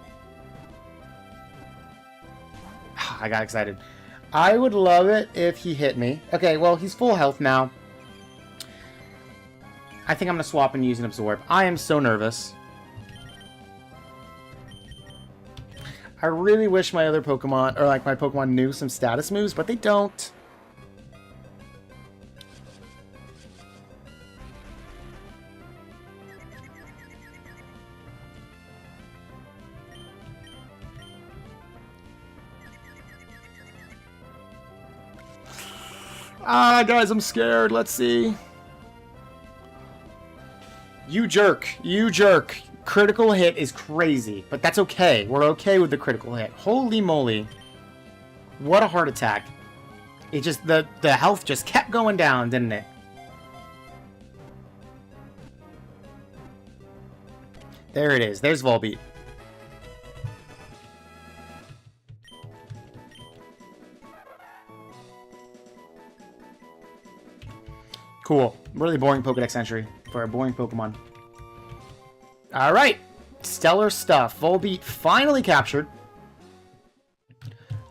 I got excited. I would love it if he hit me. Okay, well, he's full health now. I think I'm going to swap and use an Absorb. I am so nervous. I really wish my other Pokemon, or like my Pokemon knew some status moves, but they don't. Ah, guys, I'm scared. Let's see. You jerk. You jerk. Critical hit is crazy, but that's okay. We're okay with the critical hit. Holy moly. What a heart attack. It just, the health just kept going down, didn't it? There it is. There's Volbeat. Cool. Really boring Pokedex entry for a boring Pokemon. Alright. Stellar stuff. Volbeat finally captured.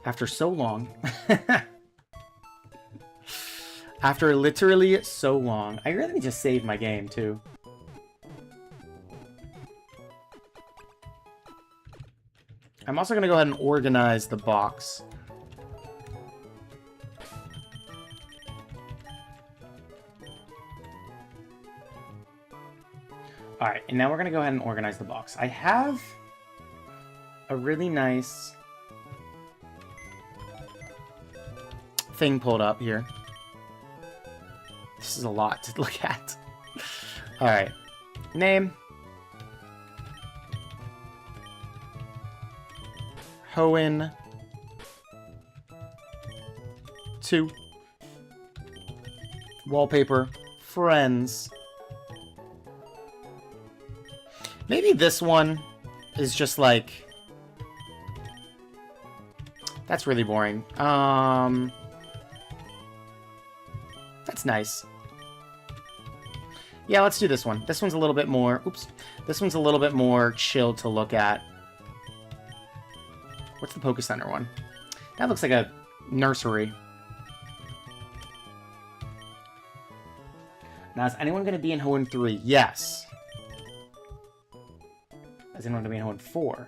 After so long. After literally so long. I really need to save my game, too. I'm also going to go ahead and organize the box. Alright, and now we're going to go ahead and organize the box. I have a really nice thing pulled up here. This is a lot to look at. Alright. Name. Hoenn. 2. Wallpaper. Friends. Maybe this one is just like... That's really boring. That's nice. Yeah, let's do this one. This one's a little bit more... Oops. This one's a little bit more chill to look at. What's the Poke Center one? That looks like a nursery. Now, is anyone going to be in Hoenn 3? Yes. Is anyone going to be in Hoenn 4?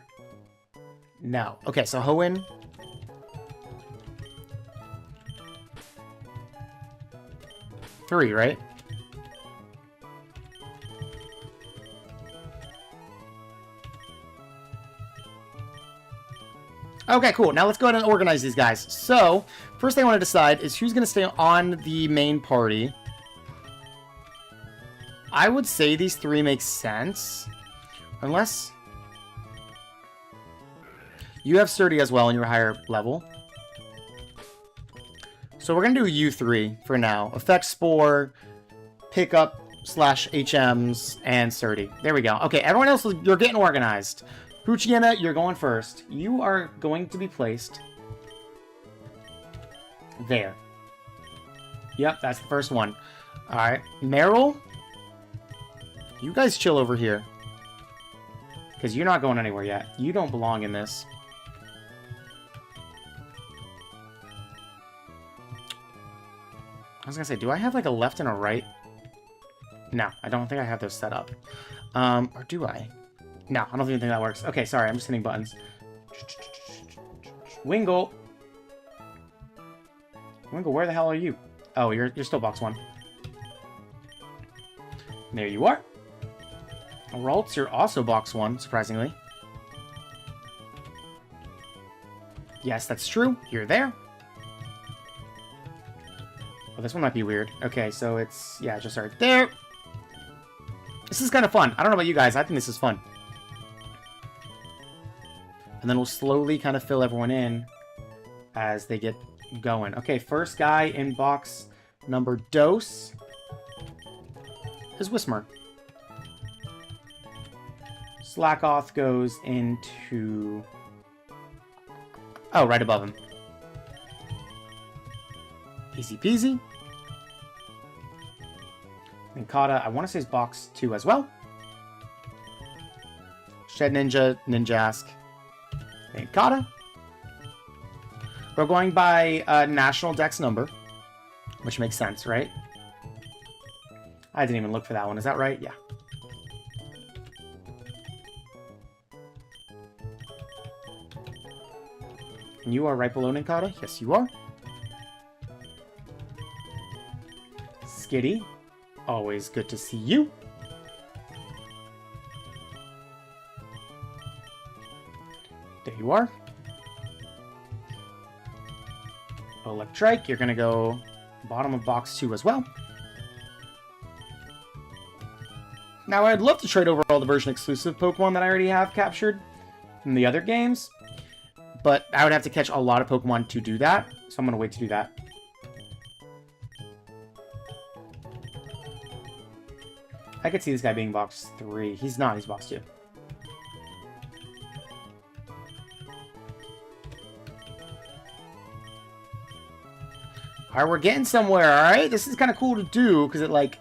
No. Okay, so Hoenn... Three, right? Okay, cool. Now let's go ahead and organize these guys. So, first thing I want to decide is who's going to stay on the main party. I would say these three make sense. Unless... You have Sturdy as well, and you're a higher level. So we're going to do U3 for now. Effect Spore, Pickup / HMs, and Sturdy. There we go. Okay, everyone else, you're getting organized. Poochyena, you're going first. You are going to be placed there. Yep, that's the first one. Alright, Meryl, you guys chill over here. Because you're not going anywhere yet. You don't belong in this. I was gonna say, do I have like a left and a right? No, I don't think I have those set up. Or do I? No, I don't even think that works. Okay, sorry, I'm just hitting buttons. Wingle! Wingle, where the hell are you? Oh, you're still box 1. There you are. Ralts, you're also box 1, surprisingly. Yes, that's true. You're there. Oh, this one might be weird. Okay, so it's... Yeah, just right there. This is kind of fun. I don't know about you guys. I think this is fun. And then we'll slowly kind of fill everyone in as they get going. Okay, first guy in box number Dose is Whismur. Slackoth goes into... Oh, right above him. Easy peasy. And Kata, I want to say is box 2 as well. Shed Ninja, Ninjask, and Kata. We're going by national dex number, which makes sense, right? I didn't even look for that one. Is that right? Yeah. And you are right below Ninkata? Yes, you are. Skitty, always good to see you. There you are. Electrike, you're going to go bottom of box 2 as well. Now, I'd love to trade over all the version exclusive Pokemon that I already have captured from the other games, but I would have to catch a lot of Pokemon to do that, so I'm going to wait to do that. I could see this guy being box 3. He's not, he's box 2. Alright, we're getting somewhere, alright? This is kind of cool to do, because it, like,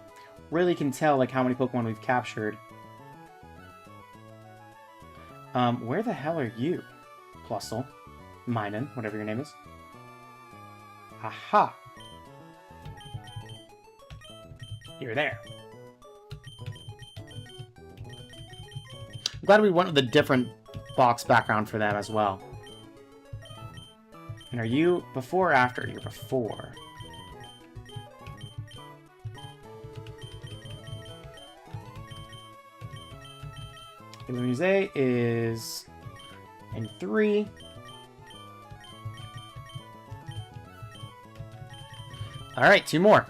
really can tell, like, how many Pokemon we've captured. Where the hell are you? Plusle. Minun, whatever your name is. Aha! You're there. I'm glad we went with a different box background for them as well. And are you before or after? You're before. Illumise is in 3. Alright, 2 more.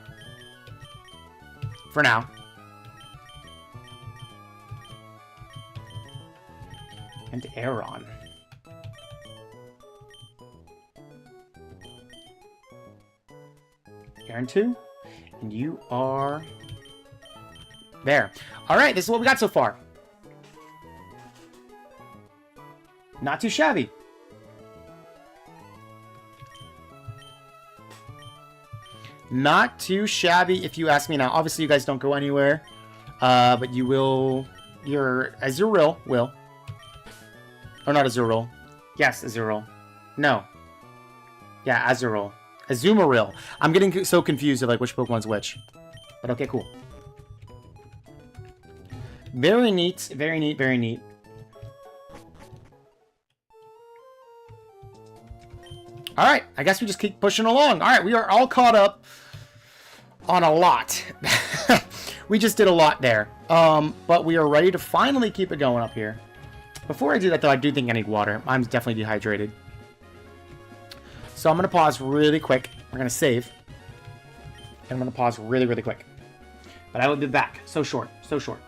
For now. And Aeron. Aeron 2. And you are... there. Alright, this is what we got so far. Not too shabby. Not too shabby if you ask me now. Obviously, you guys don't go anywhere. But you will... Your Azurill will. Or not Azurill. Yes, Azurill. No. Yeah, Azurill. Azumarill. I'm getting so confused of like which Pokemon's which. But okay, cool. Very neat. Very neat. Very neat. Alright, I guess we just keep pushing along. Alright, we are all caught up on a lot. We just did a lot there. But we are ready to finally keep it going up here. Before I do that, though, I do think I need water. I'm definitely dehydrated. So I'm going to pause really quick. We're going to save. And I'm going to pause really, really quick. But I will be back. So short. So short.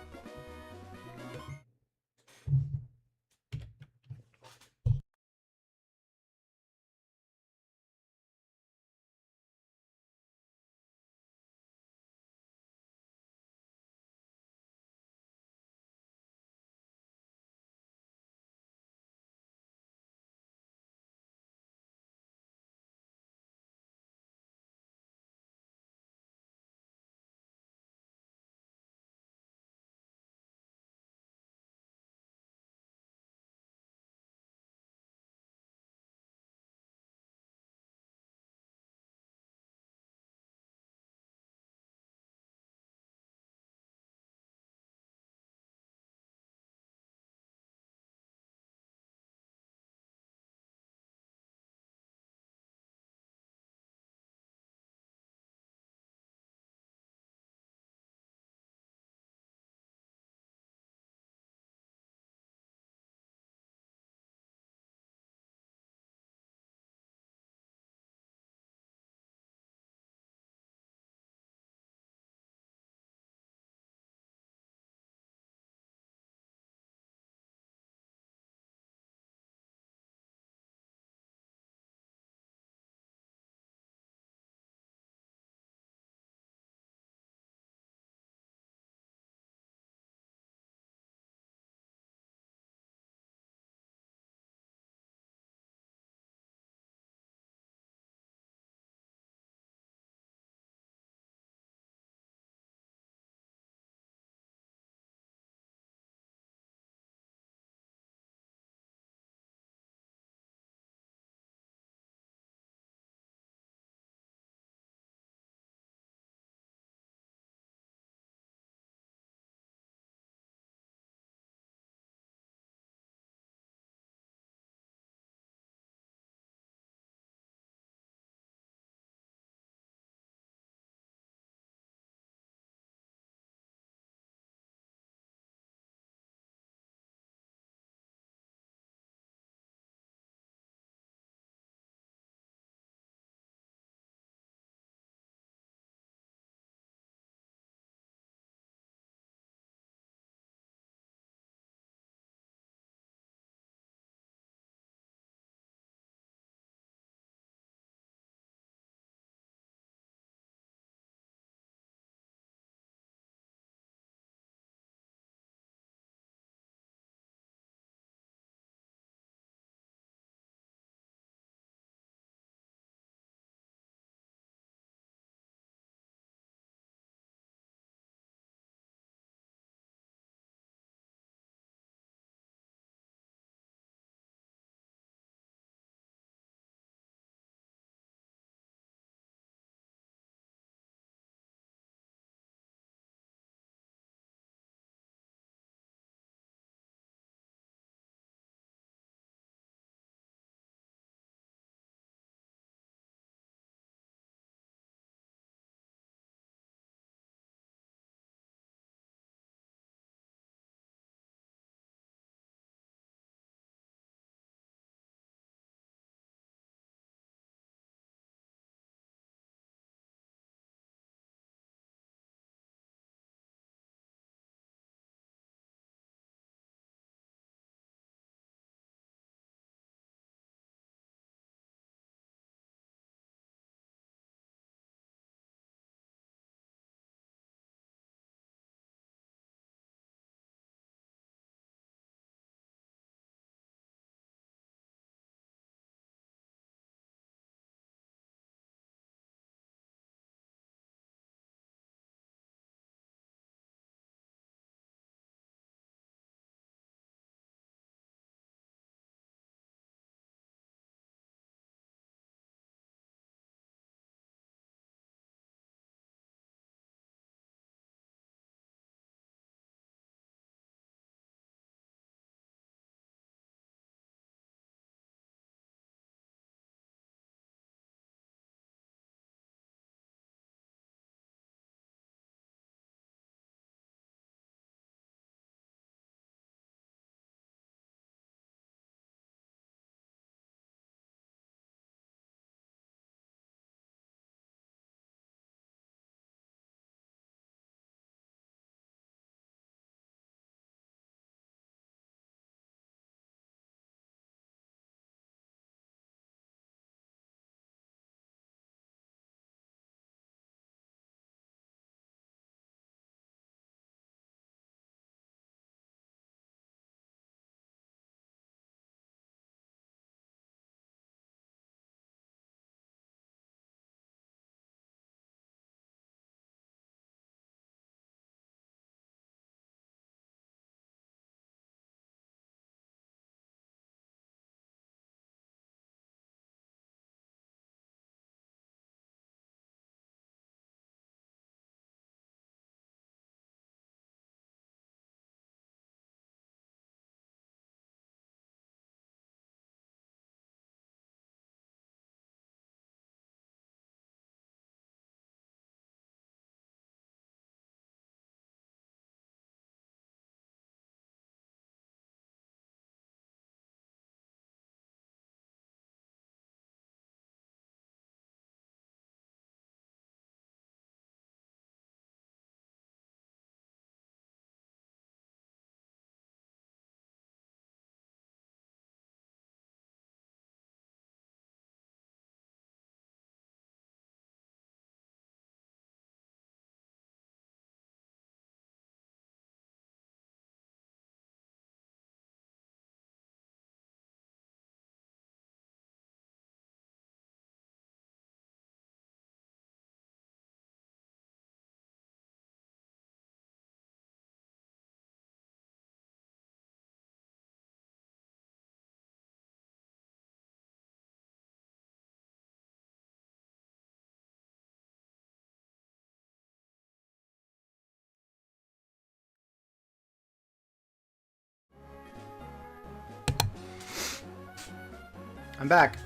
I'm back.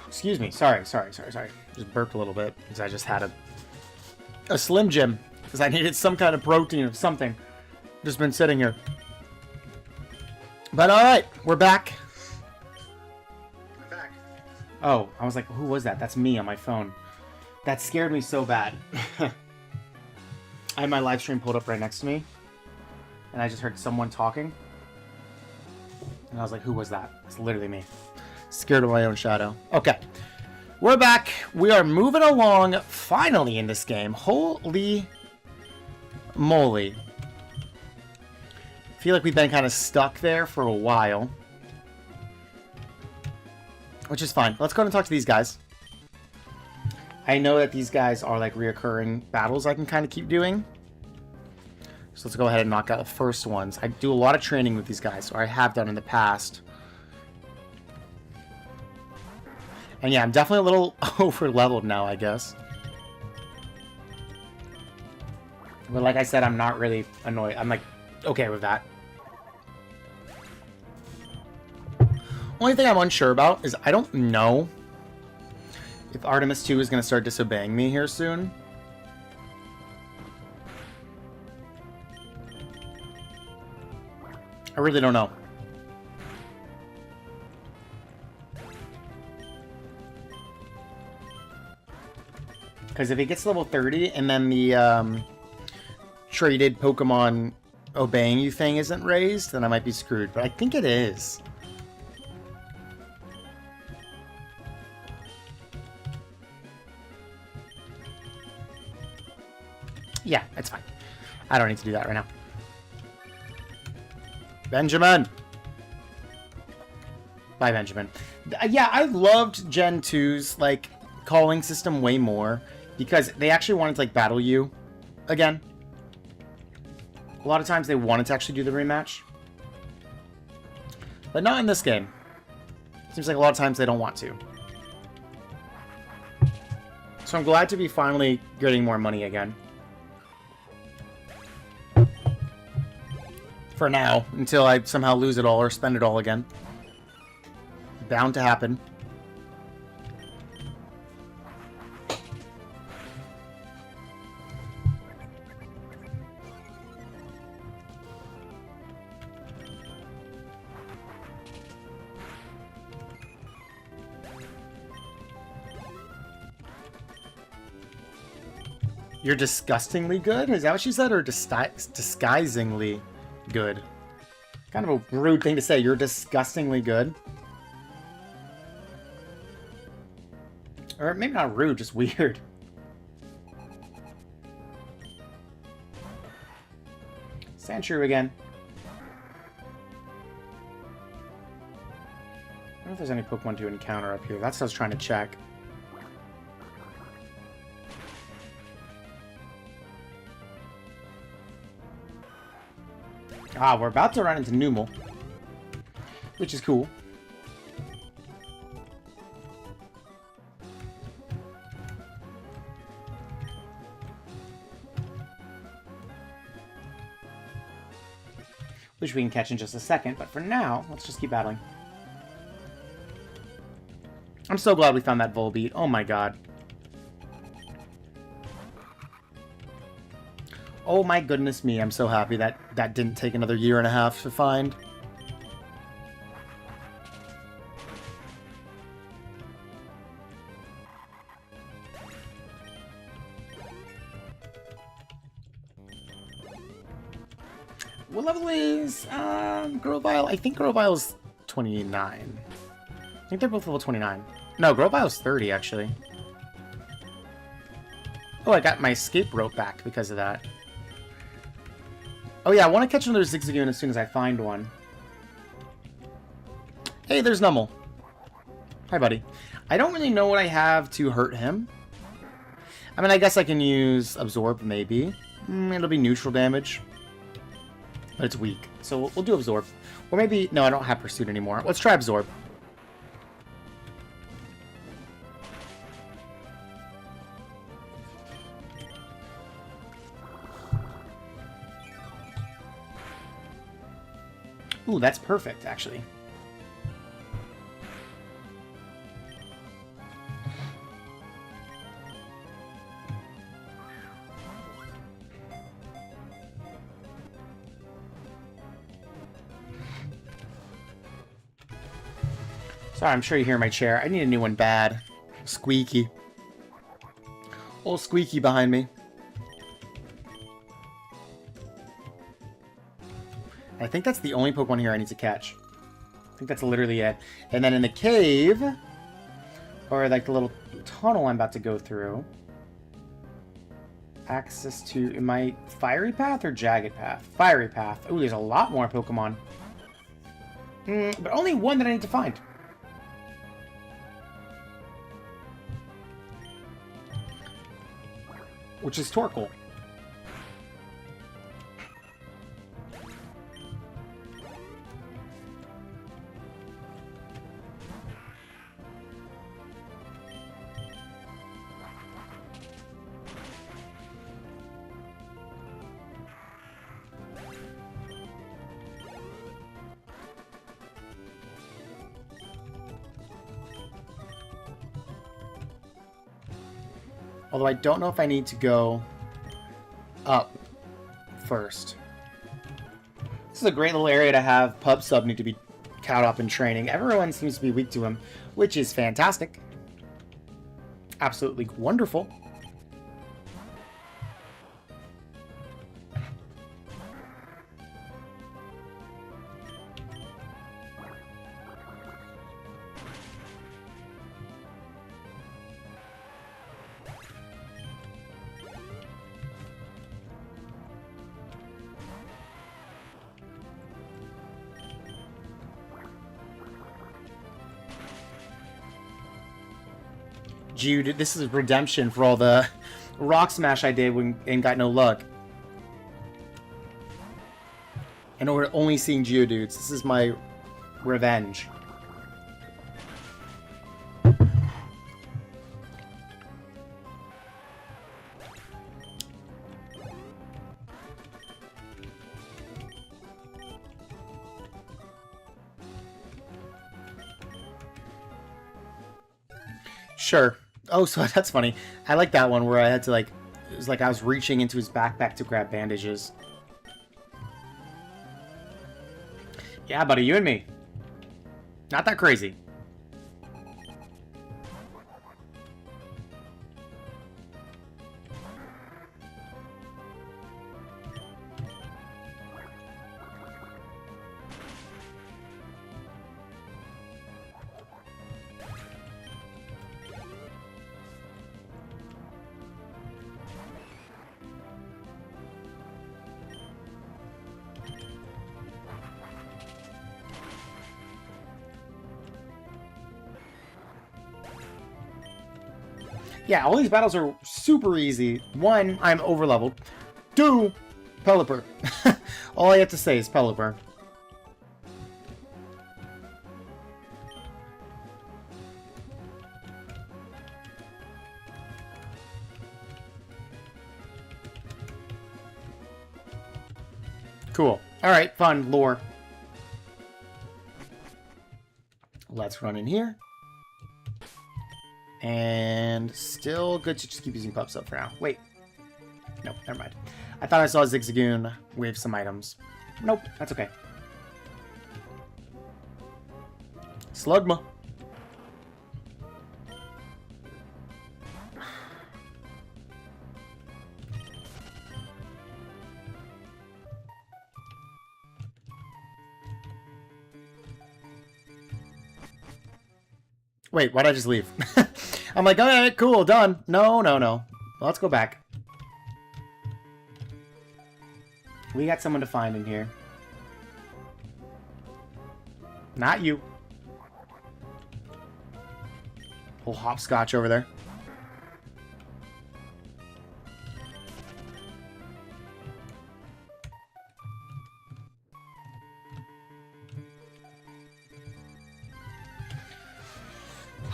Excuse me. Sorry. Just burped a little bit because I just had a Slim Jim because I needed some kind of protein of something. Just been sitting here. But all right, we're back. Oh, I was like, who was that? That's me on my phone. That scared me so bad. I had my live stream pulled up right next to me, and I just heard someone talking. And I was like, who was that? It's literally me. Scared of my own shadow. Okay. We're back. We are moving along finally in this game. Holy moly. I feel like we've been kind of stuck there for a while. Which is fine. Let's go and talk to these guys. I know that these guys are like reoccurring battles I can kind of keep doing. So let's go ahead and knock out the first ones. I do a lot of training with these guys, or I have done in the past. And yeah, I'm definitely a little over-leveled now, I guess. But like I said, I'm not really annoyed. I'm like, okay with that. Only thing I'm unsure about is I don't know if Artemis 2 is going to start disobeying me here soon. I really don't know. Because if he gets level 30 and then the traded Pokemon obeying you thing isn't raised, then I might be screwed. But I think it is. Yeah, it's fine. I don't need to do that right now. Benjamin! Bye, Benjamin. Yeah, I loved Gen 2's, like, calling system way more. Because they actually wanted to, like, battle you again. A lot of times they wanted to actually do the rematch. But not in this game. Seems like a lot of times they don't want to. So I'm glad to be finally getting more money again. For now, until I somehow lose it all or spend it all again. Bound to happen. You're disgustingly good? Is that what she said? Or disguisingly good? Kind of a rude thing to say. You're disgustingly good. Or maybe not rude, just weird. Sandshrew again. I don't know if there's any Pokemon to encounter up here. That's what I was trying to check. Ah, we're about to run into Numel, which is cool. Which we can catch in just a second, but for now, let's just keep battling. I'm so glad we found that Volbeat. Oh my god. Oh my goodness me, I'm so happy that that didn't take another year and a half to find. What level is Grovyle? I think Grovyle's 29. I think they're both level 29. No, Grovyle's 30 actually. Oh, I got my escape rope back because of that. Oh yeah, I want to catch another Zigzagoon as soon as I find one. Hey, there's Numel. Hi, buddy. I don't really know what I have to hurt him. I mean, I guess I can use Absorb, maybe. It'll be neutral damage. But it's weak. So we'll do Absorb. Or maybe... No, I don't have Pursuit anymore. Let's try Absorb. Ooh, that's perfect, actually. Sorry, I'm sure you hear my chair. I need a new one bad. Squeaky. Old Squeaky behind me. I think that's the only Pokemon here I need to catch. I think that's literally it. And then in the cave, or like the little tunnel I'm about to go through, access to, am I Fiery Path or Jagged Path? Fiery Path. Oh, there's a lot more Pokemon. But only one that I need to find. Which is Torkoal. Although I don't know if I need to go up first. This is a great little area to have Pub Sub need to be caught up in training. Everyone seems to be weak to him, which is fantastic. Absolutely wonderful. Jude, this is redemption for all the Rock Smash I did and got no luck. And we're only seeing Geodudes. This is my revenge. Sure. Oh, so that's funny. I like that one where I had to, like, it was like I was reaching into his backpack to grab bandages. Yeah, buddy, you and me. Not that crazy. Yeah, all these battles are super easy. One, I'm overleveled. Two, Pelipper. All I have to say is Pelipper. Cool. Alright, fun. Lore. Let's run in here. And still good to just keep using Pub Sub for now. Wait. Nope, never mind. I thought I saw Zigzagoon with some items. Nope, that's okay. Slugma. Wait, why'd I just leave? I'm like, alright, cool, done. No, no, no. Let's go back. We got someone to find in here. Not you. Whole hopscotch over there.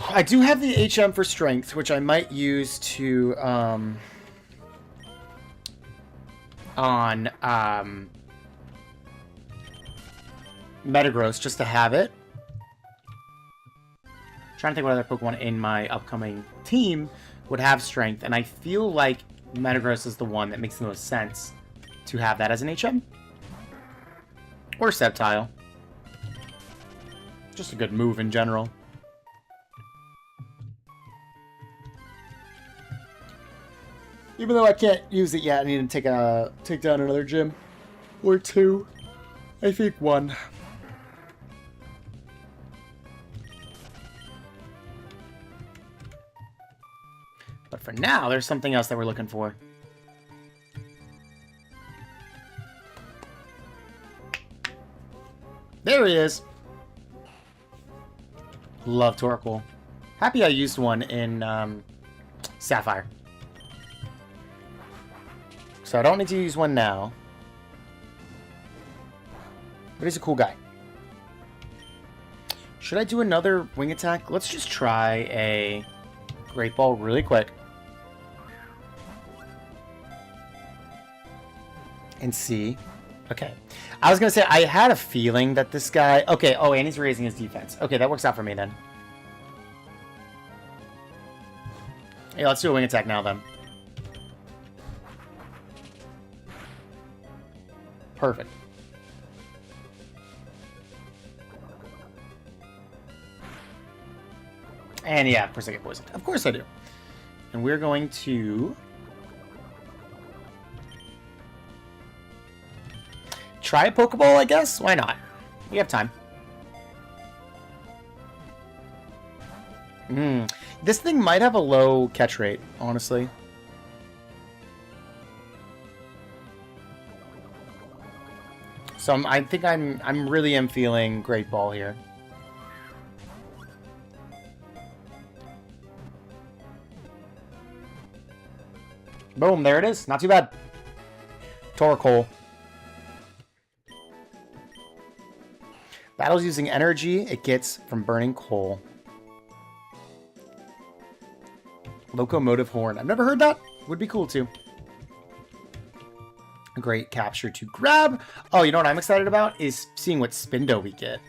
I do have the HM for strength, which I might use to, Metagross just to have it. Trying to think what other Pokemon in my upcoming team would have strength, and I feel like Metagross is the one that makes the most sense to have that as an HM. Or Sceptile. Just a good move in general. Even though I can't use it yet, I need to take down another gym. Or two. I think one. But for now, there's something else that we're looking for. There he is. Love Torkoal. Happy I used one in Sapphire. So I don't need to use one now. But he's a cool guy. Should I do another wing attack? Let's just try a Great Ball really quick. And see. Okay. I was going to say, I had a feeling that this guy... Okay, oh, and he's raising his defense. Okay, that works out for me then. Yeah, let's do a wing attack now then. Perfect. And yeah, of course I get poisoned. Of course I do. And we're going to... try a Pokeball, I guess? Why not? We have time. This thing might have a low catch rate, honestly. So I think I'm really feeling Great Ball here. Boom, there it is. Not too bad. Torkoal. Battles using energy it gets from burning coal. Locomotive Horn. I've never heard that. Would be cool too. A great capture to grab. Oh, you know what I'm excited about? Is seeing what Spindo we get.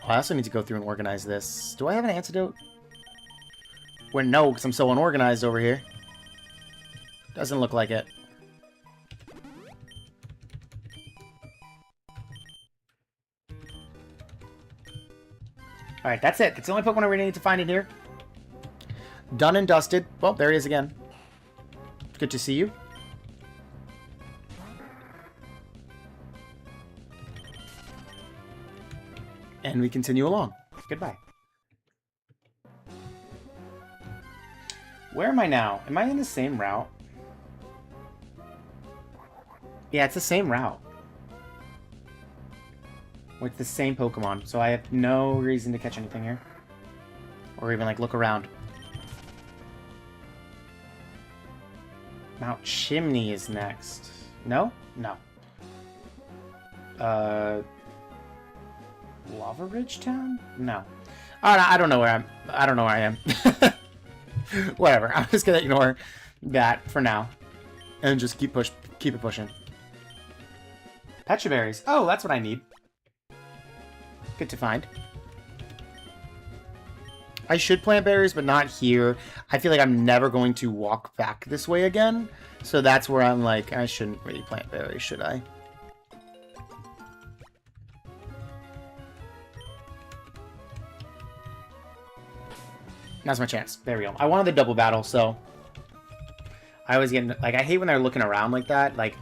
Oh, I also need to go through and organize this. Do I have an antidote? Well, no, because I'm so unorganized over here. Doesn't look like it. Alright, that's it. That's the only Pokemon I really need to find in here. Done and dusted. Well, there he is again. Good to see you. And we continue along. Goodbye. Where am I now? Am I in the same route? Yeah, it's the same route. With the same Pokemon, so I have no reason to catch anything here. Or even, like, look around. Mount Chimney is next. No? No. Lava Ridge Town? No. I don't know where I don't know where I am. Whatever. I'm just gonna ignore that for now. And just keep it pushing. Pecha Berries. Oh, that's what I need. Good to find. I should plant berries, but not here. I feel like I'm never going to walk back this way again. So that's where I'm like, I shouldn't really plant berries, should I? That's my chance. There we go. I wanted the double battle, so... I always get... Like, I hate when they're looking around like that. Like...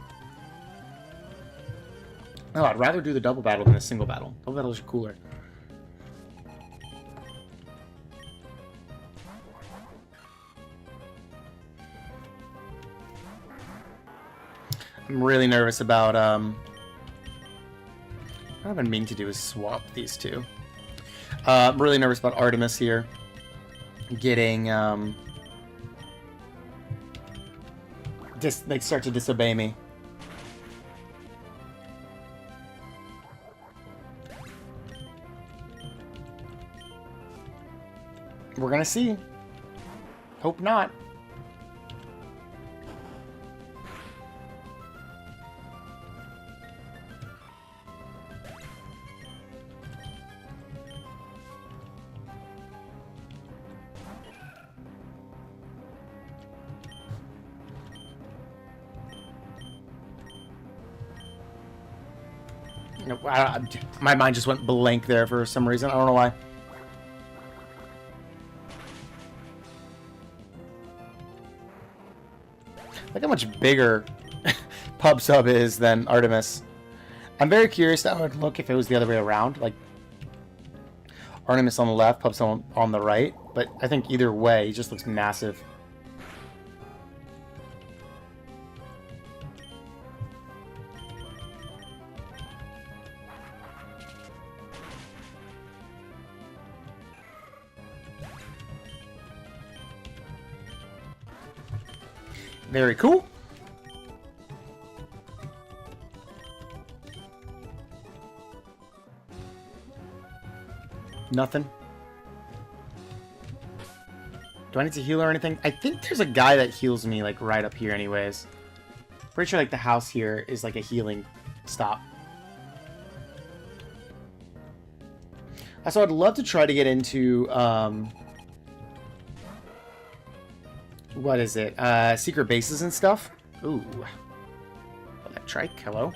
Oh, I'd rather do the double battle than a single battle. Double battles are cooler. I'm really nervous about, what I've been meaning to do is swap these two. I'm really nervous about Artemis here. Getting, they start to disobey me. We're gonna see. Hope not. No, my mind just went blank there for some reason. I don't know why. Look how much bigger Pub Sub is than Artemis. I'm very curious how it would look if it was the other way around. Like, Artemis on the left, Pub Sub on the right. But I think either way, he just looks massive. Very cool. Nothing. Do I need to heal or anything? I think there's a guy that heals me, like, right up here anyways. Pretty sure, like, the house here is, like, a healing stop. So I'd love to try to get into, what is it? Secret bases and stuff. Ooh. Electrike, hello.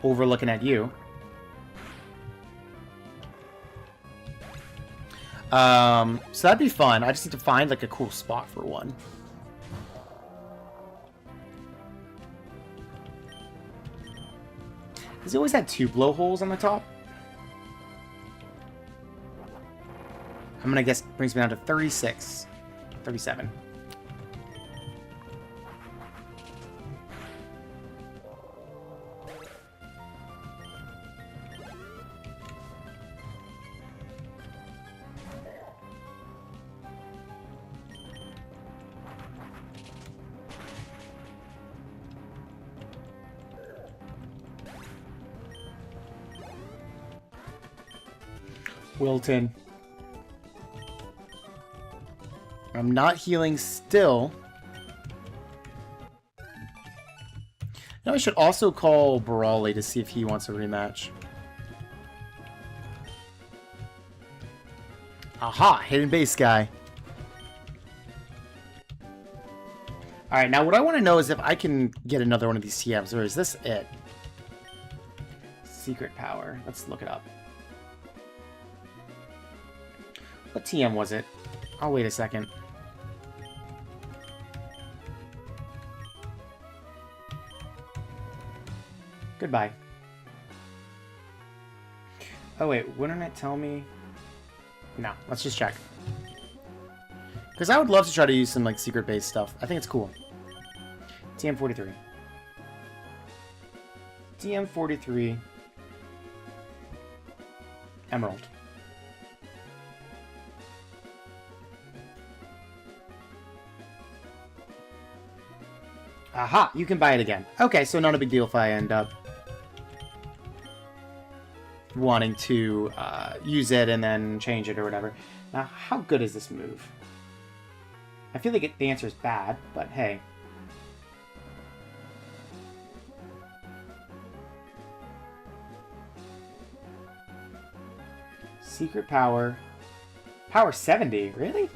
Overlooking at you. So that'd be fun. I just need to find, like, a cool spot for one. Has he always had 2 blowholes on the top? I'm gonna guess brings me down to 36. 37. Wilton. I'm not healing still. Now I should also call Brawley to see if he wants a rematch. Aha! Hidden base guy. Alright, now what I want to know is if I can get another one of these TMs, or is this it? Secret power. Let's look it up. What TM was it? Oh, wait a second. Goodbye. Oh, wait. Wouldn't it tell me? No. Let's just check. Because I would love to try to use some, like, secret-based stuff. I think it's cool. TM43. TM43. Emerald. Aha! You can buy it again. Okay, so not a big deal if I end up wanting to use it and then change it or whatever. Now, how good is this move? I feel like the answer is bad, but hey. Secret power. Power 70? Really?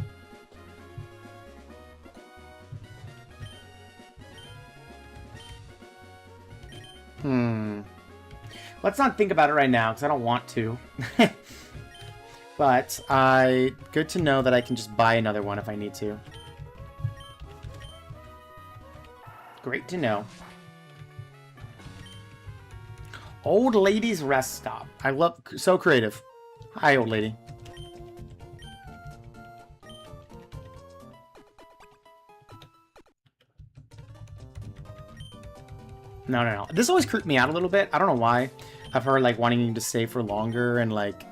Let's not think about it right now, because I don't want to. But, good to know that I can just buy another one if I need to. Great to know. Old lady's rest stop. I love... So creative. Hi, old lady. No, no, no. This always creeped me out a little bit. I don't know why. I've heard, like, wanting you to stay for longer and, like...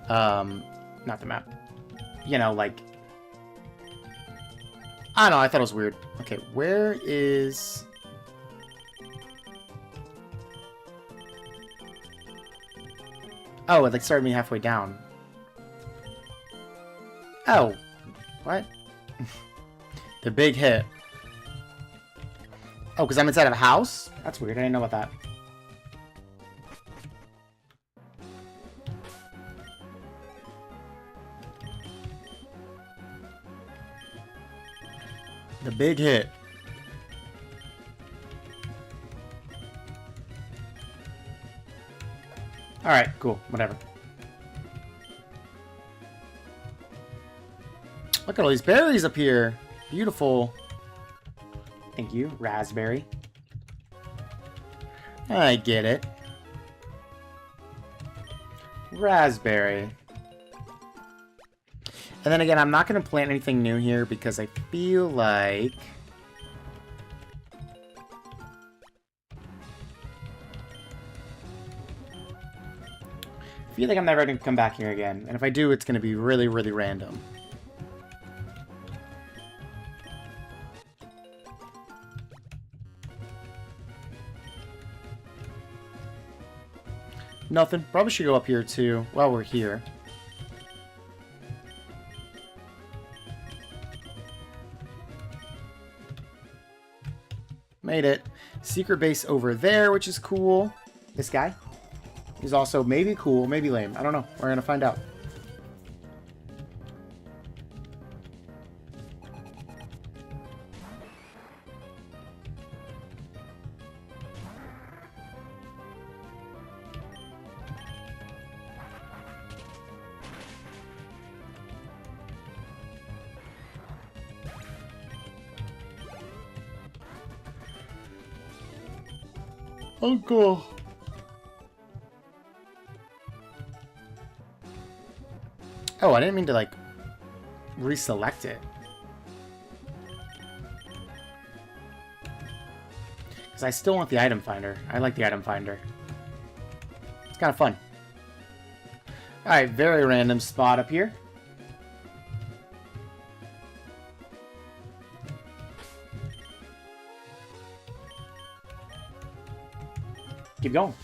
Not the map. You know, like... I don't know, I thought it was weird. Okay, where is... Oh, it, like, started me halfway down. Oh. What? The big hit. Oh, because I'm inside of a house? That's weird. I didn't know about that. The big hit. Alright, cool. Whatever. Look at all these berries up here. Beautiful. Thank you. Raspberry. I get it. Raspberry. And then again, I'm not going to plant anything new here because I feel like... I'm never going to come back here again. And if I do, it's going to be really, really random. Nothing. Probably should go up here too while we're here. Made it. Secret base over there, which is cool. This guy is also maybe cool, maybe lame. I don't know. We're gonna find out. Uncle. Oh, I didn't mean to, like, reselect it. Because I still want the item finder. I like the item finder. It's kind of fun. Alright, very random spot up here. Keep going.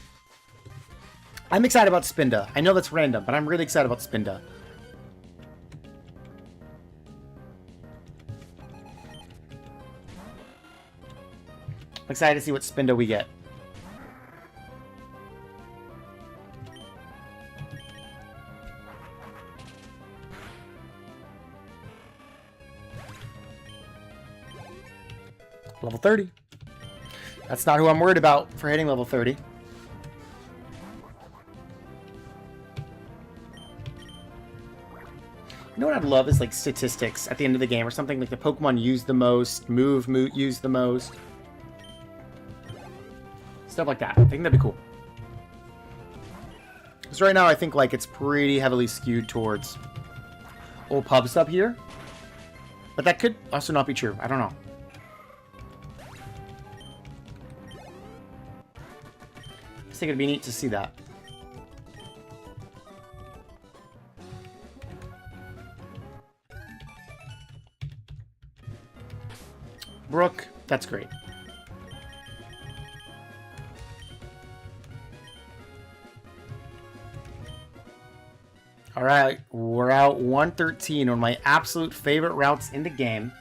I'm excited about Spinda. I know that's random, but I'm really excited about Spinda. I'm excited to see what Spinda we get. Level 30. That's not who I'm worried about for hitting level 30. You know what I'd love is like statistics at the end of the game or something, like the Pokemon use the most, move use the most. Stuff like that. I think that'd be cool. Because right now I think like it's pretty heavily skewed towards old pubs up here. But that could also not be true. I don't know. I think it'd be neat to see that. Brook, that's great. Alright, we're out 113, one of my absolute favorite routes in the game.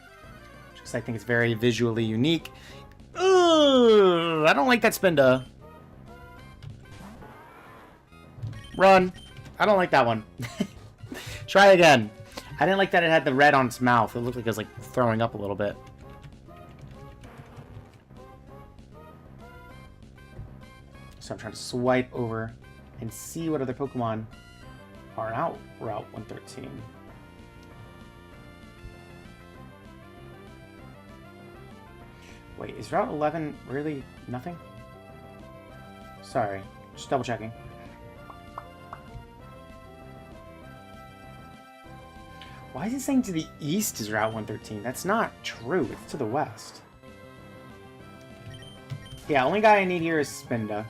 Because I think it's very visually unique. Ugh, I don't like that Spinda. Run. I don't like that one. Try again. I didn't like that it had the red on its mouth. It looked like it was like throwing up a little bit. So I'm trying to swipe over and see what other Pokemon are out Route 113. Wait, is Route 11 really nothing? Sorry, just double checking. Why is it saying to the east is Route 113? That's not true. It's to the west. Yeah, only guy I need here is Spinda.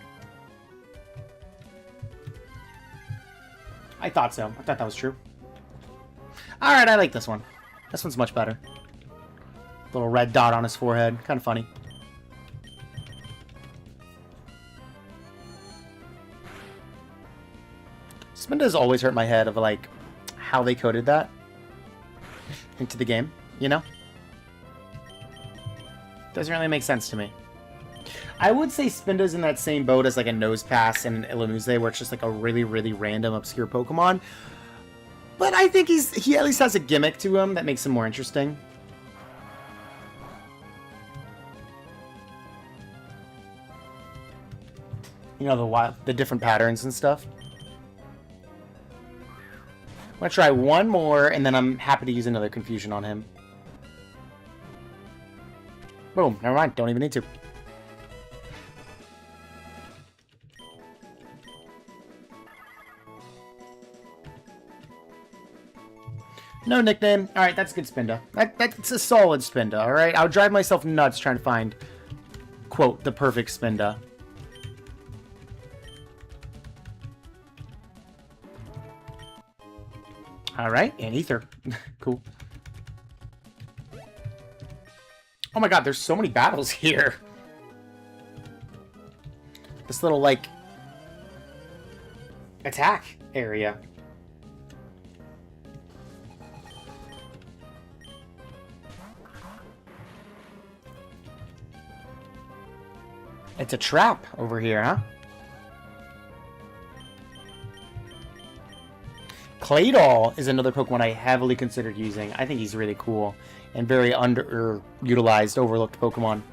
I thought so. I thought that was true. Alright, I like this one. This one's much better. Little red dot on his forehead. Kind of funny. Spinda's always hurt my head of, like, how they coded that into the game, you know? Doesn't really make sense to me. I would say Spinda's in that same boat as like a Nosepass and an Illumise, where it's just like a really, really random, obscure Pokemon. But I think he at least has a gimmick to him that makes him more interesting. You know, the different patterns and stuff. I'm going to try one more, and then I'm happy to use another Confusion on him. Boom. Never mind. Don't even need to. No nickname. Alright, that's a good Spinda. That's a solid Spinda, alright? I'll drive myself nuts trying to find, quote, the perfect Spinda. Alright, and Ether. Cool. Oh my god, there's so many battles here. This little, like, attack area. It's a trap over here, huh? Claydol is another Pokemon I heavily considered using. I think he's really cool and very underutilized, overlooked Pokemon.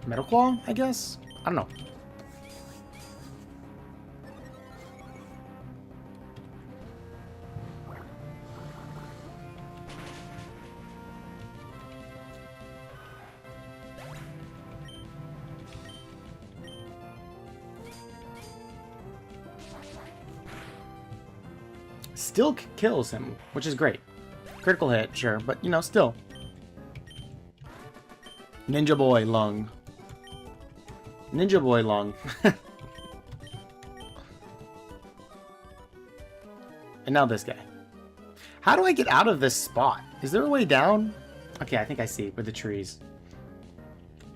Metal Claw, I guess? I don't know. Still kills him, which is great. Critical hit, sure, but, you know, still. Ninja Boy Lung. Ninja Boy Lung. And now this guy. How do I get out of this spot? Is there a way down? Okay, I think I see with the trees.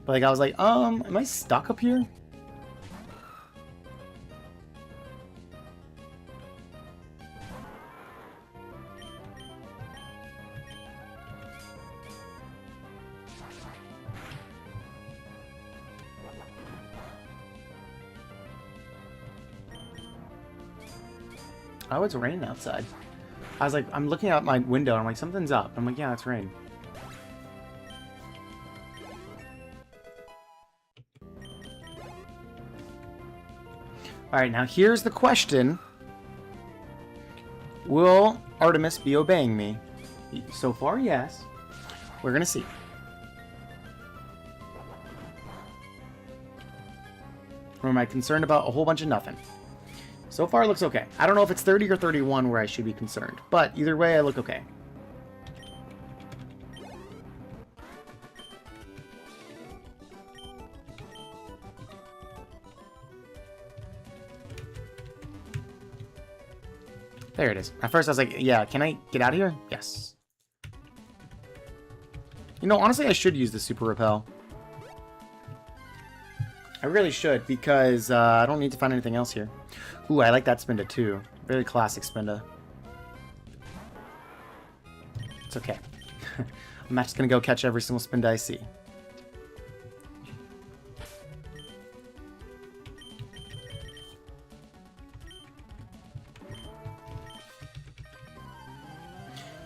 But like I was like, am I stuck up here? Oh, it's raining outside. I was like, I'm looking out my window, and I'm like, something's up. I'm like, yeah, it's rain. Alright, now here's the question. Will Artemis be obeying me? So far, yes. We're gonna see. Or am I concerned about a whole bunch of nothing? So far, it looks okay. I don't know if it's 30 or 31 where I should be concerned, but either way, I look okay. There it is. At first, I was like, yeah, can I get out of here? Yes. You know, honestly, I should use the Super Repel. I really should, because I don't need to find anything else here. Ooh, I like that Spinda too. Very classic Spinda. It's okay. I'm not just gonna go catch every single Spinda I see.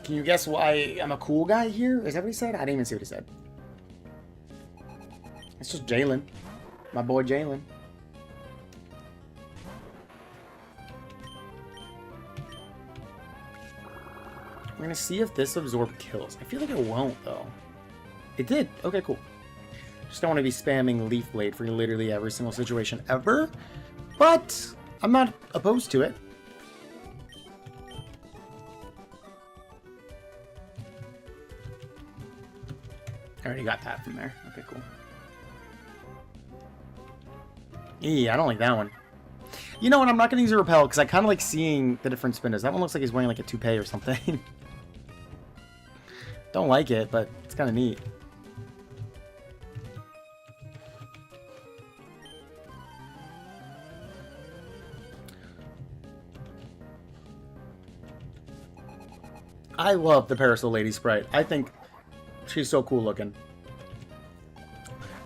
Can you guess why I'm a cool guy here? Is that what he said? I didn't even see what he said. It's just Jalen. My boy Jalen. We're gonna see if this absorb kills. I feel like it won't, though. It did. Okay, cool. Just don't want to be spamming Leaf Blade for literally every single situation ever. But I'm not opposed to it. I already got that from there. Okay, cool. I don't like that one. You know what? I'm not going to use a Repel because I kind of like seeing the different Spindas. That one looks like he's wearing like a toupee or something. Don't like it, but it's kind of neat. I love the Parasol Lady Sprite. I think She's so cool looking.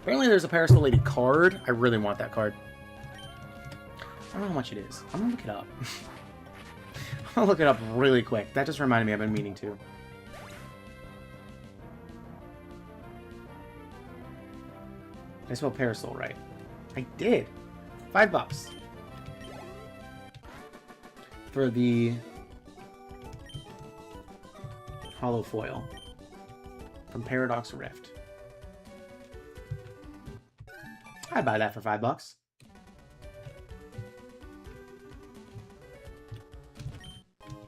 Apparently there's a Parasol Lady card. I really want that card. I don't know how much it is. I'm gonna look it up. I'm gonna look it up really quick. That just reminded me I've been meaning to. I spelled Parasol right. I did. $5 for the hollow foil from Paradox Rift. I'd buy that for $5.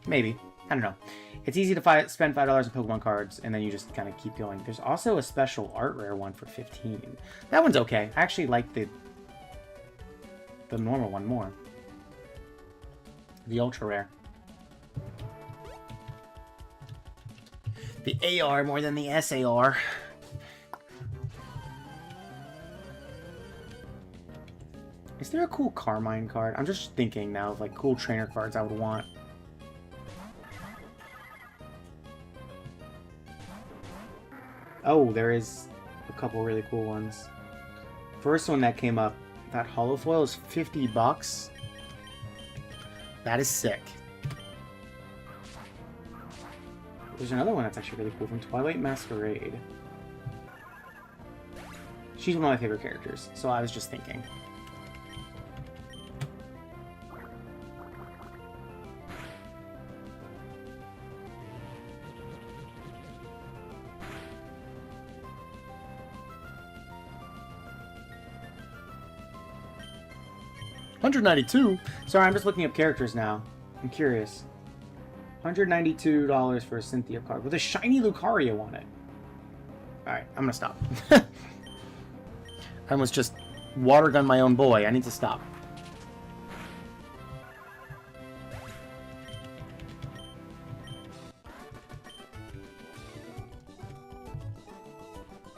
Maybe. I don't know. It's easy to spend $5 on Pokemon cards, and then you just kind of keep going. There's also a special art rare one for $15. That one's okay. I actually like the normal one more. The ultra rare. The AR more than the SAR. Is there a cool Carmine card? I'm just thinking now of like cool trainer cards I would want. Oh, there is a couple really cool ones. First one that came up, that hollow foil is $50. That is sick. There's another one that's actually really cool from Twilight Masquerade. She's one of my favorite characters, so I was just thinking. $192? Sorry, I'm just looking up characters now. I'm curious. $192 for a Cynthia card with a shiny Lucario on it. Alright, I'm gonna stop. I almost just water gun my own boy. I need to stop.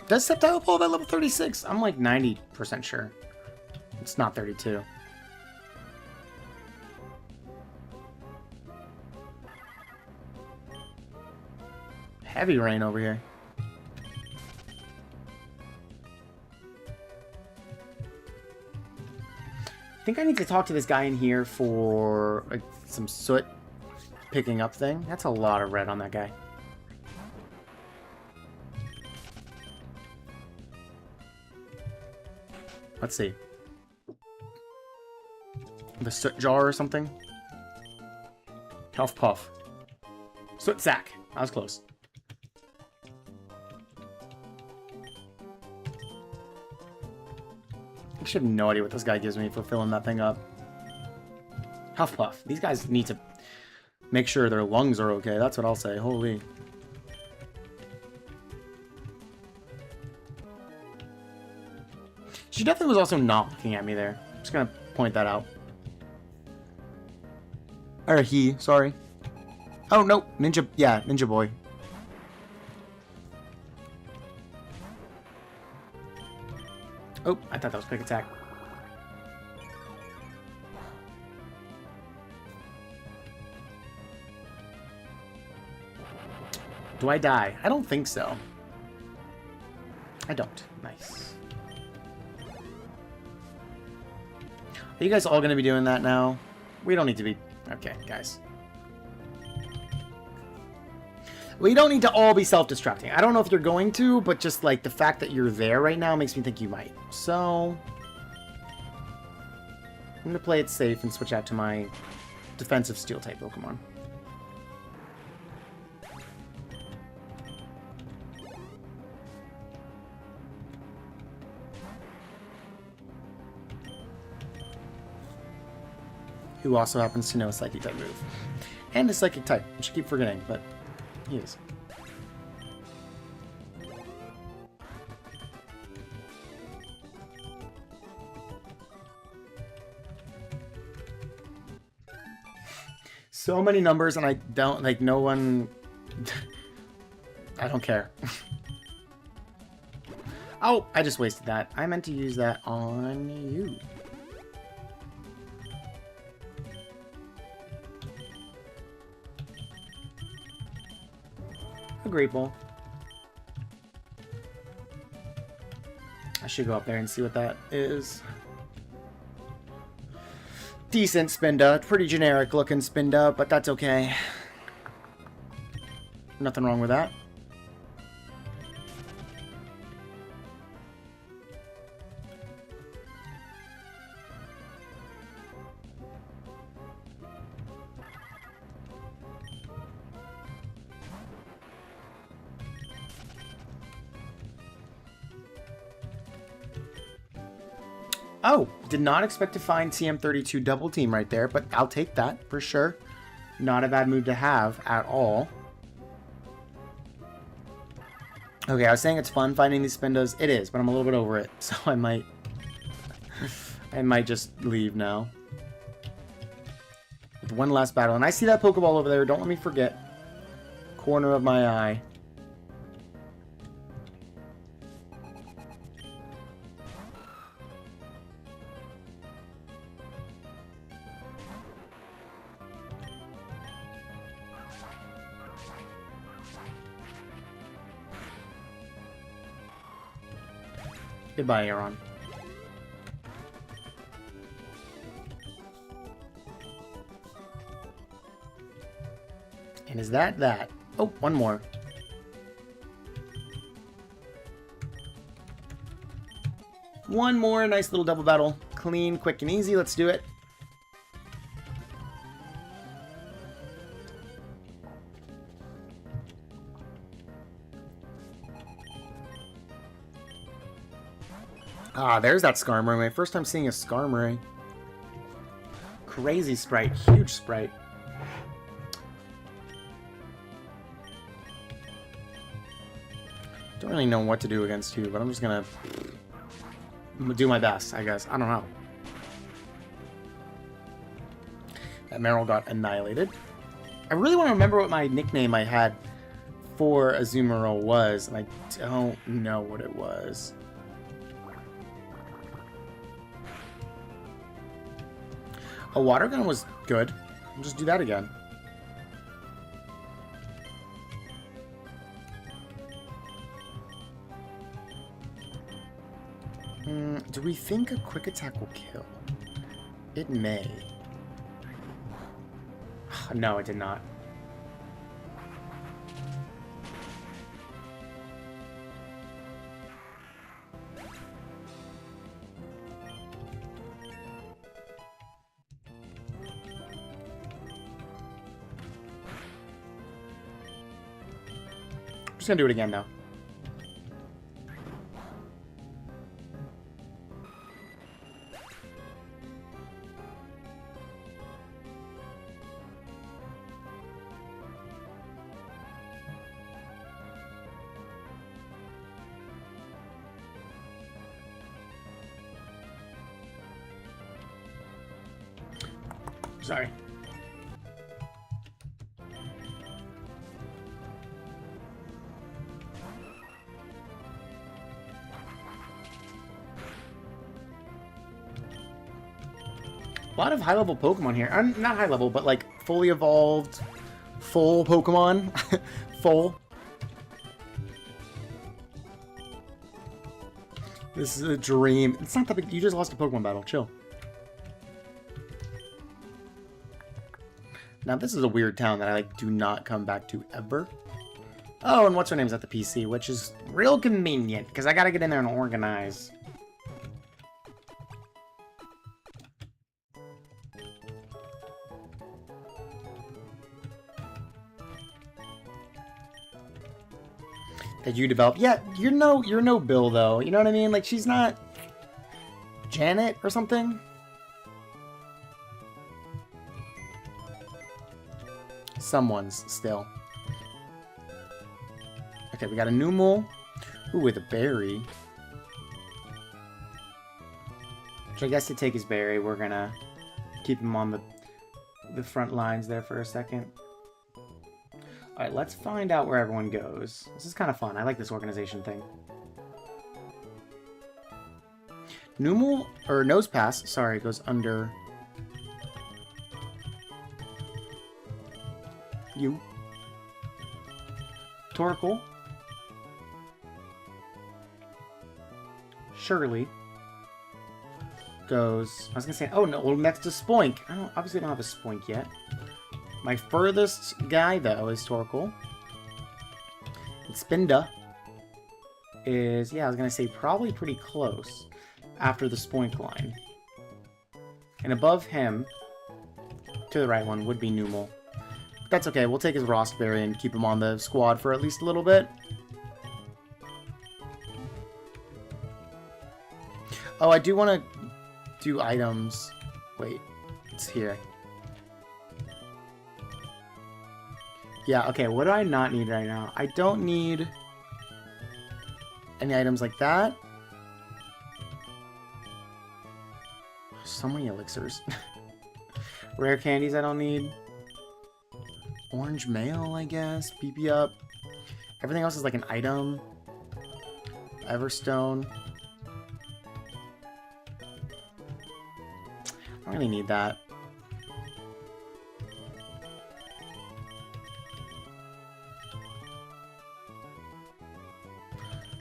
Does Sceptile evolve at level 36? I'm like 90% sure. It's not 32. Heavy rain over here. I think I need to talk to this guy in here for like some soot picking up thing. That's a lot of red on that guy. Let's see. The soot jar or something? Huff puff. Soot sack. I was close. I should have no idea what this guy gives me for filling that thing up. Huffpuff. These guys need to make sure their lungs are okay. That's what I'll say. Holy. She definitely was also not looking at me there. I'm just gonna point that out. Or he, sorry. Oh, no. Ninja, yeah, Ninja Boy. Oh, I thought that was quick attack. Do I die? I don't think so. I don't. Nice. Are you guys all going to be doing that now? We don't need to be... Okay, guys. We don't need to all be self-destructing. I don't know if you're going to, but just like the fact that you're there right now makes me think you might. So I'm going to play it safe and switch out to my defensive steel-type Pokemon. Who also happens to know a Psychic-type move. And a Psychic-type, which I keep forgetting, but he is. So many numbers, and I don't, like, no one... I don't care. Oh, I just wasted that. I meant to use that on you. A Great Ball. I should go up there and see what that is. Decent Spinda. Pretty generic looking Spinda, but that's okay. Nothing wrong with that. Oh, did not expect to find TM32 double team right there, but I'll take that for sure. Not a bad move to have at all. Okay, I was saying it's fun finding these Spindas. It is, but I'm a little bit over it, so I might just leave now. With one last battle, and I see that Pokeball over there. Don't let me forget. Corner of my eye. Goodbye, Aron. And is that that? Oh, one more. One more. Nice little double battle. Clean, quick, and easy. Let's do it. Ah, there's that Skarmory. My first time seeing a Skarmory. Crazy sprite. Huge sprite. Don't really know what to do against you, but I'm just gonna do my best, I guess. I don't know. That Marill got annihilated. I really want to remember what my nickname I had for Azumarill was, and I don't know what it was. A water gun was good. I'll just do that again. Do we think a quick attack will kill? It may. No, it did not. I'm just gonna do it again now. Sorry. A lot of high-level Pokemon here. Not high-level, but like fully evolved, full Pokemon. Full. This is a dream. It's not that big. You just lost a Pokemon battle. Chill. Now, this is a weird town that I like do not come back to ever. Oh, and what's her name's at the PC, which is real convenient, because I gotta get in there and organize. That you develop. Yeah, you're no Bill, though. You know what I mean? Like, she's not Janet or something. Someone's still. Okay, we got a Numel. Ooh, with a berry. So I guess to take his berry, we're gonna keep him on the front lines there for a second. Alright, let's find out where everyone goes. This is kind of fun. I like this organization thing. Numel, or Nosepass, sorry, goes under... you. Torkoal. Surely goes... I was going to say... Oh, no. Well, next to Spoink. Obviously don't have a Spoink yet. My furthest guy, though, is Torkoal. And Spinda is... Yeah, I was going to say probably pretty close after the Spoink line. And above him, to the right one, would be Numel. That's okay. We'll take his Rostberry and keep him on the squad for at least a little bit. Oh, I do want to do items. Wait, it's here. Yeah, okay, what do I not need right now? I don't need any items like that. So many elixirs. Rare candies I don't need. Orange mail, I guess. PP up. Everything else is like an item. Everstone. I don't really need that.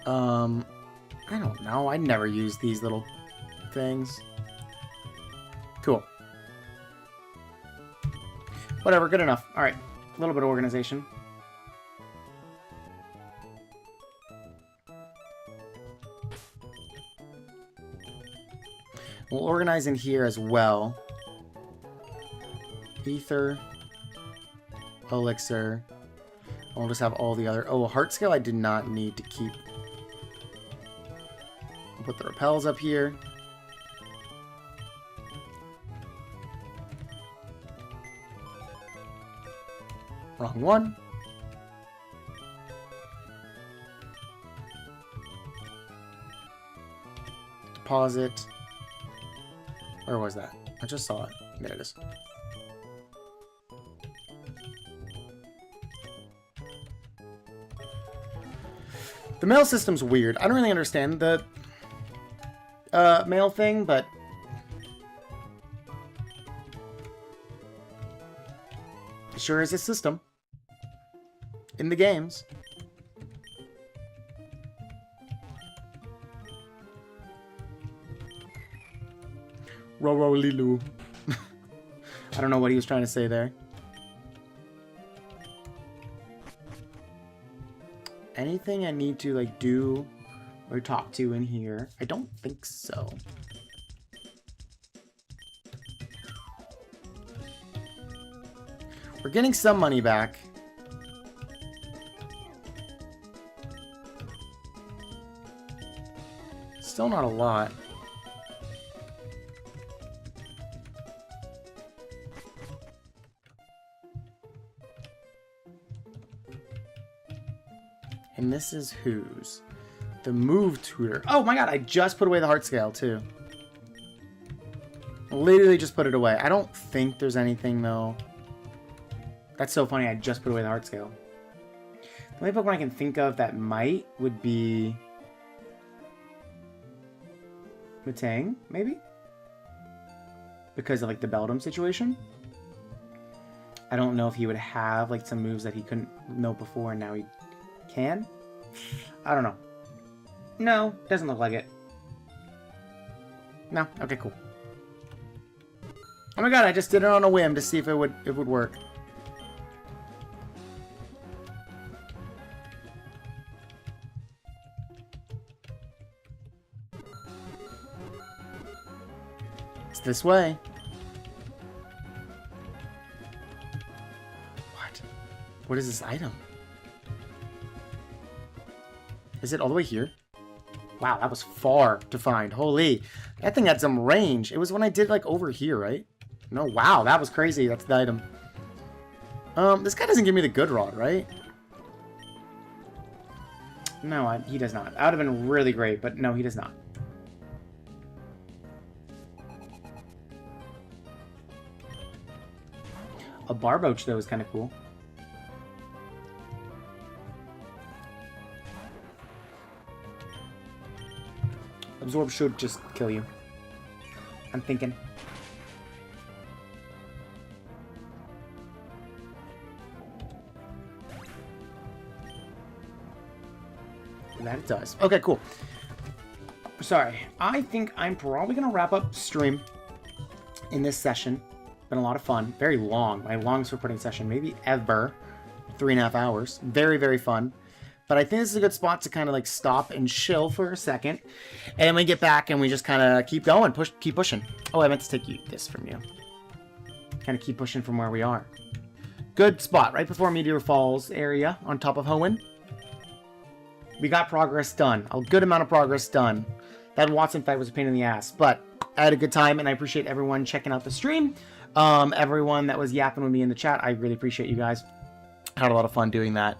I don't know. I never use these little things. Cool. Whatever, good enough. Alright, a little bit of organization. We'll organize in here as well. Ether. Elixir. We'll just have all the other... Oh, a heart scale I did not need to keep. We'll put the repels up here. Wrong one. Deposit. Where was that? I just saw it. There it is. The mail system's weird. I don't really understand the mail thing, but it sure is a system in the games. Ro-ro-li-loo. I don't know what he was trying to say there. Anything I need to, like, do or talk to in here? I don't think so. We're getting some money back. Still not a lot. And this is whose? The move tutor. Oh my god, I just put away the heart scale too. Literally just put it away. I don't think there's anything though. That's so funny, I just put away the heart scale. The only Pokemon I can think of that might would be Metang, maybe? Because of like the Beldum situation. I don't know if he would have like some moves that he couldn't know before and now he can? I don't know. No, doesn't look like it. No? Okay, cool. Oh my god, I just did it on a whim to see if it would work. It's this way. What? What is this item? Is it all the way here? Wow, that was far to find. Holy. That thing had some range. It was when I did, like, over here, right? No, wow, that was crazy. That's the item. This guy doesn't give me the good rod, right? No, he does not. That would have been really great, but no, he does not. A Barboach, though, is kind of cool. Absorb should just kill you. I'm thinking. That it does. Okay, cool. sorry. I think I'm probably going to wrap up stream in this session. Been a lot of fun. Very long. My longest recording session, maybe ever. 3.5 hours. Very, very fun. But I think this is a good spot to kind of like stop and chill for a second. And then we get back and we just kind of keep going. Keep pushing. Oh, I meant to take this from you. Kind of keep pushing from where we are. Good spot. Right before Meteor Falls area on top of Hoenn. We got progress done. A good amount of progress done. That Watson fight was a pain in the ass. But I had a good time and I appreciate everyone checking out the stream. Everyone that was yapping with me in the chat. I really appreciate you guys. I had a lot of fun doing that.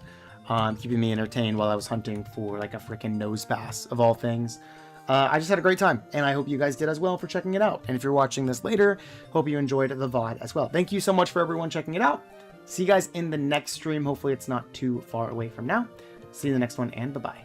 Keeping me entertained while I was hunting for like a freaking nose pass of all things. I just had a great time, and I hope you guys did as well for checking it out. And if you're watching this later, hope you enjoyed the VOD as well. Thank you so much for everyone checking it out. See you guys in the next stream. Hopefully it's not too far away from now. See you in the next one, and bye-bye.